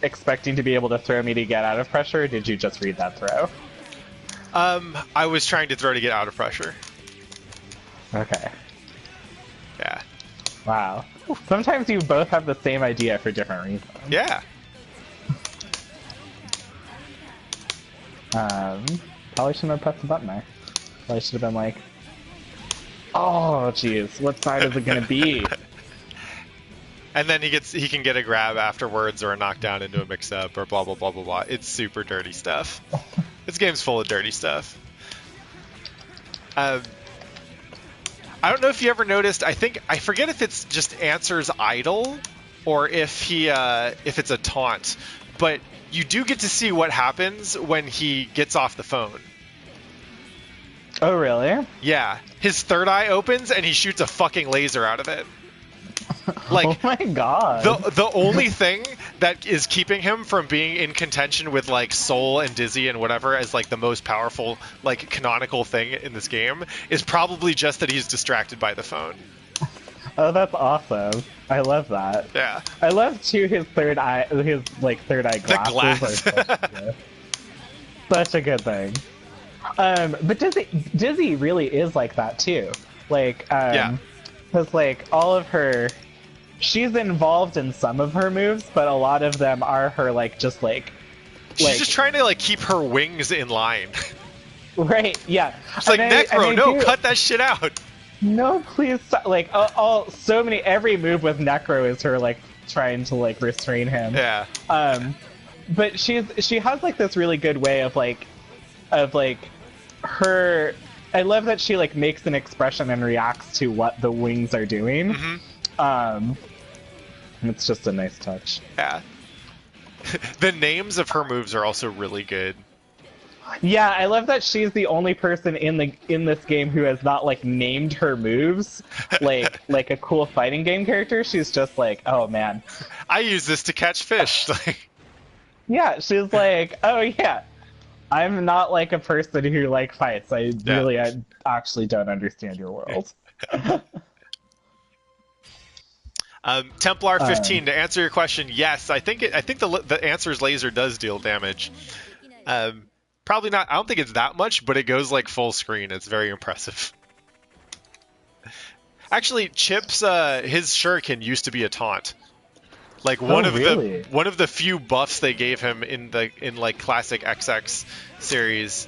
Speaker 1: expecting to be able to throw me to get out of pressure, or did you just read that throw?
Speaker 2: I was trying to throw to get out of pressure.
Speaker 1: Okay.
Speaker 2: Yeah.
Speaker 1: Wow. Sometimes you both have the same idea for different reasons.
Speaker 2: Yeah.
Speaker 1: Probably shouldn't have pressed the button there. Probably should have been like, oh, jeez, what side is it gonna be?
Speaker 2: And then he can get a grab afterwards, or a knockdown into a mix-up, or blah blah blah blah blah. It's super dirty stuff. This game's full of dirty stuff. I don't know if you ever noticed. I forget if it's just answers idle, or if it's a taunt, but you do get to see what happens when he gets off the phone.
Speaker 1: Oh, really?
Speaker 2: Yeah. His third eye opens and he shoots a fucking laser out of it. Like,
Speaker 1: oh my god.
Speaker 2: The only thing that is keeping him from being in contention with like Soul and Dizzy and whatever as like the most powerful like canonical thing in this game is probably just that he's distracted by the phone.
Speaker 1: Oh, that's awesome. I love that.
Speaker 2: Yeah.
Speaker 1: I love too his third eye, his like third eye
Speaker 2: The
Speaker 1: glasses are
Speaker 2: glass.
Speaker 1: such a good thing. But Dizzy really is like that too. Like,
Speaker 2: Yeah.
Speaker 1: because like all of her, she's involved in some of her moves, but a lot of them are her like just like
Speaker 2: She's just trying to like keep her wings in line.
Speaker 1: right, yeah.
Speaker 2: It's like, Necro, no, cut that shit out.
Speaker 1: No, please stop. Like every move with Necro is her like trying to like restrain him.
Speaker 2: Yeah.
Speaker 1: But she has like this really good way of her. I love that she like makes an expression and reacts to what the wings are doing.
Speaker 2: Mm-hmm.
Speaker 1: It's just a nice touch.
Speaker 2: Yeah. The names of her moves are also really good.
Speaker 1: Yeah, I love that she's the only person in this game who has not like named her moves like a cool fighting game character. She's just like, oh man,
Speaker 2: I use this to catch fish.
Speaker 1: yeah, she's like, oh yeah, I'm not like a person who like fights. I actually don't understand your world.
Speaker 2: Templar 15, to answer your question, yes, I think the answer is laser does deal damage. Probably not. I don't think it's that much, but it goes like full screen. It's very impressive. Actually, Chip's his shuriken used to be a taunt. Like one of the few buffs they gave him in like classic XX series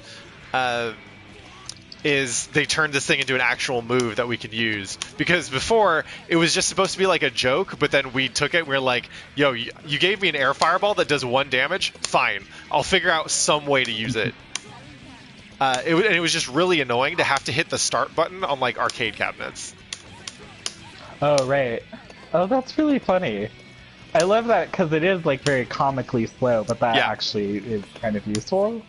Speaker 2: is they turned this thing into an actual move that we can use. Because before, it was just supposed to be like a joke, but then we took it and we are like, yo, you gave me an air fireball that does 1 damage? Fine. I'll figure out some way to use it. It was just really annoying to have to hit the start button on like arcade cabinets.
Speaker 1: Oh, right. Oh, that's really funny. I love that because it is like very comically slow, but that actually is kind of useful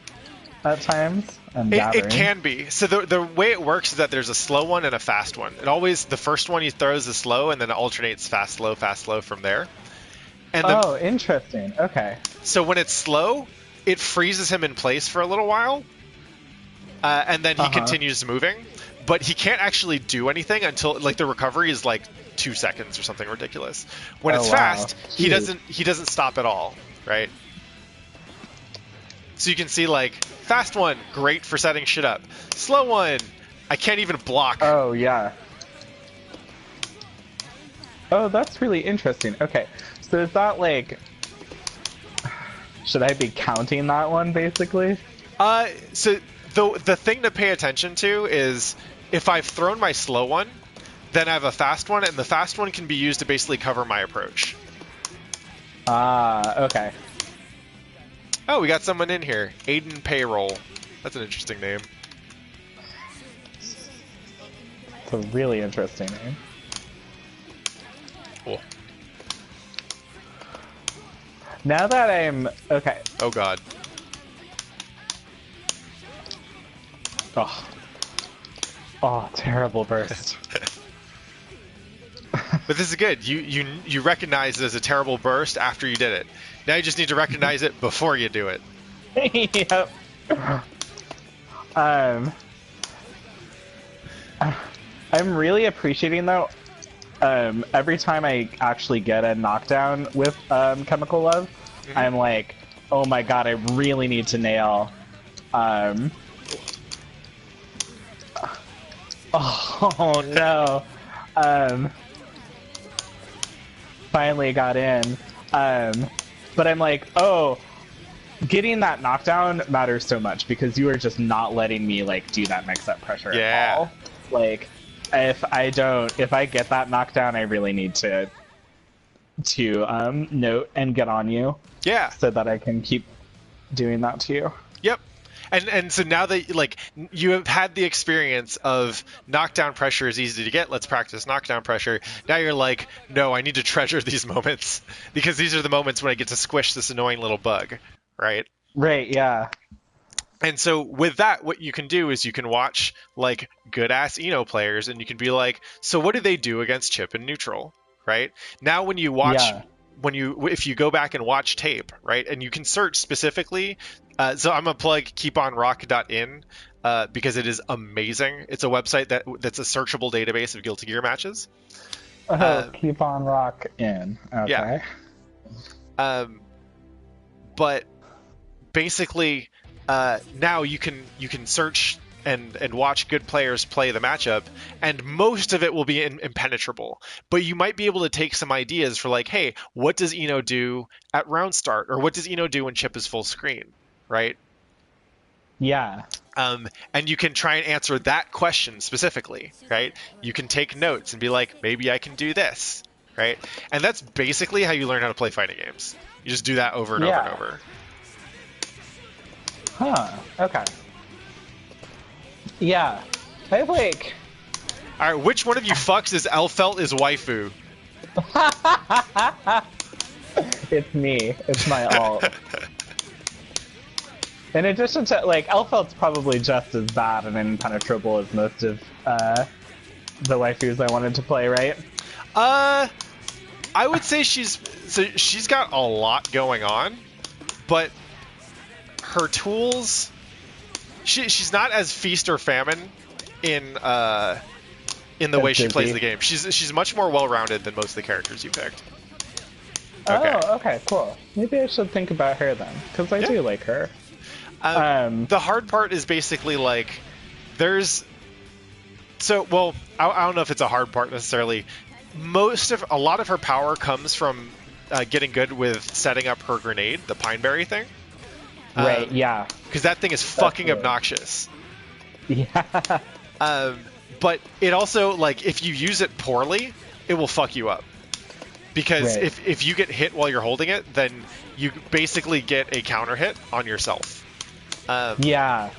Speaker 1: at times.
Speaker 2: It can be. So the way it works is that there's a slow one and a fast one. It always, the first one he throws is slow, and then it alternates fast, slow from there. And
Speaker 1: interesting. Okay.
Speaker 2: So when it's slow, it freezes him in place for a little while, and then he continues moving. But he can't actually do anything until like the recovery is like 2 seconds or something ridiculous. When it's fast, he doesn't stop at all, right? So you can see like fast one, great for setting shit up. Slow one, I can't even block.
Speaker 1: Oh yeah. Oh, that's really interesting. Okay, so is that like, should I be counting that one basically?
Speaker 2: So the thing to pay attention to is if I've thrown my slow one, then I have a fast one, and the fast one can be used to basically cover my approach.
Speaker 1: Okay.
Speaker 2: Oh, we got someone in here. Aiden Payroll. That's an interesting name.
Speaker 1: It's a really interesting name.
Speaker 2: Cool.
Speaker 1: Now that I'm... Okay.
Speaker 2: Oh, God.
Speaker 1: Oh, terrible burst.
Speaker 2: But this is good. You recognize it as a terrible burst after you did it. Now you just need to recognize it before you do it.
Speaker 1: Yep. I'm really appreciating though. Every time I actually get a knockdown with Chemical Love, I'm like, oh my god, I really need to nail. Oh no. Finally got in. But I'm like, oh, getting that knockdown matters so much because you are just not letting me like do that mix-up pressure at all. Like, if I get that knockdown, I really need to note and get on you.
Speaker 2: Yeah.
Speaker 1: So that I can keep doing that to you.
Speaker 2: Yep. And so now that like you have had the experience of knockdown pressure is easy to get, let's practice knockdown pressure. Now you're like, no, I need to treasure these moments because these are the moments when I get to squish this annoying little bug, right?
Speaker 1: Right, yeah.
Speaker 2: And so with that, what you can do is you can watch like good ass Eno players and you can be like, so what do they do against Chip and neutral, right? Now when you watch if you go back and watch tape, right, and you can search specifically, so I'm gonna plug keeponrock.in because it is amazing. It's a website that's a searchable database of Guilty Gear matches,
Speaker 1: Oh, keep on rock in. Okay.
Speaker 2: Yeah. But basically, now you can search and watch good players play the matchup, and most of it will be impenetrable. But you might be able to take some ideas for like, hey, what does Eno do at round start, or what does Eno do when chip is full screen, right?
Speaker 1: Yeah.
Speaker 2: And you can try and answer that question specifically, right? You can take notes and be like, maybe I can do this, right? And that's basically how you learn how to play fighting games. You just do that over and over and over.
Speaker 1: Huh. Okay. Yeah. I have like...
Speaker 2: All right, which one of you fucks is Elfelt is waifu?
Speaker 1: It's me. It's my alt. In addition to, like, Elfelt's probably just as bad and impenetrable as most of the waifus I wanted to play, right?
Speaker 2: I would say she's got a lot going on, but her tools, she's not as feast or famine in the way she plays the game. She's much more well-rounded than most of the characters you picked.
Speaker 1: Okay. Oh, okay, cool. Maybe I should think about her then, because I do like her.
Speaker 2: The hard part is basically like I don't know if it's a hard part necessarily. A lot of her power comes from getting good with setting up her grenade, the pineberry thing.
Speaker 1: Right. Yeah.
Speaker 2: Because that thing is fucking obnoxious.
Speaker 1: Yeah.
Speaker 2: But it also, like, if you use it poorly, it will fuck you up. Because if you get hit while you're holding it, then you basically get a counter hit on yourself.
Speaker 1: Yeah.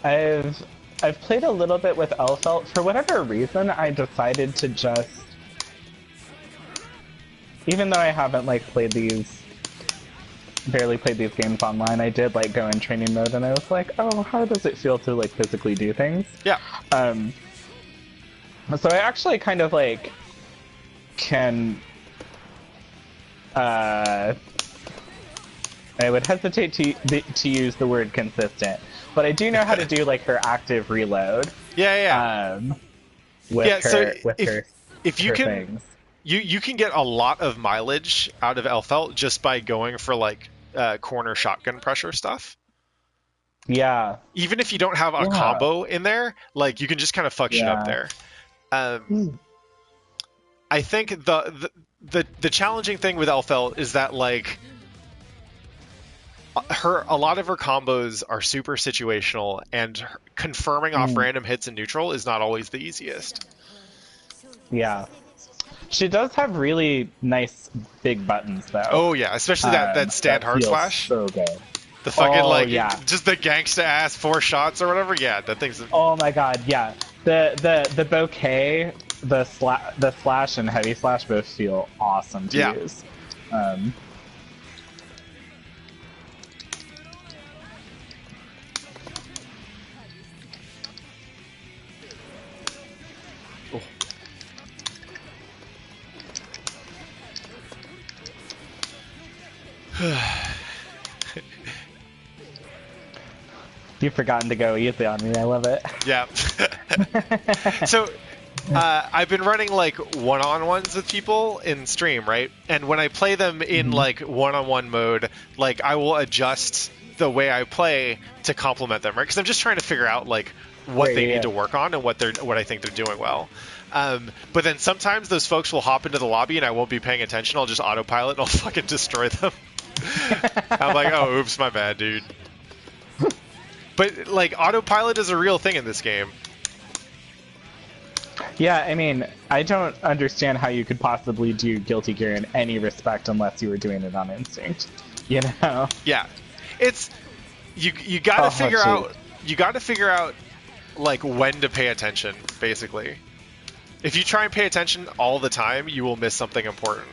Speaker 1: I've played a little bit with Elfelt. For whatever reason, I decided to just... Even though I haven't, like, barely played these games online, I did, like, go in training mode, and I was like, oh, how does it feel to, like, physically do things?
Speaker 2: Yeah.
Speaker 1: So I actually kind of, like, can... I would hesitate to use the word consistent, but I do know how to do like her active reload.
Speaker 2: Yeah. If you can,
Speaker 1: things.
Speaker 2: you can get a lot of mileage out of Elfelt just by going for like corner shotgun pressure stuff.
Speaker 1: Yeah.
Speaker 2: Even if you don't have a combo in there, like you can just kind of fuck shit up there. I think the challenging thing with Elfelt is that like a lot of her combos are super situational, and confirming off random hits in neutral is not always the easiest.
Speaker 1: Yeah. She does have really nice big buttons though.
Speaker 2: Oh yeah, especially that stand hard slash.
Speaker 1: So good.
Speaker 2: The fucking just the gangsta ass 4 shots or whatever. Yeah, that thing's.
Speaker 1: Oh my god, yeah. The bouquet, the slash and heavy slash both feel awesome to use. You've forgotten to go easy on me. I love it.
Speaker 2: Yeah. So, I've been running like one-on-ones with people in stream, right? And when I play them in like one-on-one mode, like I will adjust the way I play to complement them, right? Because I'm just trying to figure out like what they need to work on and what I think they're doing well. But then sometimes those folks will hop into the lobby and I won't be paying attention. I'll just autopilot and I'll fucking destroy them. I'm like, oh, oops, my bad, dude. But like autopilot is a real thing in this game.
Speaker 1: Yeah, I mean, I don't understand how you could possibly do Guilty Gear in any respect unless you were doing it on instinct. You know?
Speaker 2: Yeah, it's you gotta figure out. You gotta figure out like when to pay attention. Basically, if you try and pay attention all the time, you will miss something important.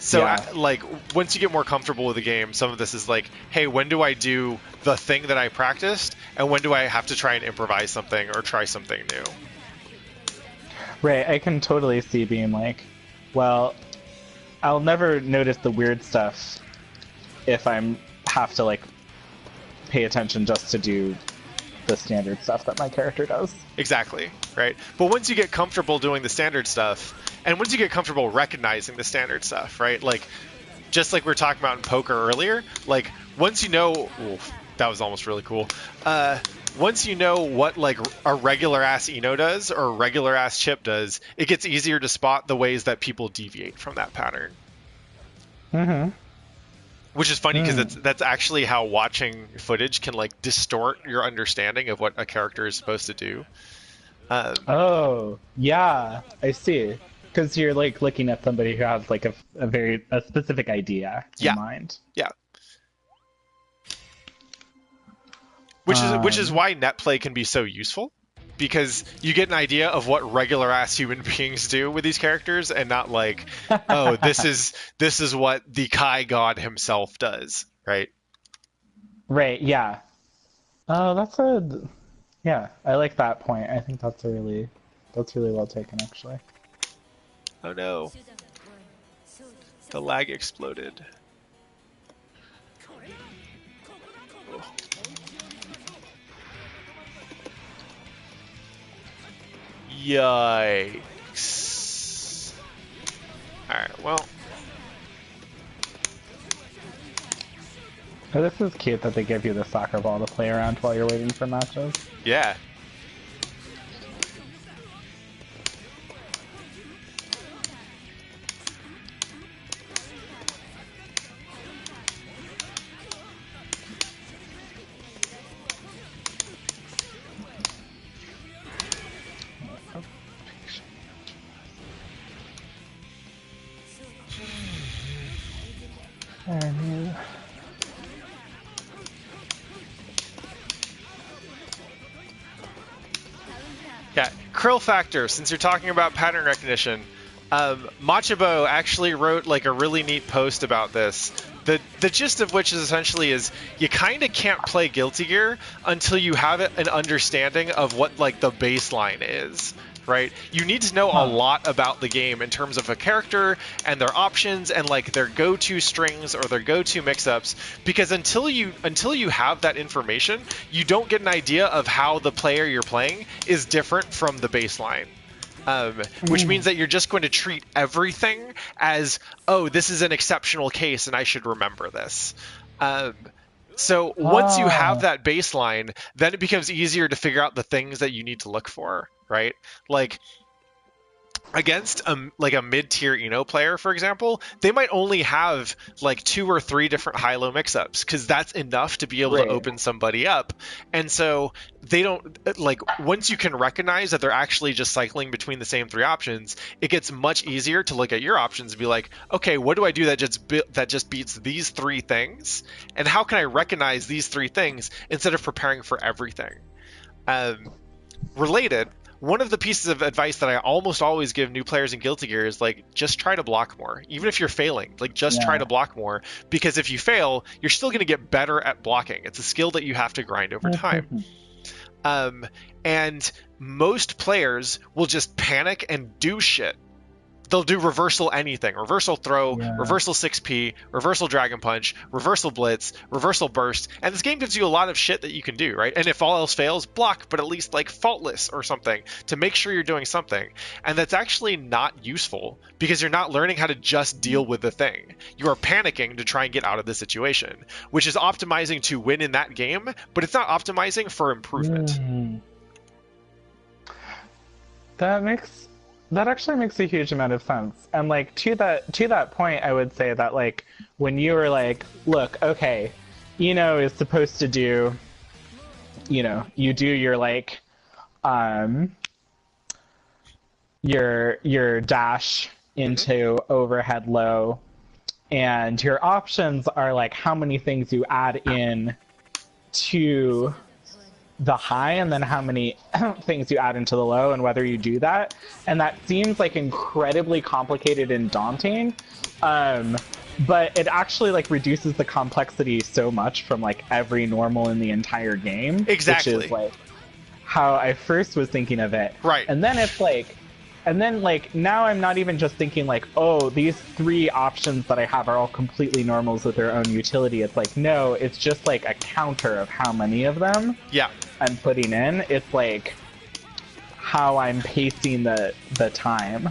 Speaker 2: So, like, once you get more comfortable with the game, some of this is like, hey, when do I do the thing that I practiced, and when do I have to try and improvise something or try something new?
Speaker 1: Right, I can totally see being like, well, I'll never notice the weird stuff if I have to, like, pay attention just to do the standard stuff that my character does.
Speaker 2: Exactly, right? But once you get comfortable doing the standard stuff, and once you get comfortable recognizing the standard stuff, right? Like, just like we were talking about in poker earlier, like, once you know... Oof, that was almost really cool. Once you know what, like, a regular-ass Eno does or a regular-ass chip does, it gets easier to spot the ways that people deviate from that pattern.
Speaker 1: Mm-hmm.
Speaker 2: Which is funny because that's actually how watching footage can, like, distort your understanding of what a character is supposed to do.
Speaker 1: Oh, yeah, I see. Because you're, like, looking at somebody who has, like, a specific idea in mind.
Speaker 2: Yeah. Which is why net play can be so useful, because you get an idea of what regular ass human beings do with these characters, and not like, oh, this is what the Kai God himself does, right?
Speaker 1: Right. Yeah. Oh, yeah. I like that point. I think that's really well taken, actually.
Speaker 2: Oh no, the lag exploded. Yikes. Alright, well.
Speaker 1: Oh, this is cute that they give you the soccer ball to play around while you're waiting for matches.
Speaker 2: Yeah. Yeah, Krill Factor, since you're talking about pattern recognition, Machabo actually wrote like a really neat post about this. The gist of which is essentially is you kind of can't play Guilty Gear until you have an understanding of what like the baseline is, right? You need to know a lot about the game in terms of a character and their options and like their go-to strings or their go-to mix-ups, because until you have that information, you don't get an idea of how the player you're playing is different from the baseline. Which means that you're just going to treat everything as, oh, this is an exceptional case and I should remember this. So once you have that baseline, then it becomes easier to figure out the things that you need to look for, right? Like, against a mid-tier Eno player, for example, they might only have like 2 or 3 different high-low mix-ups, because that's enough to be able to open somebody up. And so they don't, like, once you can recognize that they're actually just cycling between the same 3 options, it gets much easier to look at your options and be like, okay, what do I do that just beats these 3 things? And how can I recognize these 3 things instead of preparing for everything? Related, one of the pieces of advice that I almost always give new players in Guilty Gear is, like, just try to block more. Even if you're failing, like, just try to block more. Because if you fail, you're still going to get better at blocking. It's a skill that you have to grind over time. And most players will just panic and do shit. They'll do reversal anything. Reversal throw, reversal 6P, reversal dragon punch, reversal blitz, reversal burst. And this game gives you a lot of shit that you can do, right? And if all else fails, block, but at least like faultless or something to make sure you're doing something. And that's actually not useful because you're not learning how to just deal with the thing. You are panicking to try and get out of the situation, which is optimizing to win in that game, but it's not optimizing for improvement.
Speaker 1: That actually makes a huge amount of sense. And like to that point, I would say that like when you were like, look, okay, Eno is supposed to do, you do your like your dash into overhead low, and your options are like how many things you add in to the high and then how many things you add into the low and whether you do that. And that seems like incredibly complicated and daunting. But it actually like reduces the complexity so much from like every normal in the entire game.
Speaker 2: Exactly.
Speaker 1: Which is like how I first was thinking of it.
Speaker 2: Right.
Speaker 1: And then it's like, now I'm not even just thinking like, oh, these 3 options that I have are all completely normals with their own utility. It's like, no, it's just like a counter of how many of them.
Speaker 2: Yeah.
Speaker 1: I'm putting in. It's like how I'm pacing the time.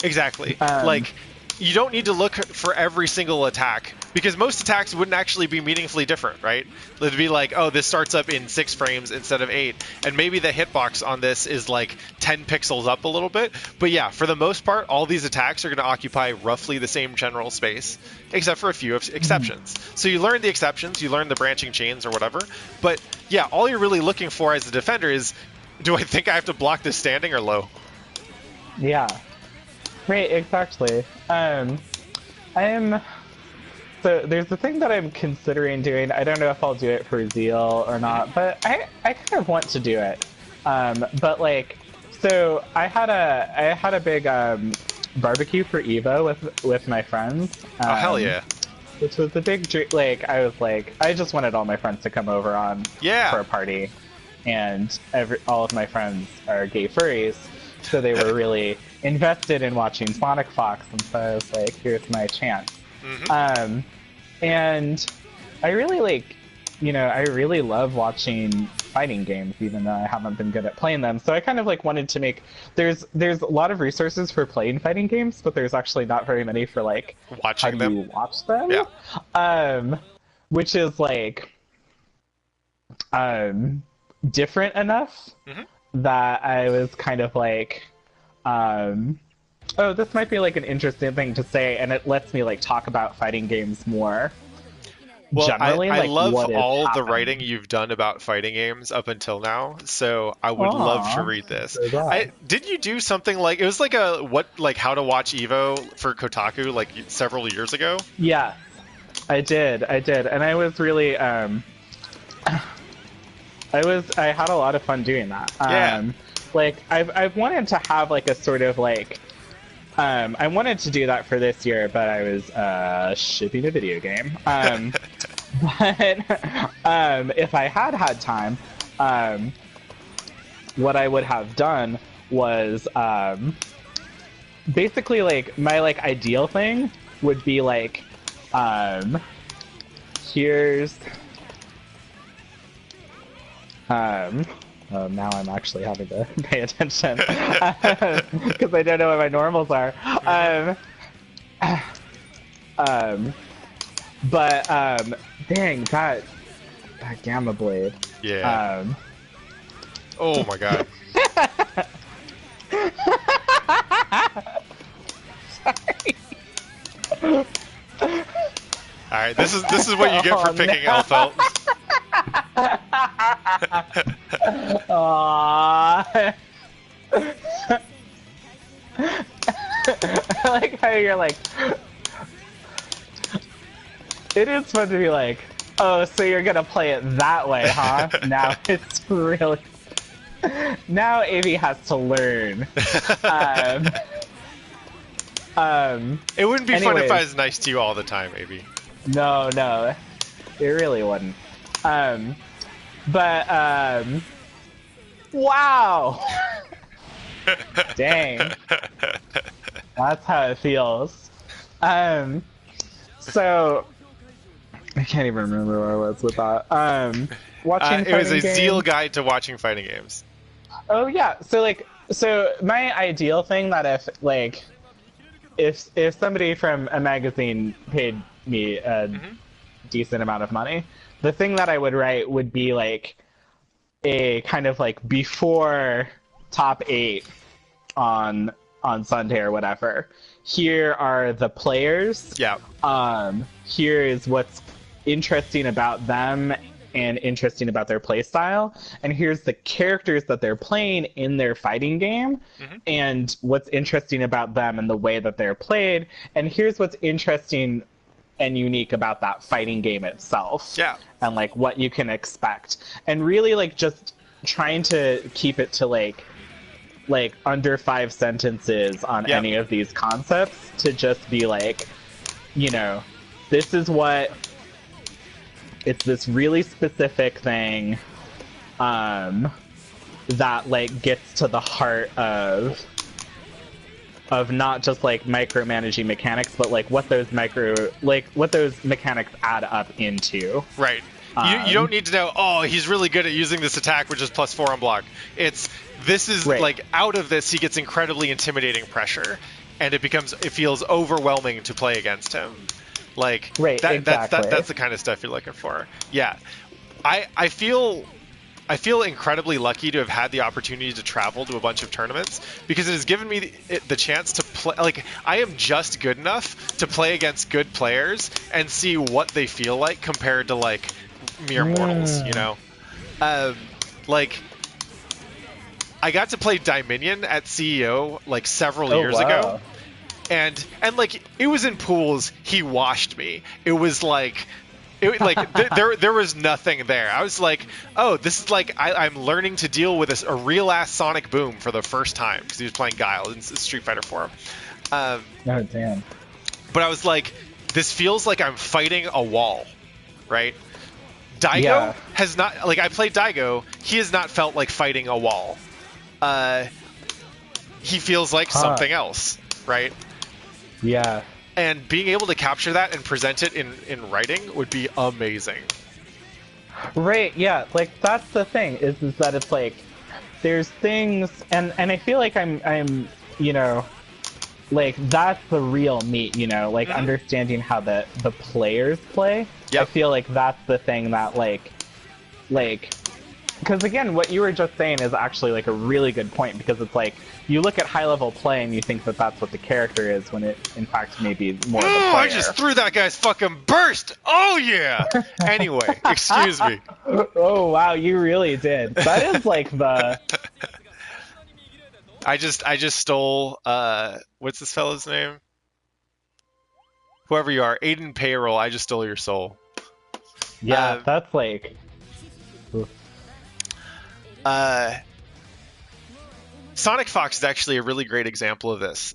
Speaker 2: Exactly. Like, you don't need to look for every single attack, because most attacks wouldn't actually be meaningfully different, right? It'd be like, oh, this starts up in 6 frames instead of 8, and maybe the hitbox on this is like 10 pixels up a little bit. But yeah, for the most part, all these attacks are going to occupy roughly the same general space, except for a few exceptions. So you learn the exceptions, you learn the branching chains or whatever. But yeah, all you're really looking for as a defender is, do I think I have to block this standing or low?
Speaker 1: Yeah. Right, exactly. So there's the thing that I'm considering doing. I don't know if I'll do it for Zeal or not, but I kind of want to do it. But like, so I had a big barbecue for Evo with my friends.
Speaker 2: Oh hell yeah!
Speaker 1: Which was a big dream. Like I just wanted all my friends to come over for a party, and all of my friends are gay furries, so they were really invested in watching Sonic Fox, and so I was like, here's my chance. And I really I really love watching fighting games, even though I haven't been good at playing them. So I kind of like wanted to make, there's a lot of resources for playing fighting games, but there's actually not very many for like
Speaker 2: watching them.
Speaker 1: You watch them.
Speaker 2: Yeah.
Speaker 1: Which is like different enough that I was kind of like, oh, this might be like an interesting thing to say, and it lets me like talk about fighting games more.
Speaker 2: Well,
Speaker 1: generally,
Speaker 2: I
Speaker 1: like,
Speaker 2: love
Speaker 1: what
Speaker 2: all
Speaker 1: happening.
Speaker 2: the writing you've done about fighting games up until now, so I would love to read this. Did you do something like, it was like how to watch Evo for Kotaku like several years ago?
Speaker 1: Yeah, I did, and I was really I had a lot of fun doing that. Like I've wanted to have like a sort of like I wanted to do that for this year, but I was shipping a video game. But if I had time, what I would have done was basically like my like ideal thing would be like here's now I'm actually having to pay attention because I don't know what my normals are. But dang, that Gamma Blade.
Speaker 2: Yeah. Oh my god.
Speaker 1: Sorry.
Speaker 2: All right, this is what you get for picking Elfelt.
Speaker 1: Aww. I like how you're like, it is fun to be like, oh, so you're gonna play it that way, huh? Now it's really, now Aevee has to learn.
Speaker 2: It wouldn't be fun if I was nice to you all the time, Aevee.
Speaker 1: No, it really wouldn't. Wow! Dang. That's how it feels. So, I can't even remember where I was with that. Watching
Speaker 2: it was a
Speaker 1: games.
Speaker 2: Zeal guide to watching fighting games.
Speaker 1: Oh yeah, so my ideal thing that if somebody from a magazine paid me a decent amount of money, the thing that I would write would be like a kind of like before top 8 on Sunday or whatever. Here are the players.
Speaker 2: Yeah.
Speaker 1: Here is what's interesting about them and interesting about their playstyle, and here's the characters that they're playing in their fighting game, and what's interesting about them and the way that they're played, and here's what's interesting and unique about that fighting game itself.
Speaker 2: Yeah.
Speaker 1: And like what you can expect, and really like just trying to keep it to like under 5 sentences on any of these concepts, to just be like, you know, this is what, it's this really specific thing that like gets to the heart of not just like micromanaging mechanics, but like what those mechanics add up into.
Speaker 2: Right. You don't need to know, oh, he's really good at using this attack, which is +4 on block. This is
Speaker 1: Right.
Speaker 2: like, out of this, he gets incredibly intimidating pressure, and it feels overwhelming to play against him. Like,
Speaker 1: Right, exactly.
Speaker 2: that's the kind of stuff you're looking for. Yeah. I feel incredibly lucky to have had the opportunity to travel to a bunch of tournaments, because it has given me the chance to play. Like, I am just good enough to play against good players and see what they feel like compared to, like, mere mortals, you know? Like, I got to play Dominion at CEO like several years ago, and like, it was in pools. He washed me. It was like, there was nothing there. I was like, oh, this is like, I'm learning to deal with a real ass sonic boom for the first time, because he was playing Guile in Street Fighter 4.
Speaker 1: Oh damn!
Speaker 2: But I was like, this feels like I'm fighting a wall, right? Daigo has not, like, I played Daigo. He has not felt like fighting a wall. He feels like something else, right?
Speaker 1: Yeah.
Speaker 2: And being able to capture that and present it in writing would be amazing.
Speaker 1: Right, yeah, like, that's the thing, is that it's like, there's things, and I feel like I'm, you know, like, that's the real meat, you know, like, understanding how the players play.
Speaker 2: Yep.
Speaker 1: I feel like that's the thing that, like, because again, what you were just saying is actually, like, a really good point, because it's like, you look at high-level play and you think that that's what the character is, when it, in fact, may be more of the player.
Speaker 2: I just threw that guy's fucking burst! Oh, yeah! Anyway, excuse me.
Speaker 1: Oh, wow, you really did. That is, like, the...
Speaker 2: I just stole, what's this fella's name? Whoever you are, Aiden Payroll, I just stole your soul.
Speaker 1: Yeah, that's, like...
Speaker 2: Sonic Fox is actually a really great example of this,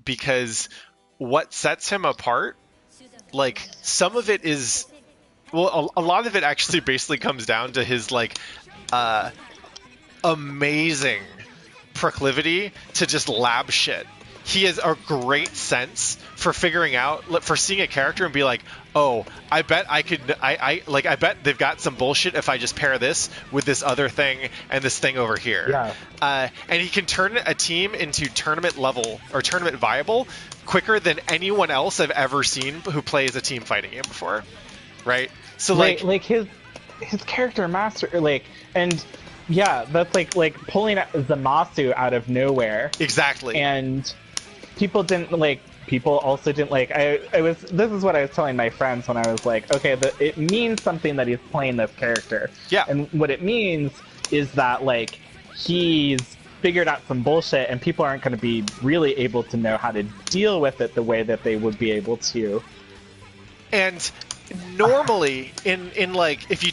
Speaker 2: because what sets him apart, like, some of it is, well, a lot of it actually basically comes down to his, like, amazing proclivity to just lab shit. He has a great sense for figuring out, for seeing a character and be like, oh, I bet I could, I bet they've got some bullshit if I just pair this with this other thing and this thing over here.
Speaker 1: Yeah.
Speaker 2: And he can turn a team into tournament level or tournament viable quicker than anyone else I've ever seen who plays a team fighting game before. Right? So, like
Speaker 1: his character master, like, and yeah, that's like pulling Zamasu out of nowhere.
Speaker 2: Exactly.
Speaker 1: And people also didn't like, this is what I was telling my friends when I was like, okay, it means something that he's playing this character.
Speaker 2: Yeah.
Speaker 1: And what it means is that, like, he's figured out some bullshit and people aren't going to be really able to know how to deal with it the way that they would be able to.
Speaker 2: And normally, in like, if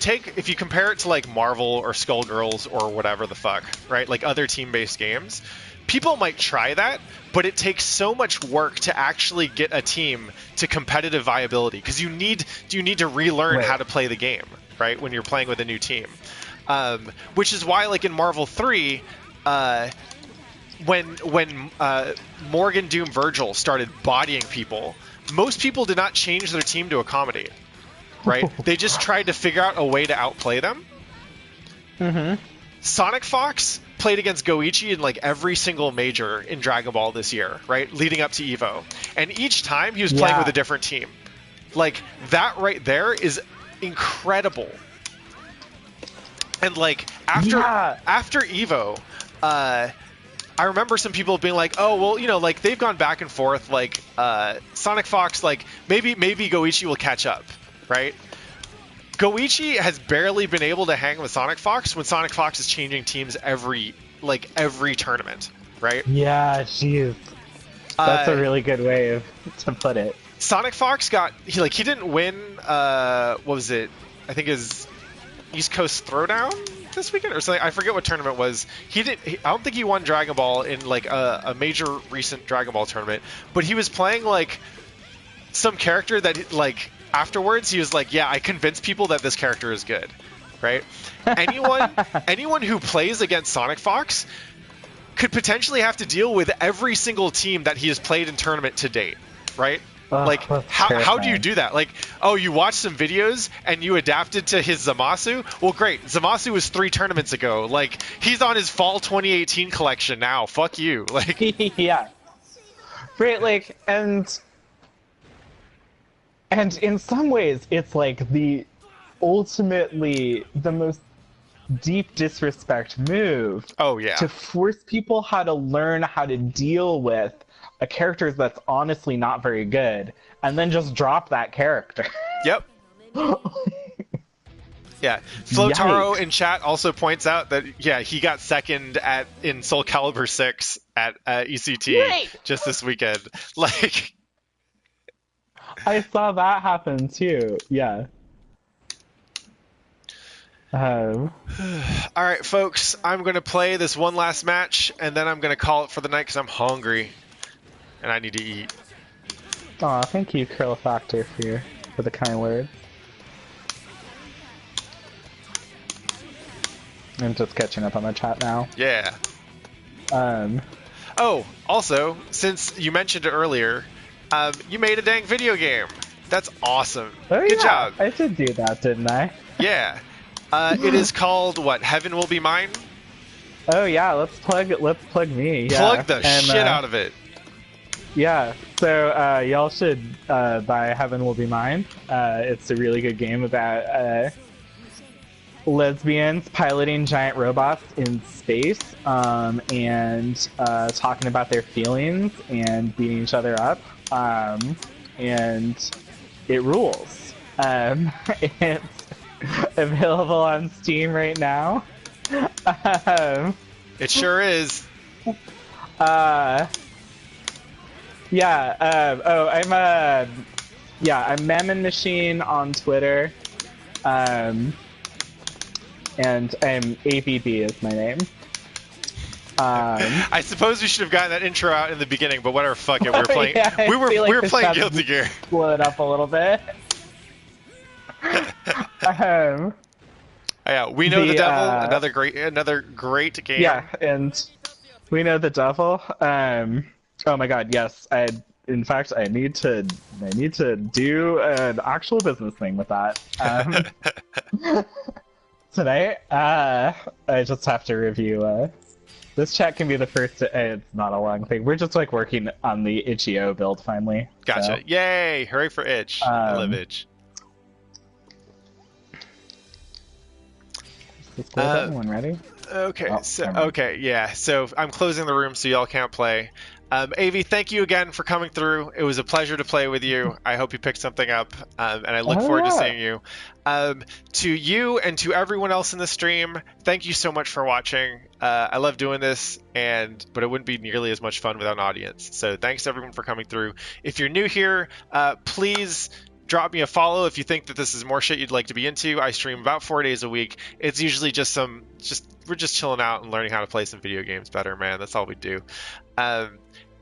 Speaker 2: you compare it to, like, Marvel or Skullgirls or whatever the fuck, right? Like, other team-based games, people might try that, but it takes so much work to actually get a team to competitive viability, because you need to relearn how to play the game, right, when you're playing with a new team. Which is why, like, in Marvel 3, when Morgan Doom Virgil started bodying people, most people did not change their team to accommodate, right? They just tried to figure out a way to outplay them.
Speaker 1: Mm-hmm.
Speaker 2: Sonic Fox played against Goichi in, like, every single major in Dragon Ball this year, right? Leading up to EVO. And each time he was playing with a different team. Like, that right there is incredible. And, like, after EVO, I remember some people being like, oh, well, you know, like, they've gone back and forth, like, Sonic Fox, like, maybe Goichi will catch up, right? Goichi has barely been able to hang with Sonic Fox when Sonic Fox is changing teams every tournament, right?
Speaker 1: Yeah, jeez. That's a really good way to put it.
Speaker 2: Sonic Fox he didn't win, what was it? I think his East Coast Throwdown this weekend or something. I forget what tournament it was. I don't think he won Dragon Ball in, like, a major recent Dragon Ball tournament, but he was playing, like, some character that, like, afterwards he was like, yeah, I convinced people that this character is good, right? Anyone who plays against Sonic Fox could potentially have to deal with every single team that he has played in tournament to date, right? Like,
Speaker 1: that's
Speaker 2: how do you
Speaker 1: terrifying.
Speaker 2: do that? Like, oh, you watched some videos and you adapted to his Zamasu? Well, great. Zamasu was 3 tournaments ago. Like, he's on his fall 2018 collection now. Fuck you. Like,
Speaker 1: Yeah. Right, like, and in some ways, it's like the ultimately the most deep disrespect move
Speaker 2: oh yeah.
Speaker 1: to force people how to learn how to deal with a character that's honestly not very good, and then just drop that character.
Speaker 2: Yep. Yeah, Flotaro
Speaker 1: Yikes.
Speaker 2: in chat also points out that yeah, he got second in Soul Calibur 6 at ECT
Speaker 1: Right.
Speaker 2: just this weekend. Like,
Speaker 1: I saw that happen too. Yeah. Um,
Speaker 2: all right, folks, I'm gonna play this one last match and then I'm gonna call it for the night because I'm hungry and I need to eat.
Speaker 1: Aw, thank you, Curl Factor, for the kind word. I'm just catching up on the chat now.
Speaker 2: Yeah.
Speaker 1: Um,
Speaker 2: Oh, also, since you mentioned it earlier, you made a dang video game. That's awesome.
Speaker 1: oh
Speaker 2: Good
Speaker 1: yeah,
Speaker 2: job.
Speaker 1: I did do that, didn't I?
Speaker 2: Yeah. It is called what? Heaven Will Be Mine.
Speaker 1: Oh yeah, let's plug me. Yeah.
Speaker 2: Plug the
Speaker 1: And,
Speaker 2: shit out of it.
Speaker 1: Yeah, so y'all should buy Heaven Will Be Mine. It's a really good game about lesbians piloting giant robots in space, and talking about their feelings and beating each other up. And it rules. It's available on Steam right now.
Speaker 2: It sure is.
Speaker 1: Yeah. I'm Mammon Machine on Twitter. And Aevee Bee is my name.
Speaker 2: I suppose we should have gotten that intro out in the beginning, but whatever. Fuck it. We were playing.
Speaker 1: Yeah, I
Speaker 2: we were
Speaker 1: feel like
Speaker 2: we were
Speaker 1: this
Speaker 2: playing
Speaker 1: has
Speaker 2: Guilty Gear.
Speaker 1: Blow it up a little bit.
Speaker 2: Yeah, We Know the Devil.
Speaker 1: uh,
Speaker 2: Another great game.
Speaker 1: Yeah, and We Know the Devil. Oh my God, yes. In fact, I need to do an actual business thing with that. Tonight, I just have to review. This chat can be the first. It's not a long thing. We're just like working on the itch.io build finally.
Speaker 2: Gotcha.
Speaker 1: So,
Speaker 2: Yay! Hooray for itch. I love itch.
Speaker 1: Is everyone ready?
Speaker 2: Okay,
Speaker 1: Oh,
Speaker 2: so I'm closing the room so y'all can't play. Aevee, thank you again for coming through. It was a pleasure to play with you. I hope you picked something up, and I look forward to seeing you. To you and to everyone else in the stream, thank you so much for watching. I love doing this, but it wouldn't be nearly as much fun without an audience. So thanks to everyone for coming through. If you're new here, please drop me a follow if you think that this is more shit you'd like to be into. I stream about 4 days a week. It's usually we're just chilling out and learning how to play some video games better, man. That's all we do.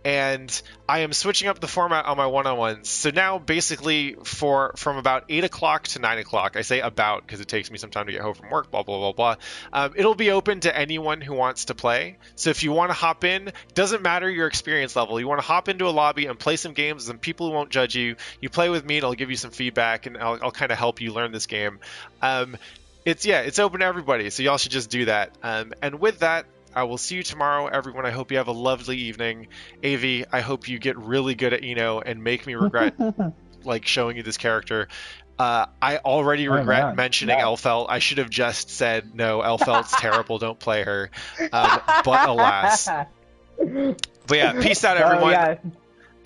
Speaker 2: And I am switching up the format on my one-on-ones. So now, basically, from about 8 o'clock to 9 o'clock, I say about because it takes me some time to get home from work, blah, blah, blah, blah. It'll be open to anyone who wants to play. So if you want to hop in, doesn't matter your experience level. You want to hop into a lobby and play some games, and people won't judge you. You play with me, and I'll give you some feedback, and I'll kind of help you learn this game. It's open to everybody, so y'all should just do that. And with that, I will see you tomorrow, everyone. I hope you have a lovely evening. Aevee, I hope you get really good at Eno and make me regret like showing you this character. I already regret mentioning Elfelt. I should have just said, no, Elfelt's terrible. Don't play her. But alas. But yeah, peace out, everyone.
Speaker 1: Yeah.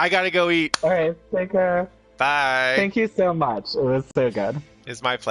Speaker 2: I gotta go eat.
Speaker 1: All right, take care.
Speaker 2: Bye.
Speaker 1: Thank you so much. It was so good.
Speaker 2: It's my pleasure.